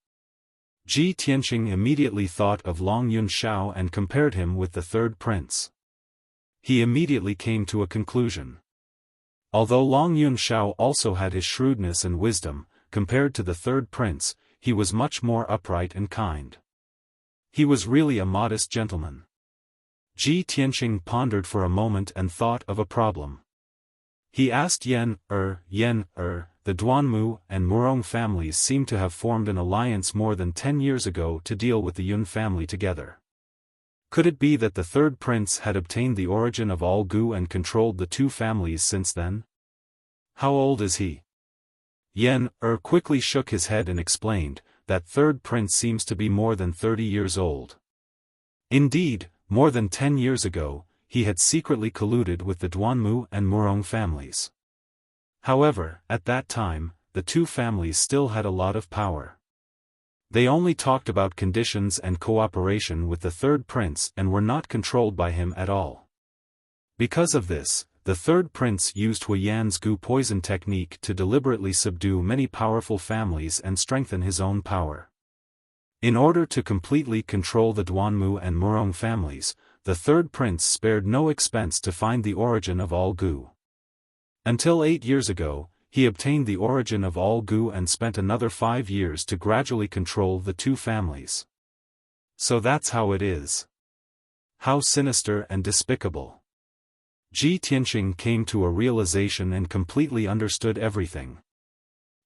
Ji Tianqing immediately thought of Long Yunxiao and compared him with the third prince. He immediately came to a conclusion. Although Long Yunxiao also had his shrewdness and wisdom, compared to the third prince, he was much more upright and kind. He was really a modest gentleman. Ji Tianqing pondered for a moment and thought of a problem. He asked Yen Er, the Duanmu and Murong families seem to have formed an alliance more than 10 years ago to deal with the Yun family together. Could it be that the third prince had obtained the origin of all goo and controlled the two families since then? How old is he? Yen Er quickly shook his head and explained, that third prince seems to be more than 30 years old. Indeed, more than 10 years ago, he had secretly colluded with the Duanmu and Murong families. However, at that time, the two families still had a lot of power. They only talked about conditions and cooperation with the third prince and were not controlled by him at all. Because of this, the third prince used Huiyan's goo poison technique to deliberately subdue many powerful families and strengthen his own power. In order to completely control the Duanmu and Murong families, the third prince spared no expense to find the origin of all goo. Until 8 years ago, he obtained the origin of all goo and spent another 5 years to gradually control the two families. So that's how it is. How sinister and despicable. Ji Tianqing came to a realization and completely understood everything.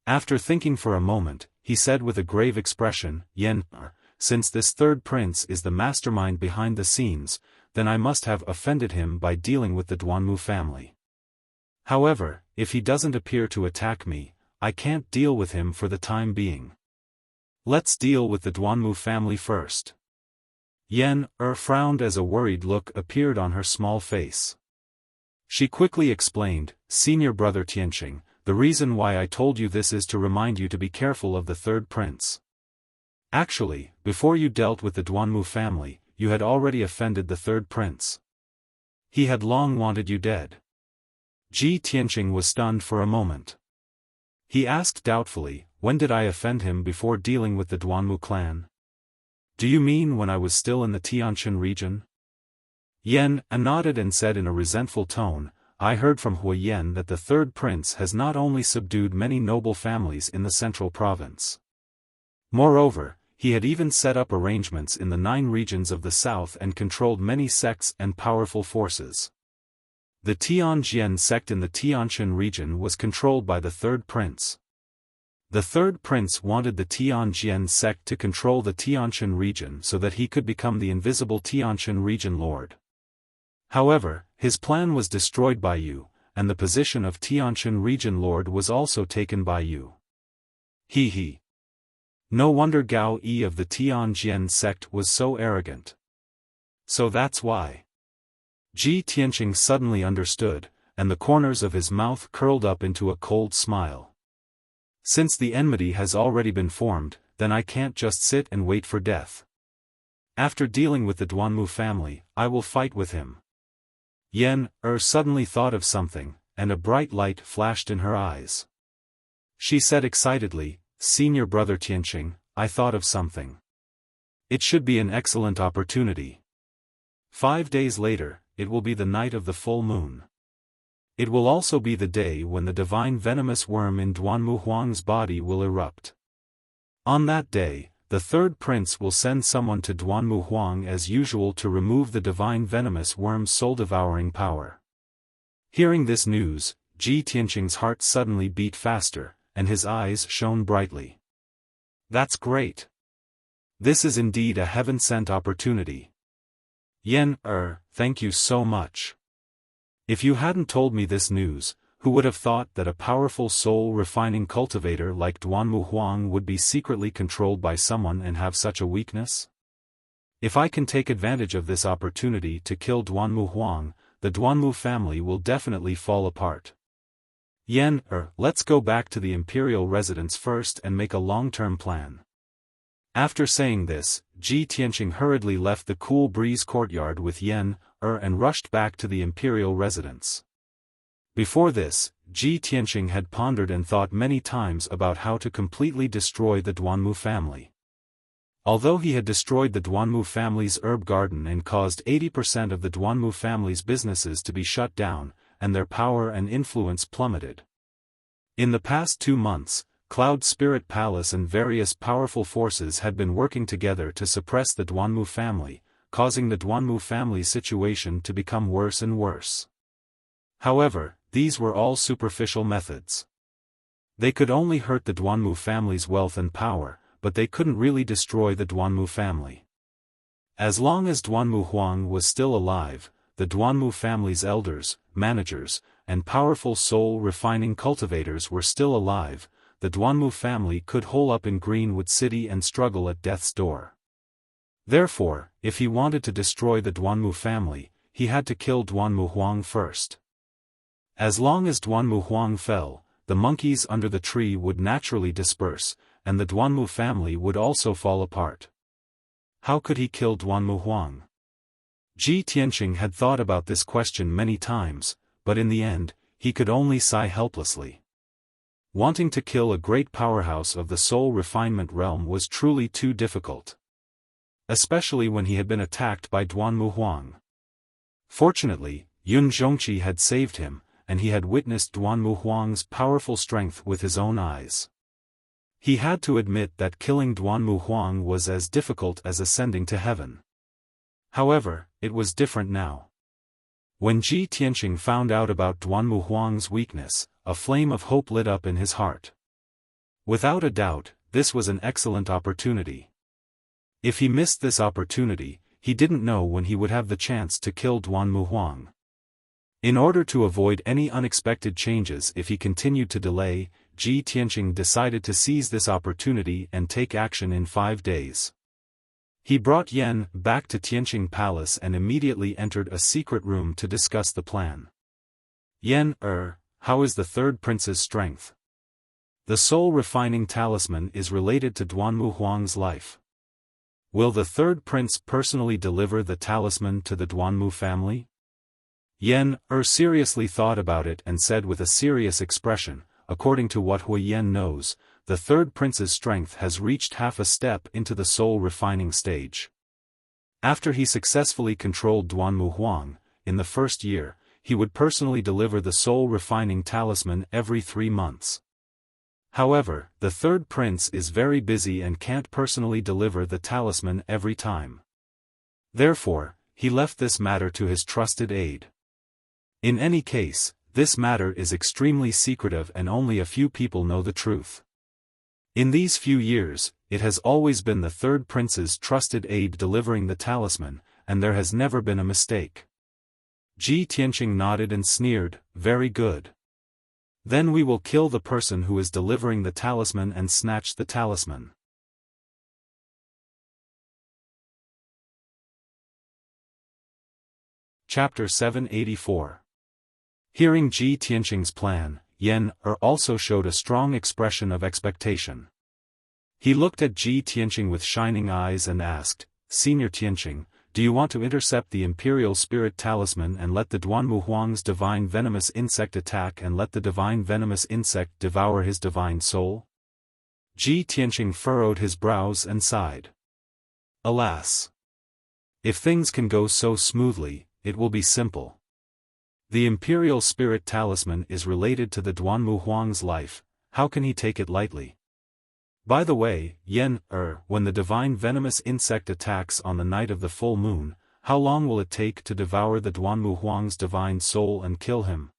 After thinking for a moment, he said with a grave expression, Yen, since this third prince is the mastermind behind the scenes, then I must have offended him by dealing with the Duanmu family. However, if he doesn't appear to attack me, I can't deal with him for the time being. Let's deal with the Duanmu family first. Yen frowned as a worried look appeared on her small face. She quickly explained, Senior brother Tianqing, the reason why I told you this is to remind you to be careful of the third prince. Actually, before you dealt with the Duanmu family, you had already offended the third prince. He had long wanted you dead. Ji Tianqing was stunned for a moment. He asked doubtfully, when did I offend him before dealing with the Duanmu clan? Do you mean when I was still in the Tianshan region? Yen nodded and said in a resentful tone, I heard from Hui Yen that the third prince has not only subdued many noble families in the central province. Moreover, he had even set up arrangements in the 9 regions of the south and controlled many sects and powerful forces. The Tianjian sect in the Tianshan region was controlled by the third prince. The third prince wanted the Tianjian sect to control the Tianshan region so that he could become the invisible Tianshan region lord. However, his plan was destroyed by you, and the position of Tianshan region lord was also taken by you. He. No wonder Gao Yi of the Tianjian sect was so arrogant. So that's why. Ji Tianqing suddenly understood, and the corners of his mouth curled up into a cold smile. Since the enmity has already been formed, then I can't just sit and wait for death. After dealing with the Duanmu family, I will fight with him. Yen suddenly thought of something, and a bright light flashed in her eyes. She said excitedly, Senior brother Tianqing, I thought of something. It should be an excellent opportunity. 5 days later, it will be the night of the full moon. It will also be the day when the divine venomous worm in Duanmu Huang's body will erupt. On that day, the third prince will send someone to Duanmu Huang as usual to remove the divine venomous worm's soul-devouring power. Hearing this news, Ji Tianqing's heart suddenly beat faster, and his eyes shone brightly. That's great. This is indeed a heaven-sent opportunity. Yen thank you so much. If you hadn't told me this news, who would have thought that a powerful soul-refining cultivator like Duanmu Huang would be secretly controlled by someone and have such a weakness? If I can take advantage of this opportunity to kill Duanmu Huang, the Duanmu family will definitely fall apart. Yen let's go back to the imperial residence first and make a long-term plan. After saying this, Ji Tianqing hurriedly left the cool breeze courtyard with Yen and rushed back to the imperial residence. Before this, Ji Tianqing had pondered and thought many times about how to completely destroy the Duanmu family. Although he had destroyed the Duanmu family's herb garden and caused 80% of the Duanmu family's businesses to be shut down, and their power and influence plummeted. In the past 2 months, Cloud Spirit Palace and various powerful forces had been working together to suppress the Duanmu family, causing the Duanmu family's situation to become worse and worse. However, these were all superficial methods. They could only hurt the Duanmu family's wealth and power, but they couldn't really destroy the Duanmu family. As long as Duanmu Huang was still alive, the Duanmu family's elders, managers, and powerful soul-refining cultivators were still alive, the Duanmu family could hole up in Greenwood City and struggle at death's door. Therefore, if he wanted to destroy the Duanmu family, he had to kill Duanmu Huang first. As long as Duanmu Huang fell, the monkeys under the tree would naturally disperse, and the Duanmu family would also fall apart. How could he kill Duanmu Huang? Ji Tianqing had thought about this question many times, but in the end, he could only sigh helplessly. Wanting to kill a great powerhouse of the soul refinement realm was truly too difficult. Especially when he had been attacked by Duanmu Huang. Fortunately, Yun Zhongqi had saved him, and he had witnessed Duanmu Huang's powerful strength with his own eyes. He had to admit that killing Duanmu Huang was as difficult as ascending to heaven. However, it was different now. When Ji Tianqing found out about Duanmu Huang's weakness, a flame of hope lit up in his heart. Without a doubt, this was an excellent opportunity. If he missed this opportunity, he didn't know when he would have the chance to kill Duanmu Huang. In order to avoid any unexpected changes if he continued to delay, Ji Tianqing decided to seize this opportunity and take action in 5 days. He brought Yan back to Tianqing Palace and immediately entered a secret room to discuss the plan. Yan, how is the third prince's strength? The soul refining talisman is related to Duanmu Huang's life. Will the third prince personally deliver the talisman to the Duanmu family? Yan seriously thought about it and said with a serious expression, according to what Hui Yan knows, the third prince's strength has reached half a step into the soul refining stage. After he successfully controlled Duanmu Huang, in the first year, he would personally deliver the soul refining talisman every 3 months. However, the third prince is very busy and can't personally deliver the talisman every time. Therefore, he left this matter to his trusted aide. In any case, this matter is extremely secretive and only a few people know the truth. In these few years, it has always been the third prince's trusted aide delivering the talisman, and there has never been a mistake. Ji Tianqing nodded and sneered, very good. Then we will kill the person who is delivering the talisman and snatch the talisman. Chapter 784. Hearing Ji Tianqing's plan, Yan also showed a strong expression of expectation. He looked at Ji Tianqing with shining eyes and asked, Senior Tianqing, do you want to intercept the Imperial Spirit Talisman and let the Duanmu Huang's divine venomous insect attack and let the divine venomous insect devour his divine soul? Ji Tianqing furrowed his brows and sighed. Alas! If things can go so smoothly, it will be simple. The Imperial Spirit Talisman is related to the Duanmu Huang's life, how can he take it lightly? By the way, Yan, when the divine venomous insect attacks on the night of the full moon, how long will it take to devour the Duanmu Huang's divine soul and kill him?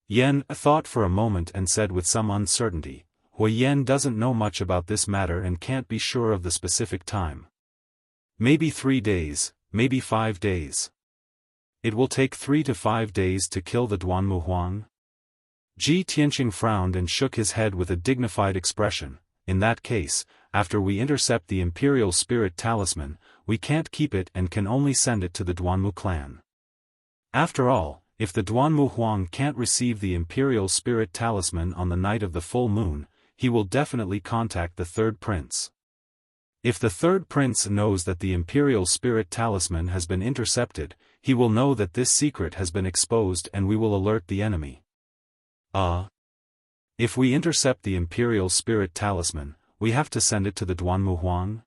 Yan thought for a moment and said with some uncertainty, Hui Yan doesn't know much about this matter and can't be sure of the specific time. Maybe 3 days, maybe 5 days. It will take 3 to 5 days to kill the Duanmu Huang? Ji Tianqing frowned and shook his head with a dignified expression. In that case, after we intercept the Imperial Spirit Talisman, we can't keep it and can only send it to the Duanmu clan. After all, if the Duanmu Huang can't receive the Imperial Spirit Talisman on the night of the full moon, he will definitely contact the third prince. If the third prince knows that the Imperial Spirit Talisman has been intercepted, he will know that this secret has been exposed and we will alert the enemy. If we intercept the Imperial Spirit Talisman, we have to send it to the Duanmu Huang?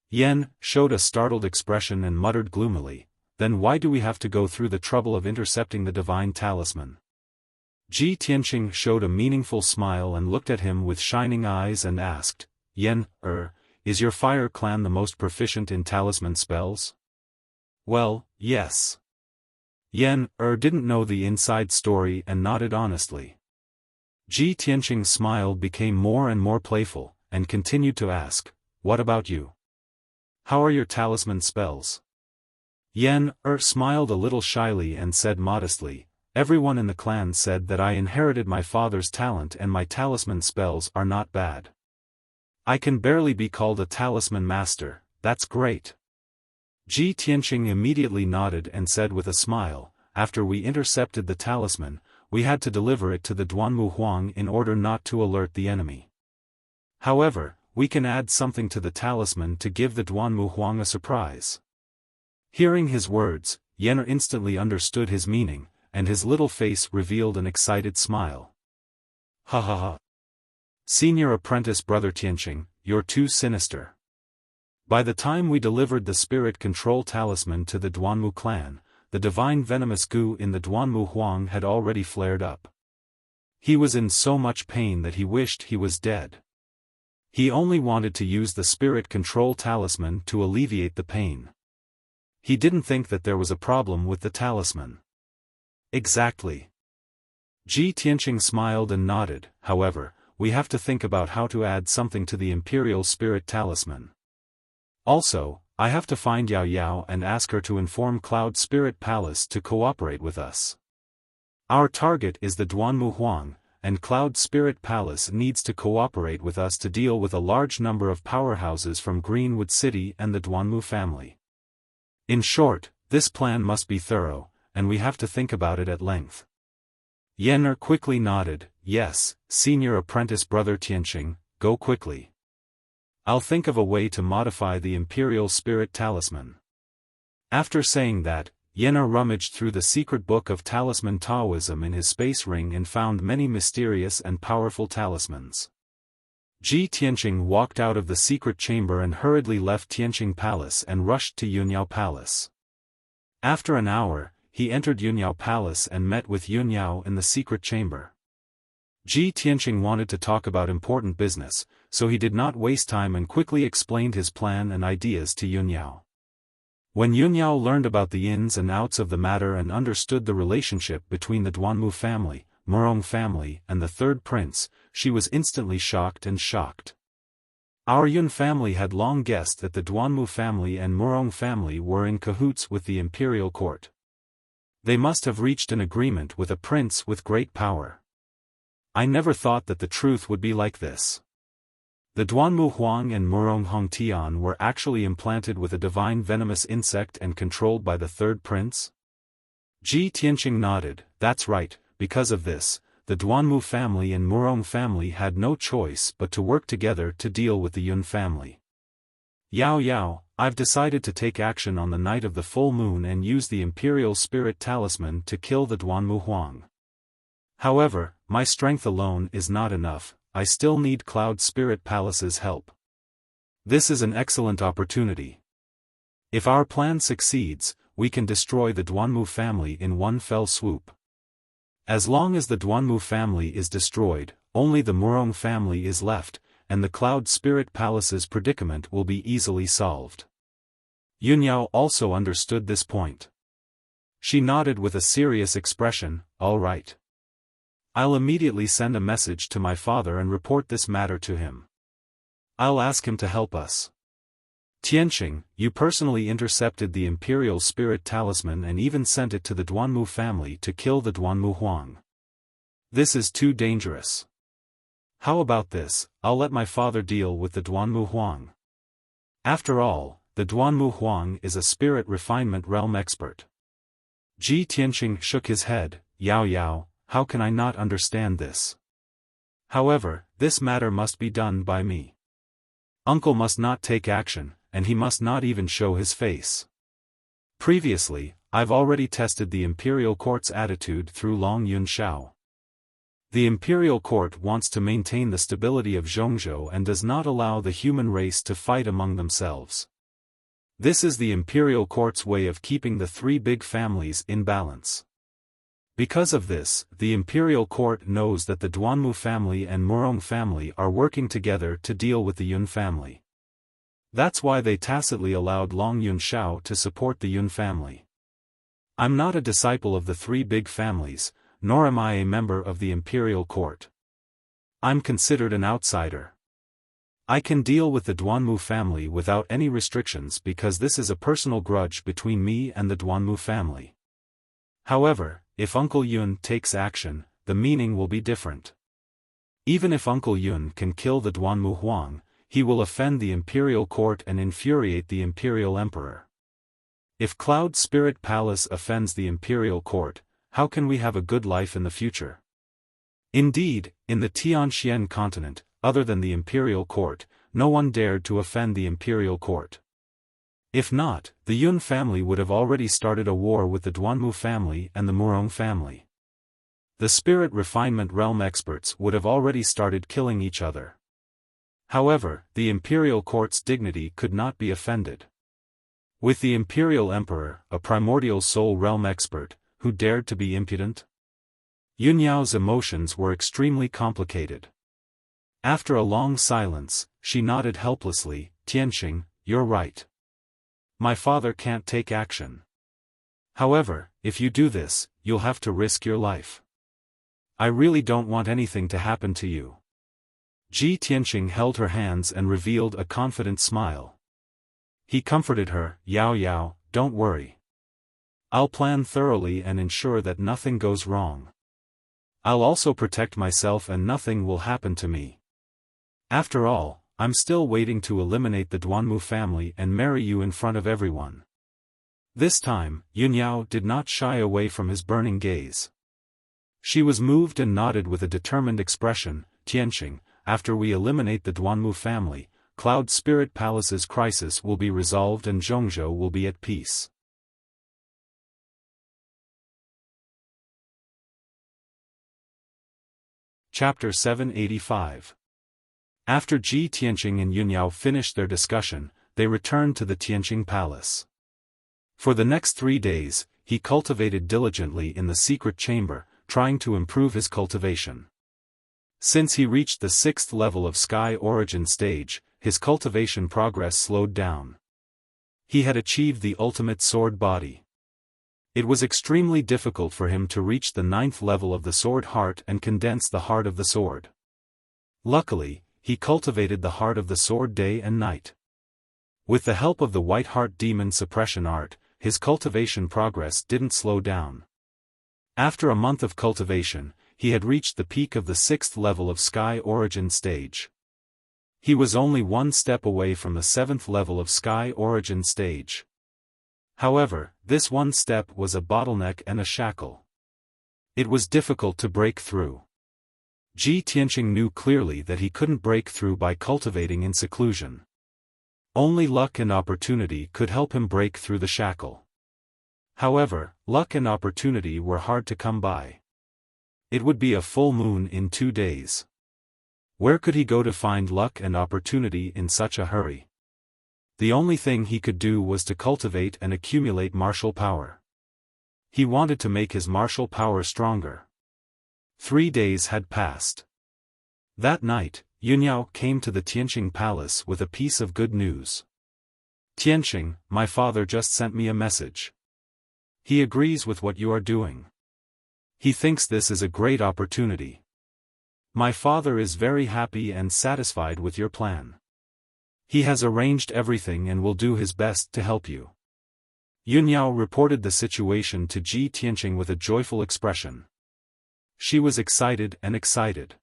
Yan showed a startled expression and muttered gloomily, then why do we have to go through the trouble of intercepting the divine talisman? Ji Tianqing showed a meaningful smile and looked at him with shining eyes and asked, Yan, is your fire clan the most proficient in talisman spells? Well, yes. Yan didn't know the inside story and nodded honestly. Ji Tianqing's smile became more and more playful, and continued to ask, what about you? How are your talisman spells? Yan smiled a little shyly and said modestly, everyone in the clan said that I inherited my father's talent and my talisman spells are not bad. I can barely be called a talisman master, that's great. Ji Tianqing immediately nodded and said with a smile, after we intercepted the talisman, we had to deliver it to the Duanmu Huang in order not to alert the enemy. However, we can add something to the talisman to give the Duanmu Huang a surprise. Hearing his words, Yan instantly understood his meaning, and his little face revealed an excited smile. Ha ha ha. Senior apprentice brother Tianqing, you're too sinister. By the time we delivered the spirit control talisman to the Duanmu clan, the divine venomous goo in the Duanmu Huang had already flared up. He was in so much pain that he wished he was dead. He only wanted to use the spirit control talisman to alleviate the pain. He didn't think that there was a problem with the talisman. Exactly. Ji Tianqing smiled and nodded, however, we have to think about how to add something to the Imperial Spirit Talisman. Also, I have to find Yao Yao and ask her to inform Cloud Spirit Palace to cooperate with us. Our target is the Duanmu Huang, and Cloud Spirit Palace needs to cooperate with us to deal with a large number of powerhouses from Greenwood City and the Duanmu family. In short, this plan must be thorough, and we have to think about it at length. Yen'er quickly nodded, yes, Senior Apprentice Brother Tianqing, go quickly. I'll think of a way to modify the Imperial Spirit Talisman. After saying that, Yen'er rummaged through the secret book of Talisman Taoism in his space ring and found many mysterious and powerful talismans. Ji Tianqing walked out of the secret chamber and hurriedly left Tianqing Palace and rushed to Yunyao Palace. After an hour, he entered Yunyao Palace and met with Yunyao in the secret chamber. Ji Tianqing wanted to talk about important business, so he did not waste time and quickly explained his plan and ideas to Yunyao. When Yunyao learned about the ins and outs of the matter and understood the relationship between the Duanmu family, Murong family and the third prince, she was instantly shocked. Our Yun family had long guessed that the Duanmu family and Murong family were in cahoots with the imperial court. They must have reached an agreement with a prince with great power. I never thought that the truth would be like this. The Duanmu Huang and Murong Hongtian were actually implanted with a divine venomous insect and controlled by the third prince? Ji Tianqing nodded, that's right, because of this, the Duanmu family and Murong family had no choice but to work together to deal with the Yun family. Yao, I've decided to take action on the night of the full moon and use the Imperial Spirit Talisman to kill the Duanmu Huang. However, my strength alone is not enough. I still need Cloud Spirit Palace's help. This is an excellent opportunity. If our plan succeeds, we can destroy the Duanmu family in one fell swoop. As long as the Duanmu family is destroyed, only the Murong family is left, and the Cloud Spirit Palace's predicament will be easily solved. Yunyao also understood this point. She nodded with a serious expression, all right. I'll immediately send a message to my father and report this matter to him. I'll ask him to help us. Tianqing, you personally intercepted the Imperial Spirit Talisman and even sent it to the Duanmu family to kill the Duanmu Huang. This is too dangerous. How about this, I'll let my father deal with the Duanmu Huang. After all, the Duanmu Huang is a spirit refinement realm expert. Ji Tianqing shook his head, Yao, how can I not understand this? However, this matter must be done by me. Uncle must not take action, and he must not even show his face. Previously, I've already tested the Imperial Court's attitude through Long Yun Shao. The Imperial Court wants to maintain the stability of Zhongzhou and does not allow the human race to fight among themselves. This is the Imperial Court's way of keeping the three big families in balance. Because of this, the Imperial Court knows that the Duanmu family and Murong family are working together to deal with the Yun family. That's why they tacitly allowed Long Yun Shao to support the Yun family. I'm not a disciple of the three big families, nor am I a member of the Imperial Court. I'm considered an outsider. I can deal with the Duanmu family without any restrictions because this is a personal grudge between me and the Duanmu family. However, if Uncle Yun takes action, the meaning will be different. Even if Uncle Yun can kill the Duanmu Huang, he will offend the Imperial Court and infuriate the Imperial Emperor. If Cloud Spirit Palace offends the Imperial Court, how can we have a good life in the future? Indeed, in the Tianxian continent, other than the Imperial Court, no one dared to offend the Imperial Court. If not, the Yun family would have already started a war with the Duanmu family and the Murong family. The spirit refinement realm experts would have already started killing each other. However, the Imperial Court's dignity could not be offended. With the Imperial Emperor, a primordial soul realm expert, who dared to be impudent? Yunyao's emotions were extremely complicated. After a long silence, she nodded helplessly, Tianqing, you're right. My father can't take action. However, if you do this, you'll have to risk your life. I really don't want anything to happen to you. Ji Tianqing held her hands and revealed a confident smile. He comforted her, Yao, don't worry. I'll plan thoroughly and ensure that nothing goes wrong. I'll also protect myself and nothing will happen to me. After all, I'm still waiting to eliminate the Duanmu family and marry you in front of everyone." This time, Yunyao did not shy away from his burning gaze. She was moved and nodded with a determined expression. "Tianqing, after we eliminate the Duanmu family, Cloud Spirit Palace's crisis will be resolved and Zhongzhou will be at peace." Chapter 785. After Ji Tianqing and Yunyao finished their discussion, they returned to the Tianqing Palace. For the next 3 days, he cultivated diligently in the secret chamber, trying to improve his cultivation. Since he reached the 6th level of Sky Origin stage, his cultivation progress slowed down. He had achieved the ultimate sword body. It was extremely difficult for him to reach the 9th level of the sword heart and condense the heart of the sword. Luckily, he cultivated the heart of the sword day and night. With the help of the White Heart Demon Suppression Art, his cultivation progress didn't slow down. After a month of cultivation, he had reached the peak of the 6th level of Sky Origin stage. He was only one step away from the 7th level of Sky Origin stage. However, this one step was a bottleneck and a shackle. It was difficult to break through. Ji Tianqing knew clearly that he couldn't break through by cultivating in seclusion. Only luck and opportunity could help him break through the shackle. However, luck and opportunity were hard to come by. It would be a full moon in 2 days. Where could he go to find luck and opportunity in such a hurry? The only thing he could do was to cultivate and accumulate martial power. He wanted to make his martial power stronger. 3 days had passed. That night, Yunyao came to the Tianqing Palace with a piece of good news. "Tianqing, my father just sent me a message. He agrees with what you are doing. He thinks this is a great opportunity. My father is very happy and satisfied with your plan. He has arranged everything and will do his best to help you." Yunyao reported the situation to Ji Tianqing with a joyful expression. She was excited and excited.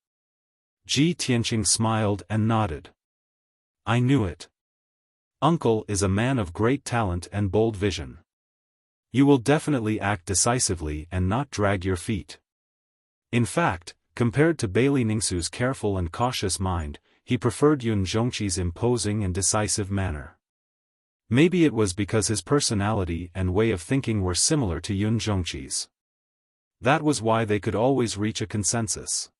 Ji Tianqing smiled and nodded. "I knew it. Uncle is a man of great talent and bold vision. You will definitely act decisively and not drag your feet." In fact, compared to Bailey Ningsu's careful and cautious mind, he preferred Yun Zhongqi's imposing and decisive manner. Maybe it was because his personality and way of thinking were similar to Yun Zhongqi's. That was why they could always reach a consensus.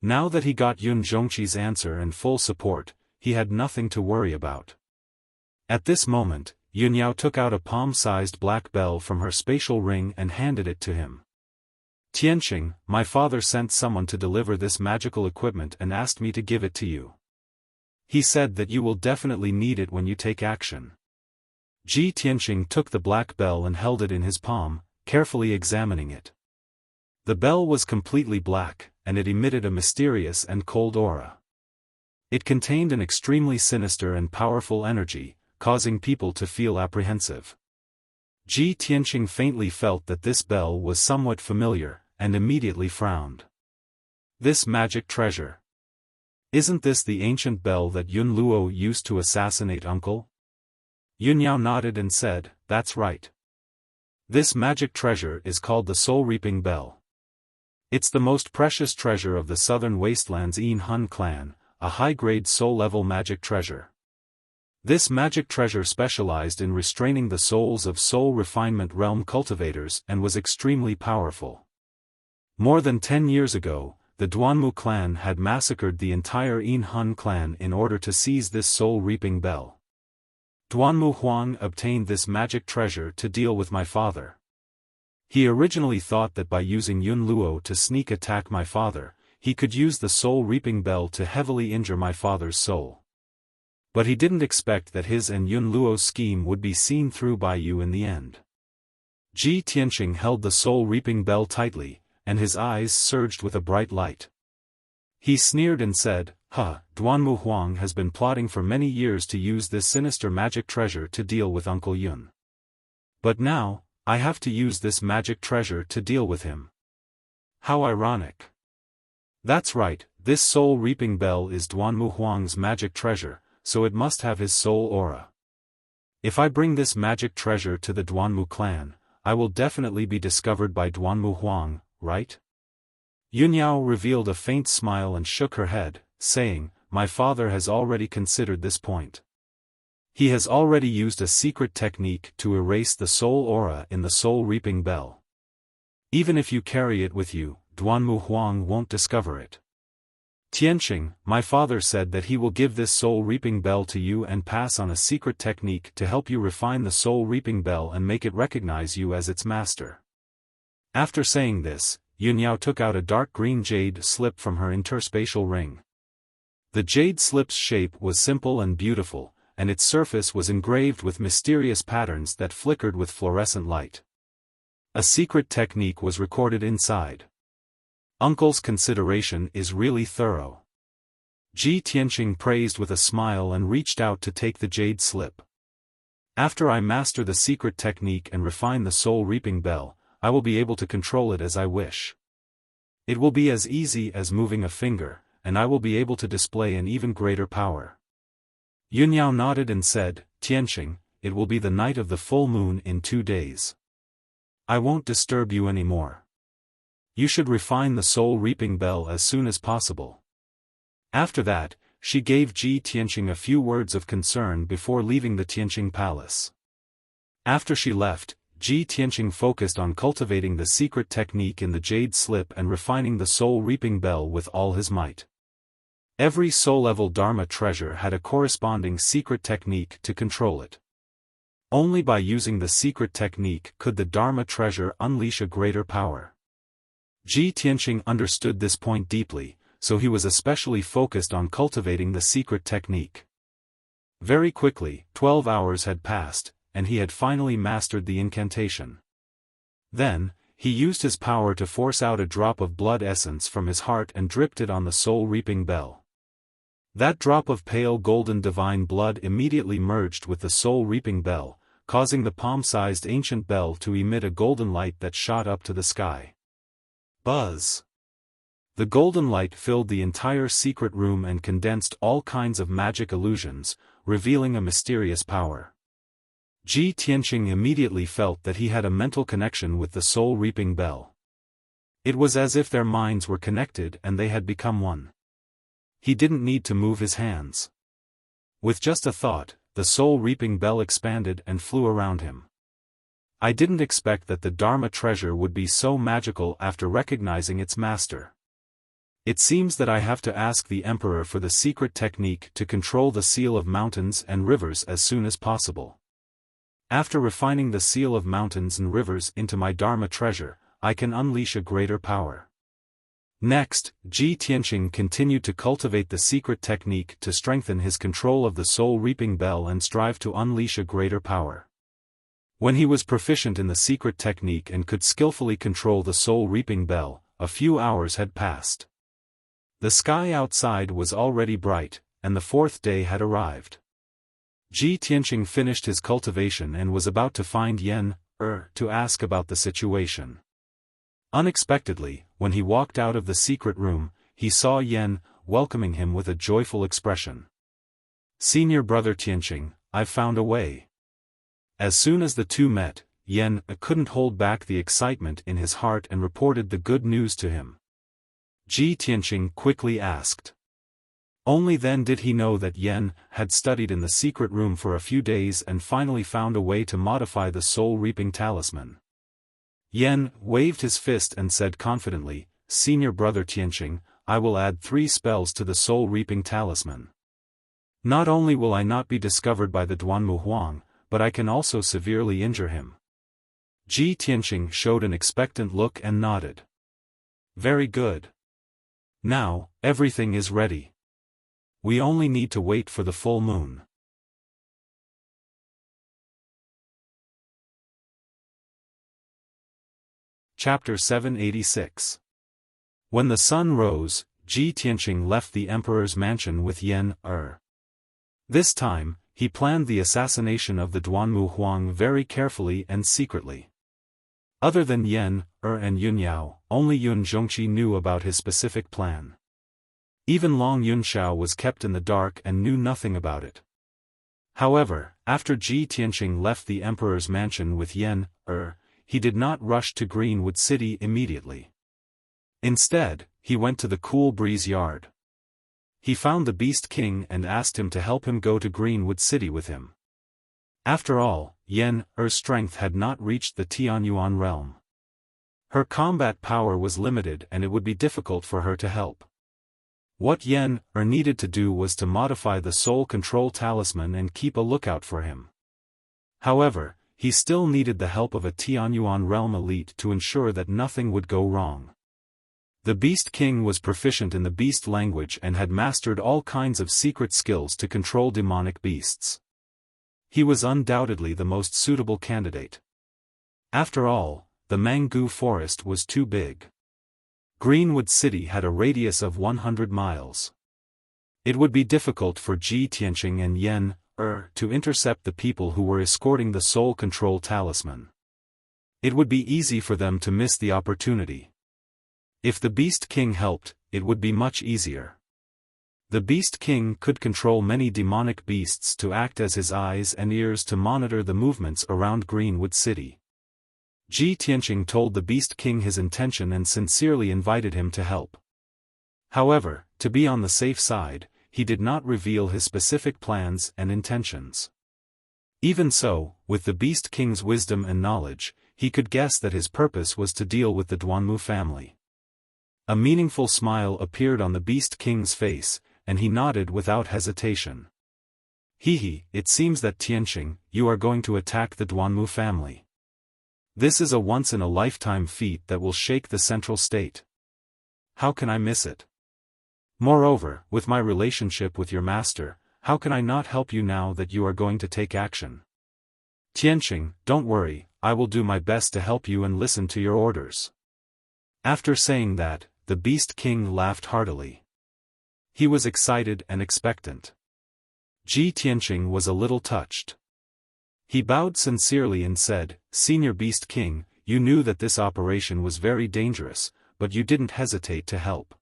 Now that he got Yun Zhongqi's answer and full support, he had nothing to worry about. At this moment, Yunyao took out a palm-sized black bell from her spatial ring and handed it to him. "Tianqing, my father sent someone to deliver this magical equipment and asked me to give it to you. He said that you will definitely need it when you take action." Ji Tianqing took the black bell and held it in his palm, carefully examining it. The bell was completely black, and it emitted a mysterious and cold aura. It contained an extremely sinister and powerful energy, causing people to feel apprehensive. Ji Tianqing faintly felt that this bell was somewhat familiar, and immediately frowned. "This magic treasure. Isn't this the ancient bell that Yun Luo used to assassinate Uncle?" Yunyao nodded and said, "That's right. This magic treasure is called the Soul-Reaping Bell. It's the most precious treasure of the Southern Wastelands Yin Hun clan, a high-grade soul-level magic treasure. This magic treasure specialized in restraining the souls of soul refinement realm cultivators and was extremely powerful. More than 10 years ago, the Duanmu clan had massacred the entire Yin Hun clan in order to seize this soul-reaping bell. Duanmu Huang obtained this magic treasure to deal with my father. He originally thought that by using Yun Luo to sneak attack my father, he could use the soul-reaping bell to heavily injure my father's soul. But he didn't expect that his and Yun Luo's scheme would be seen through by you in the end." Ji Tianqing held the soul-reaping bell tightly, and his eyes surged with a bright light. He sneered and said, Duanmu Huang has been plotting for many years to use this sinister magic treasure to deal with Uncle Yun. But now, I have to use this magic treasure to deal with him. How ironic. That's right, this soul-reaping bell is Duanmu Huang's magic treasure, so it must have his soul aura. If I bring this magic treasure to the Duanmu clan, I will definitely be discovered by Duanmu Huang, right? Yunyao revealed a faint smile and shook her head, saying, my father has already considered this point. He has already used a secret technique to erase the soul aura in the soul-reaping bell. Even if you carry it with you, Duanmu Huang won't discover it. Tianqing, my father said that he will give this soul-reaping bell to you and pass on a secret technique to help you refine the soul-reaping bell and make it recognize you as its master. After saying this, Yunyao took out a dark green jade slip from her interspatial ring. The jade slip's shape was simple and beautiful, and its surface was engraved with mysterious patterns that flickered with fluorescent light. A secret technique was recorded inside. Uncle's consideration is really thorough. Ji Tianqing praised with a smile and reached out to take the jade slip. After I master the secret technique and refine the soul-reaping bell, I will be able to control it as I wish. It will be as easy as moving a finger, and I will be able to display an even greater power. Yunyao nodded and said, Tianqing, it will be the night of the full moon in 2 days. I won't disturb you anymore. You should refine the soul-reaping bell as soon as possible. After that, she gave Ji Tianqing a few words of concern before leaving the Tianqing palace. After she left, Ji Tianqing focused on cultivating the secret technique in the jade slip and refining the soul-reaping bell with all his might. Every soul-level Dharma treasure had a corresponding secret technique to control it. Only by using the secret technique could the Dharma treasure unleash a greater power. Ji Tianqing understood this point deeply, so he was especially focused on cultivating the secret technique. Very quickly, 12 hours had passed, and he had finally mastered the incantation. Then, he used his power to force out a drop of blood essence from his heart and dripped it on the soul-reaping bell. That drop of pale golden divine blood immediately merged with the soul-reaping bell, causing the palm-sized ancient bell to emit a golden light that shot up to the sky. Buzz! The golden light filled the entire secret room and condensed all kinds of magic illusions, revealing a mysterious power. Ji Tianqing immediately felt that he had a mental connection with the soul-reaping bell. It was as if their minds were connected and they had become one. He didn't need to move his hands. With just a thought, the soul-reaping bell expanded and flew around him. I didn't expect that the Dharma treasure would be so magical after recognizing its master. It seems that I have to ask the Emperor for the secret technique to control the seal of mountains and rivers as soon as possible. After refining the seal of mountains and rivers into my Dharma treasure, I can unleash a greater power. Next, Ji Tianqing continued to cultivate the secret technique to strengthen his control of the soul-reaping bell and strive to unleash a greater power. When he was proficient in the secret technique and could skillfully control the soul-reaping bell, a few hours had passed. The sky outside was already bright, and the 4th day had arrived. Ji Tianqing finished his cultivation and was about to find Yen to ask about the situation. Unexpectedly, when he walked out of the secret room, he saw Yen, welcoming him with a joyful expression. Senior brother Tianqing, I've found a way. As soon as the two met, Yen couldn't hold back the excitement in his heart and reported the good news to him. Ji Tianqing quickly asked. Only then did he know that Yen had studied in the secret room for a few days and finally found a way to modify the soul-reaping talisman. Yen waved his fist and said confidently, Senior brother Tianqing, I will add 3 spells to the soul-reaping talisman. Not only will I not be discovered by the Duanmu Huang, but I can also severely injure him. Ji Tianqing showed an expectant look and nodded. Very good. Now, everything is ready. We only need to wait for the full moon. Chapter 786. When the sun rose, Ji Tianqing left the emperor's mansion with Yen This time, he planned the assassination of the Duanmu Huang very carefully and secretly. Other than Yan, and Yunyao, only Yun Zhongqi knew about his specific plan. Even Long Yunxiao was kept in the dark and knew nothing about it. However, after Ji Tianqing left the emperor's mansion with Yan, he did not rush to Greenwood City immediately. Instead, he went to the Cool Breeze Yard. He found the Beast King and asked him to help him go to Greenwood City with him. After all, Yan's strength had not reached the Tianyuan realm. Her combat power was limited and it would be difficult for her to help. What Yan needed to do was to modify the soul control talisman and keep a lookout for him. However, he still needed the help of a Tianyuan realm elite to ensure that nothing would go wrong. The Beast King was proficient in the beast language and had mastered all kinds of secret skills to control demonic beasts. He was undoubtedly the most suitable candidate. After all, the Mangu forest was too big. Greenwood City had a radius of 100 miles. It would be difficult for Ji Tianqing and Yan, to intercept the people who were escorting the soul control talisman. It would be easy for them to miss the opportunity. If the Beast King helped, it would be much easier. The Beast King could control many demonic beasts to act as his eyes and ears to monitor the movements around Greenwood City. Ji Tianqing told the Beast King his intention and sincerely invited him to help. However, to be on the safe side, he did not reveal his specific plans and intentions. Even so, with the Beast King's wisdom and knowledge, he could guess that his purpose was to deal with the Duanmu family. A meaningful smile appeared on the Beast King's face, and he nodded without hesitation. It seems that Tianqing, you are going to attack the Duanmu family. This is a once-in-a-lifetime feat that will shake the central state. How can I miss it? Moreover, with my relationship with your master, how can I not help you now that you are going to take action? Tianqing, don't worry, I will do my best to help you and listen to your orders. After saying that, the Beast King laughed heartily. He was excited and expectant. Ji Tianqing was a little touched. He bowed sincerely and said, Senior Beast King, you knew that this operation was very dangerous, but you didn't hesitate to help.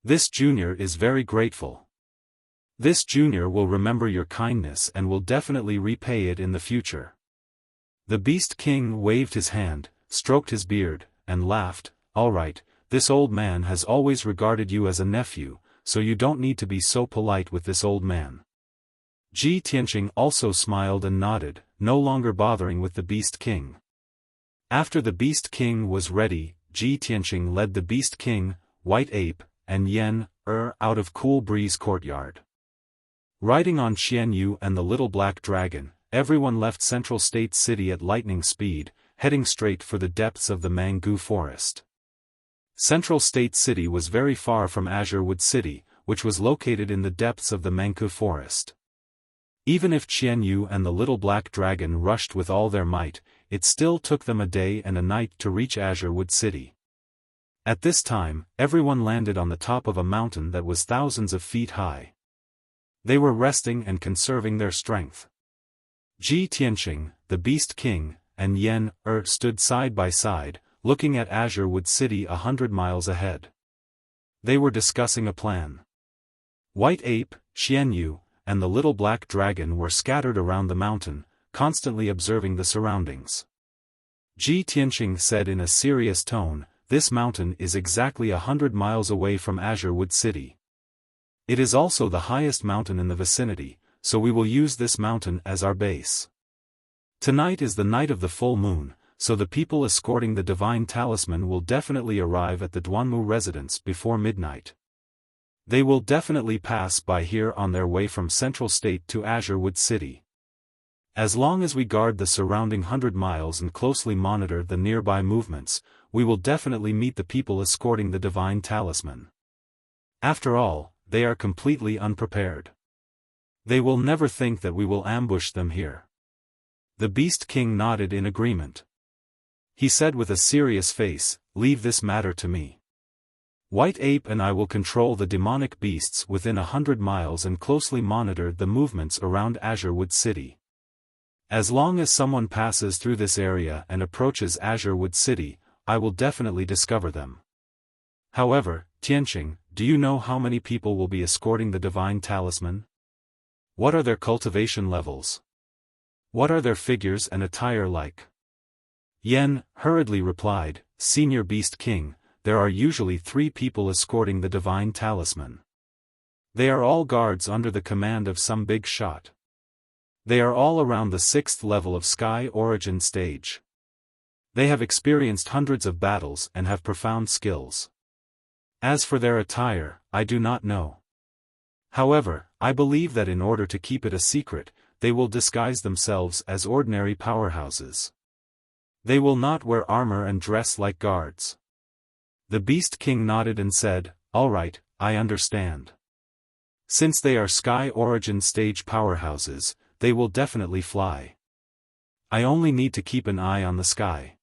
This junior is very grateful. This junior will remember your kindness and will definitely repay it in the future. The Beast King waved his hand, stroked his beard, and laughed. All right, this old man has always regarded you as a nephew, so you don't need to be so polite with this old man. Ji Tianqing also smiled and nodded, no longer bothering with the Beast King. After the Beast King was ready, Ji Tianqing led the Beast King, White Ape, and Yan, out of Cool Breeze Courtyard. Riding on Xianyu and the Little Black Dragon, everyone left Central State City at lightning speed, heading straight for the depths of the Mangu Forest. Central State City was very far from Azure Wood City, which was located in the depths of the Mangu Forest. Even if Xianyu and the Little Black Dragon rushed with all their might, it still took them a day and a night to reach Azure Wood City. At this time, everyone landed on the top of a mountain that was thousands of feet high. They were resting and conserving their strength. Ji Tianqing, the Beast King, and Yan, stood side by side, looking at Azure Wood City 100 miles ahead. They were discussing a plan. White Ape, Xianyu, and the Little Black Dragon were scattered around the mountain, constantly observing the surroundings. Ji Tianqing said in a serious tone, this mountain is exactly 100 miles away from Azure Wood City. It is also the highest mountain in the vicinity, so we will use this mountain as our base. Tonight is the night of the full moon, so the people escorting the divine talisman will definitely arrive at the Duanmu residence before midnight. They will definitely pass by here on their way from Central State to Azure Wood City. As long as we guard the surrounding 100 miles and closely monitor the nearby movements, we will definitely meet the people escorting the divine talisman. After all, they are completely unprepared. They will never think that we will ambush them here. The Beast King nodded in agreement. He said with a serious face, leave this matter to me. White Ape and I will control the demonic beasts within 100 miles and closely monitor the movements around Azure Wood City. As long as someone passes through this area and approaches Azure Wood City, I will definitely discover them. However, Tianqing, do you know how many people will be escorting the divine talisman? What are their cultivation levels? What are their figures and attire like? Yen hurriedly replied, Senior Beast King, there are usually 3 people escorting the divine talisman. They are all guards under the command of some big shot. They are all around the 6th level of Sky Origin stage. They have experienced hundreds of battles and have profound skills. As for their attire, I do not know. However, I believe that in order to keep it a secret, they will disguise themselves as ordinary powerhouses. They will not wear armor and dress like guards. The Beast King nodded and said, All right, I understand. Since they are Sky Origin stage powerhouses, they will definitely fly. I only need to keep an eye on the sky.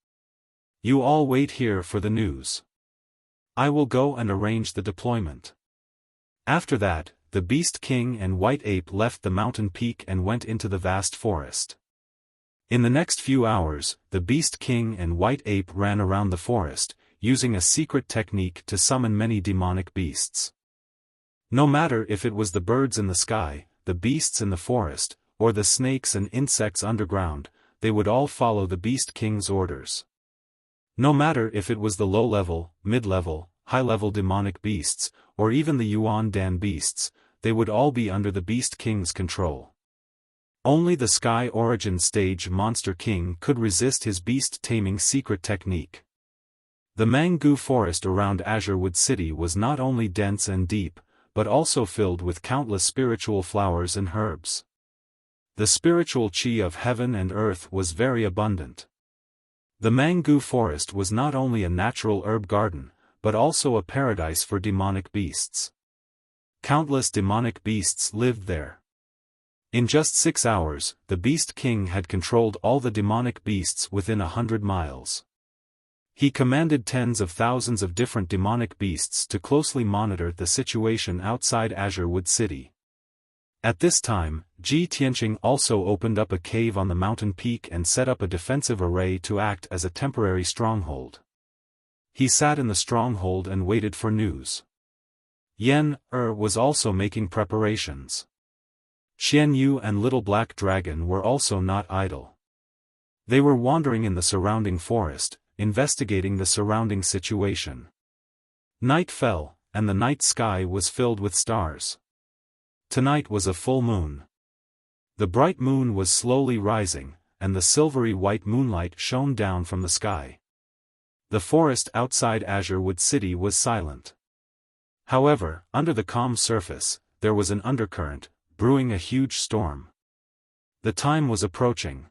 You all wait here for the news. I will go and arrange the deployment. After that, the Beast King and White Ape left the mountain peak and went into the vast forest. In the next few hours, the Beast King and White Ape ran around the forest, using a secret technique to summon many demonic beasts. No matter if it was the birds in the sky, the beasts in the forest, or the snakes and insects underground, they would all follow the Beast King's orders. No matter if it was the low-level, mid-level, high-level demonic beasts, or even the Yuan Dan beasts, they would all be under the Beast King's control. Only the Sky Origin stage Monster King could resist his beast-taming secret technique. The Mangu forest around Azure Wood City was not only dense and deep, but also filled with countless spiritual flowers and herbs. The spiritual qi of heaven and earth was very abundant. The Mangu forest was not only a natural herb garden, but also a paradise for demonic beasts. Countless demonic beasts lived there. In just 6 hours, the Beast King had controlled all the demonic beasts within 100 miles. He commanded tens of thousands of different demonic beasts to closely monitor the situation outside Azure Wood City. At this time, Ji Tianqing also opened up a cave on the mountain peak and set up a defensive array to act as a temporary stronghold. He sat in the stronghold and waited for news. Yen was also making preparations. Xian Yu and Little Black Dragon were also not idle. They were wandering in the surrounding forest, investigating the surrounding situation. Night fell, and the night sky was filled with stars. Tonight was a full moon. The bright moon was slowly rising, and the silvery white moonlight shone down from the sky. The forest outside Azure Wood City was silent. However, under the calm surface, there was an undercurrent, brewing a huge storm. The time was approaching.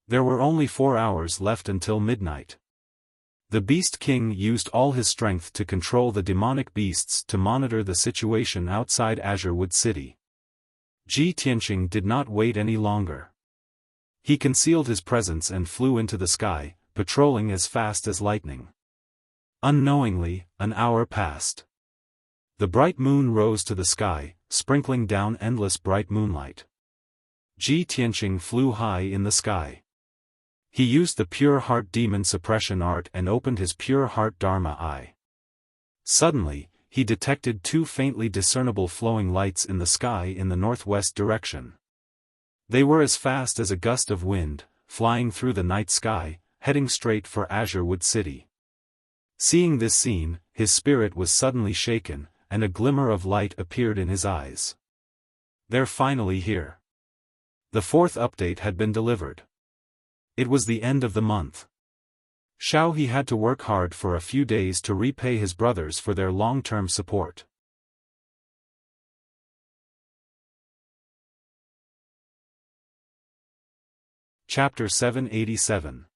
There were only 4 hours left until midnight. The Beast King used all his strength to control the demonic beasts to monitor the situation outside Azure Wood City. Ji Tianqing did not wait any longer. He concealed his presence and flew into the sky, patrolling as fast as lightning. Unknowingly, an hour passed. The bright moon rose to the sky, sprinkling down endless bright moonlight. Ji Tianqing flew high in the sky. He used the Pure Heart Demon Suppression Art and opened his Pure Heart Dharma Eye. Suddenly, he detected 2 faintly discernible flowing lights in the sky in the northwest direction. They were as fast as a gust of wind, flying through the night sky, heading straight for Azure Wood City. Seeing this scene, his spirit was suddenly shaken, and a glimmer of light appeared in his eyes. They're finally here. The 4th update had been delivered. It was the end of the month. Xiao had to work hard for a few days to repay his brothers for their long-term support. Chapter 787.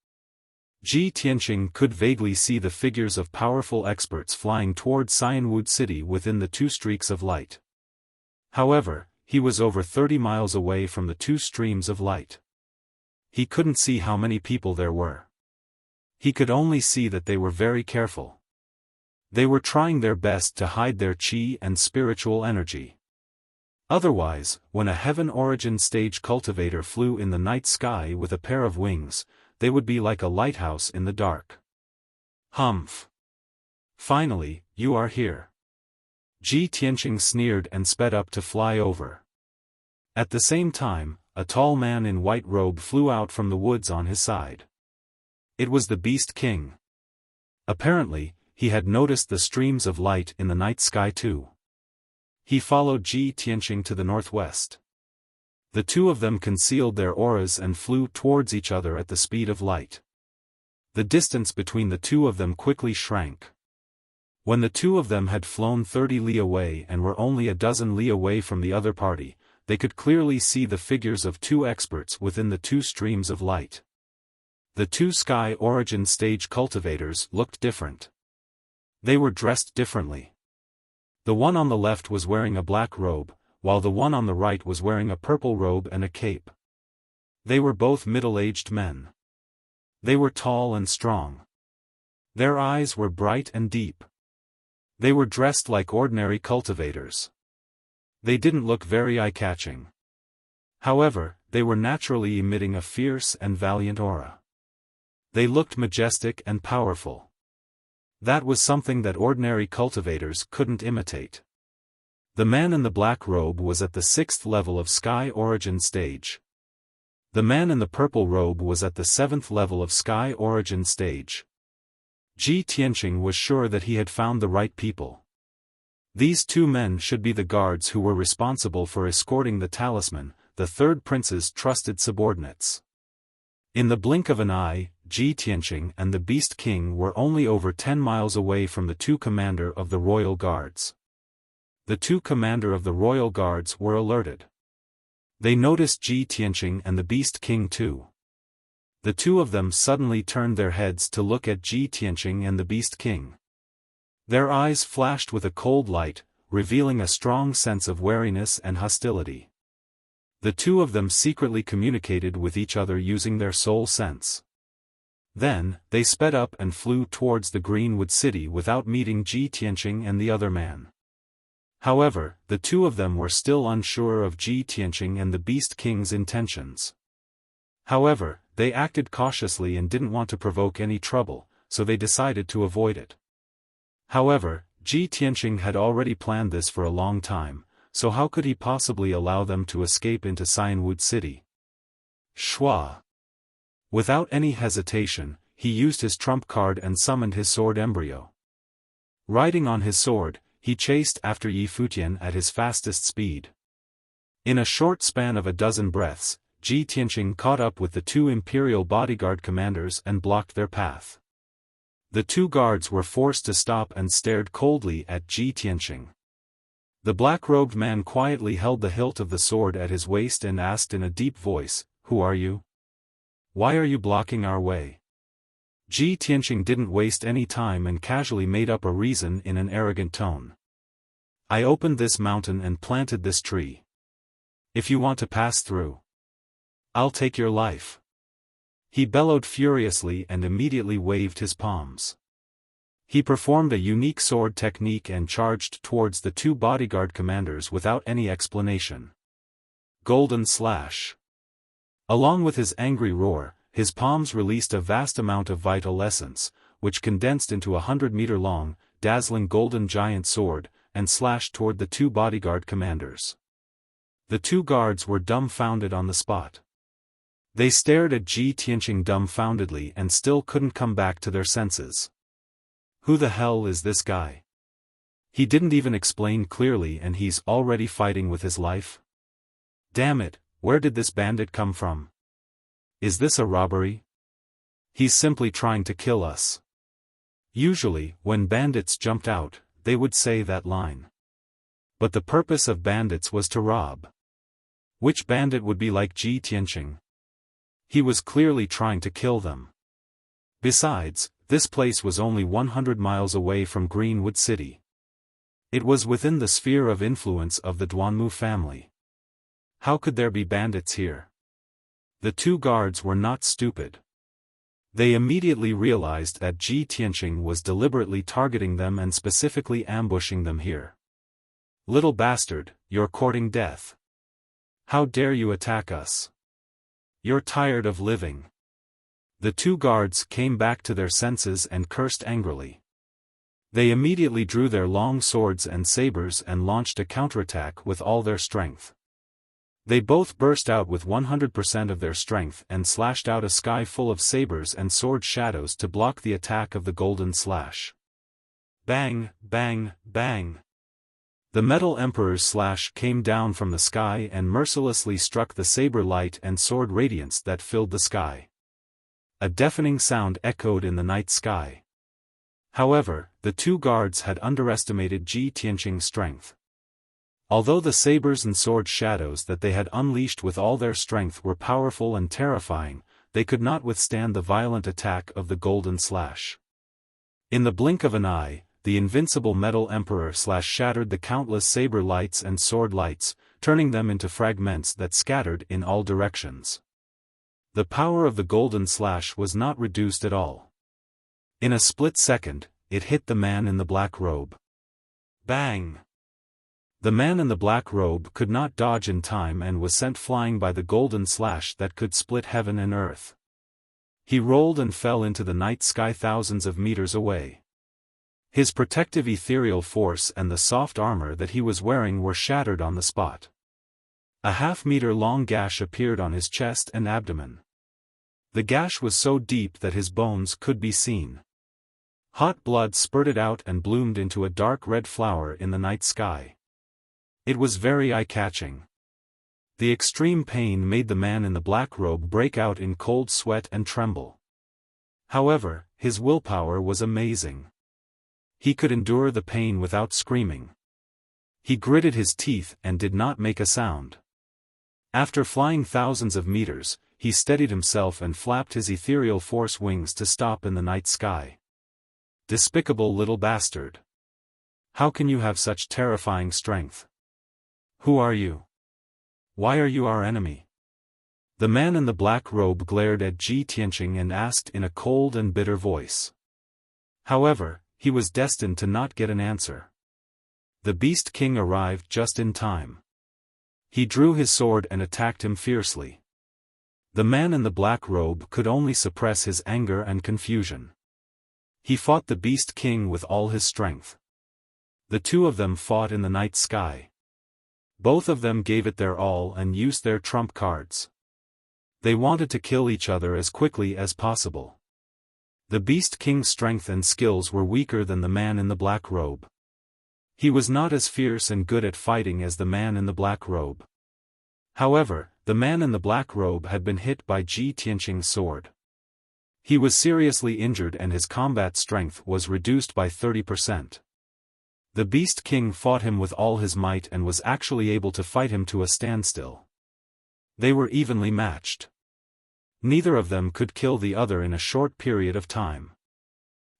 Ji Tianqing could vaguely see the figures of powerful experts flying toward Cyanwood City within the 2 streaks of light. However, he was over 30 miles away from the 2 streams of light. He couldn't see how many people there were. He could only see that they were very careful. They were trying their best to hide their qi and spiritual energy. Otherwise, when a Heaven Origin stage cultivator flew in the night sky with a pair of wings, they would be like a lighthouse in the dark. Humph. Finally, you are here. Ji Tianqing sneered and sped up to fly over. At the same time, a tall man in white robe flew out from the woods on his side. It was the Beast King. Apparently, he had noticed the streams of light in the night sky too. He followed Ji Tianqing to the northwest. The two of them concealed their auras and flew towards each other at the speed of light. The distance between the two of them quickly shrank. When the two of them had flown 30 li away and were only a dozen li away from the other party, they could clearly see the figures of two experts within the two streams of light. The two Sky Origin stage cultivators looked different. They were dressed differently. The one on the left was wearing a black robe, while the one on the right was wearing a purple robe and a cape. They were both middle-aged men. They were tall and strong. Their eyes were bright and deep. They were dressed like ordinary cultivators. They didn't look very eye-catching. However, they were naturally emitting a fierce and valiant aura. They looked majestic and powerful. That was something that ordinary cultivators couldn't imitate. The man in the black robe was at the 6th level of Sky Origin stage. The man in the purple robe was at the 7th level of Sky Origin stage. Ji Tianqing was sure that he had found the right people. These two men should be the guards who were responsible for escorting the talisman, the third prince's trusted subordinates. In the blink of an eye, Ji Tianqing and the Beast King were only over 10 miles away from the two commander of the royal guards. The two commander of the royal guards were alerted. They noticed Ji Tianqing and the Beast King too. The two of them suddenly turned their heads to look at Ji Tianqing and the Beast King. Their eyes flashed with a cold light, revealing a strong sense of wariness and hostility. The two of them secretly communicated with each other using their soul sense. Then, they sped up and flew towards the Greenwood City without meeting Ji Tianqing and the other man. However, the two of them were still unsure of Ji Tianqing and the Beast King's intentions. However, they acted cautiously and didn't want to provoke any trouble, so they decided to avoid it. However, Ji Tianqing had already planned this for a long time, so how could he possibly allow them to escape into Cyanwood City? Shua. Without any hesitation, he used his trump card and summoned his sword embryo. Riding on his sword, he chased after Yi Futian at his fastest speed. In a short span of a dozen breaths, Ji Tianqing caught up with the two imperial bodyguard commanders and blocked their path. The two guards were forced to stop and stared coldly at Ji Tianqing. The black-robed man quietly held the hilt of the sword at his waist and asked in a deep voice, "Who are you? Why are you blocking our way?" Ji Tianqing didn't waste any time and casually made up a reason in an arrogant tone. "I opened this mountain and planted this tree. If you want to pass through, I'll take your life." He bellowed furiously and immediately waved his palms. He performed a unique sword technique and charged towards the two bodyguard commanders without any explanation. Golden Slash. Along with his angry roar, his palms released a vast amount of vital essence, which condensed into a 100-meter-long, dazzling golden giant sword, and slashed toward the two bodyguard commanders. The two guards were dumbfounded on the spot. They stared at Ji Tianqing dumbfoundedly and still couldn't come back to their senses. Who the hell is this guy? He didn't even explain clearly and he's already fighting with his life? Damn it, where did this bandit come from? Is this a robbery? He's simply trying to kill us. Usually, when bandits jumped out, they would say that line. But the purpose of bandits was to rob. Which bandit would be like Ji Tianqing? He was clearly trying to kill them. Besides, this place was only 100 miles away from Greenwood City. It was within the sphere of influence of the Duanmu family. How could there be bandits here? The two guards were not stupid. They immediately realized that Ji Tianqing was deliberately targeting them and specifically ambushing them here. Little bastard, you're courting death. How dare you attack us? You're tired of living. The two guards came back to their senses and cursed angrily. They immediately drew their long swords and sabers and launched a counterattack with all their strength. They both burst out with 100% of their strength and slashed out a sky full of sabers and sword shadows to block the attack of the golden slash. Bang, bang, bang. The Metal Emperor's slash came down from the sky and mercilessly struck the saber light and sword radiance that filled the sky. A deafening sound echoed in the night sky. However, the two guards had underestimated Ji Tianqing's strength. Although the sabers and sword shadows that they had unleashed with all their strength were powerful and terrifying, they could not withstand the violent attack of the golden slash. In the blink of an eye, the invincible Metal Emperor shattered the countless saber lights and sword lights, turning them into fragments that scattered in all directions. The power of the golden slash was not reduced at all. In a split second, it hit the man in the black robe. Bang! The man in the black robe could not dodge in time and was sent flying by the golden slash that could split heaven and earth. He rolled and fell into the night sky thousands of meters away. His protective ethereal force and the soft armor that he was wearing were shattered on the spot. A half-meter-long gash appeared on his chest and abdomen. The gash was so deep that his bones could be seen. Hot blood spurted out and bloomed into a dark red flower in the night sky. It was very eye-catching. The extreme pain made the man in the black robe break out in cold sweat and tremble. However, his willpower was amazing. He could endure the pain without screaming. He gritted his teeth and did not make a sound. After flying thousands of meters, he steadied himself and flapped his ethereal force wings to stop in the night sky. Despicable little bastard. How can you have such terrifying strength? Who are you? Why are you our enemy? The man in the black robe glared at Ji Tianqing and asked in a cold and bitter voice. However, he was destined to not get an answer. The Beast King arrived just in time. He drew his sword and attacked him fiercely. The man in the black robe could only suppress his anger and confusion. He fought the Beast King with all his strength. The two of them fought in the night sky. Both of them gave it their all and used their trump cards. They wanted to kill each other as quickly as possible. The Beast King's strength and skills were weaker than the man in the black robe. He was not as fierce and good at fighting as the man in the black robe. However, the man in the black robe had been hit by Ji Tianqing's sword. He was seriously injured and his combat strength was reduced by 30%. The Beast King fought him with all his might and was actually able to fight him to a standstill. They were evenly matched. Neither of them could kill the other in a short period of time.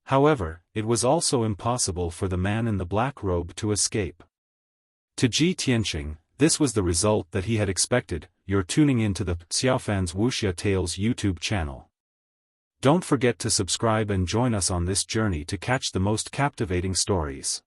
However, it was also impossible for the man in the black robe to escape. To Ji Tianqing, this was the result that he had expected. You're tuning into the Xiaofan's Wuxia Tales YouTube channel. Don't forget to subscribe and join us on this journey to catch the most captivating stories.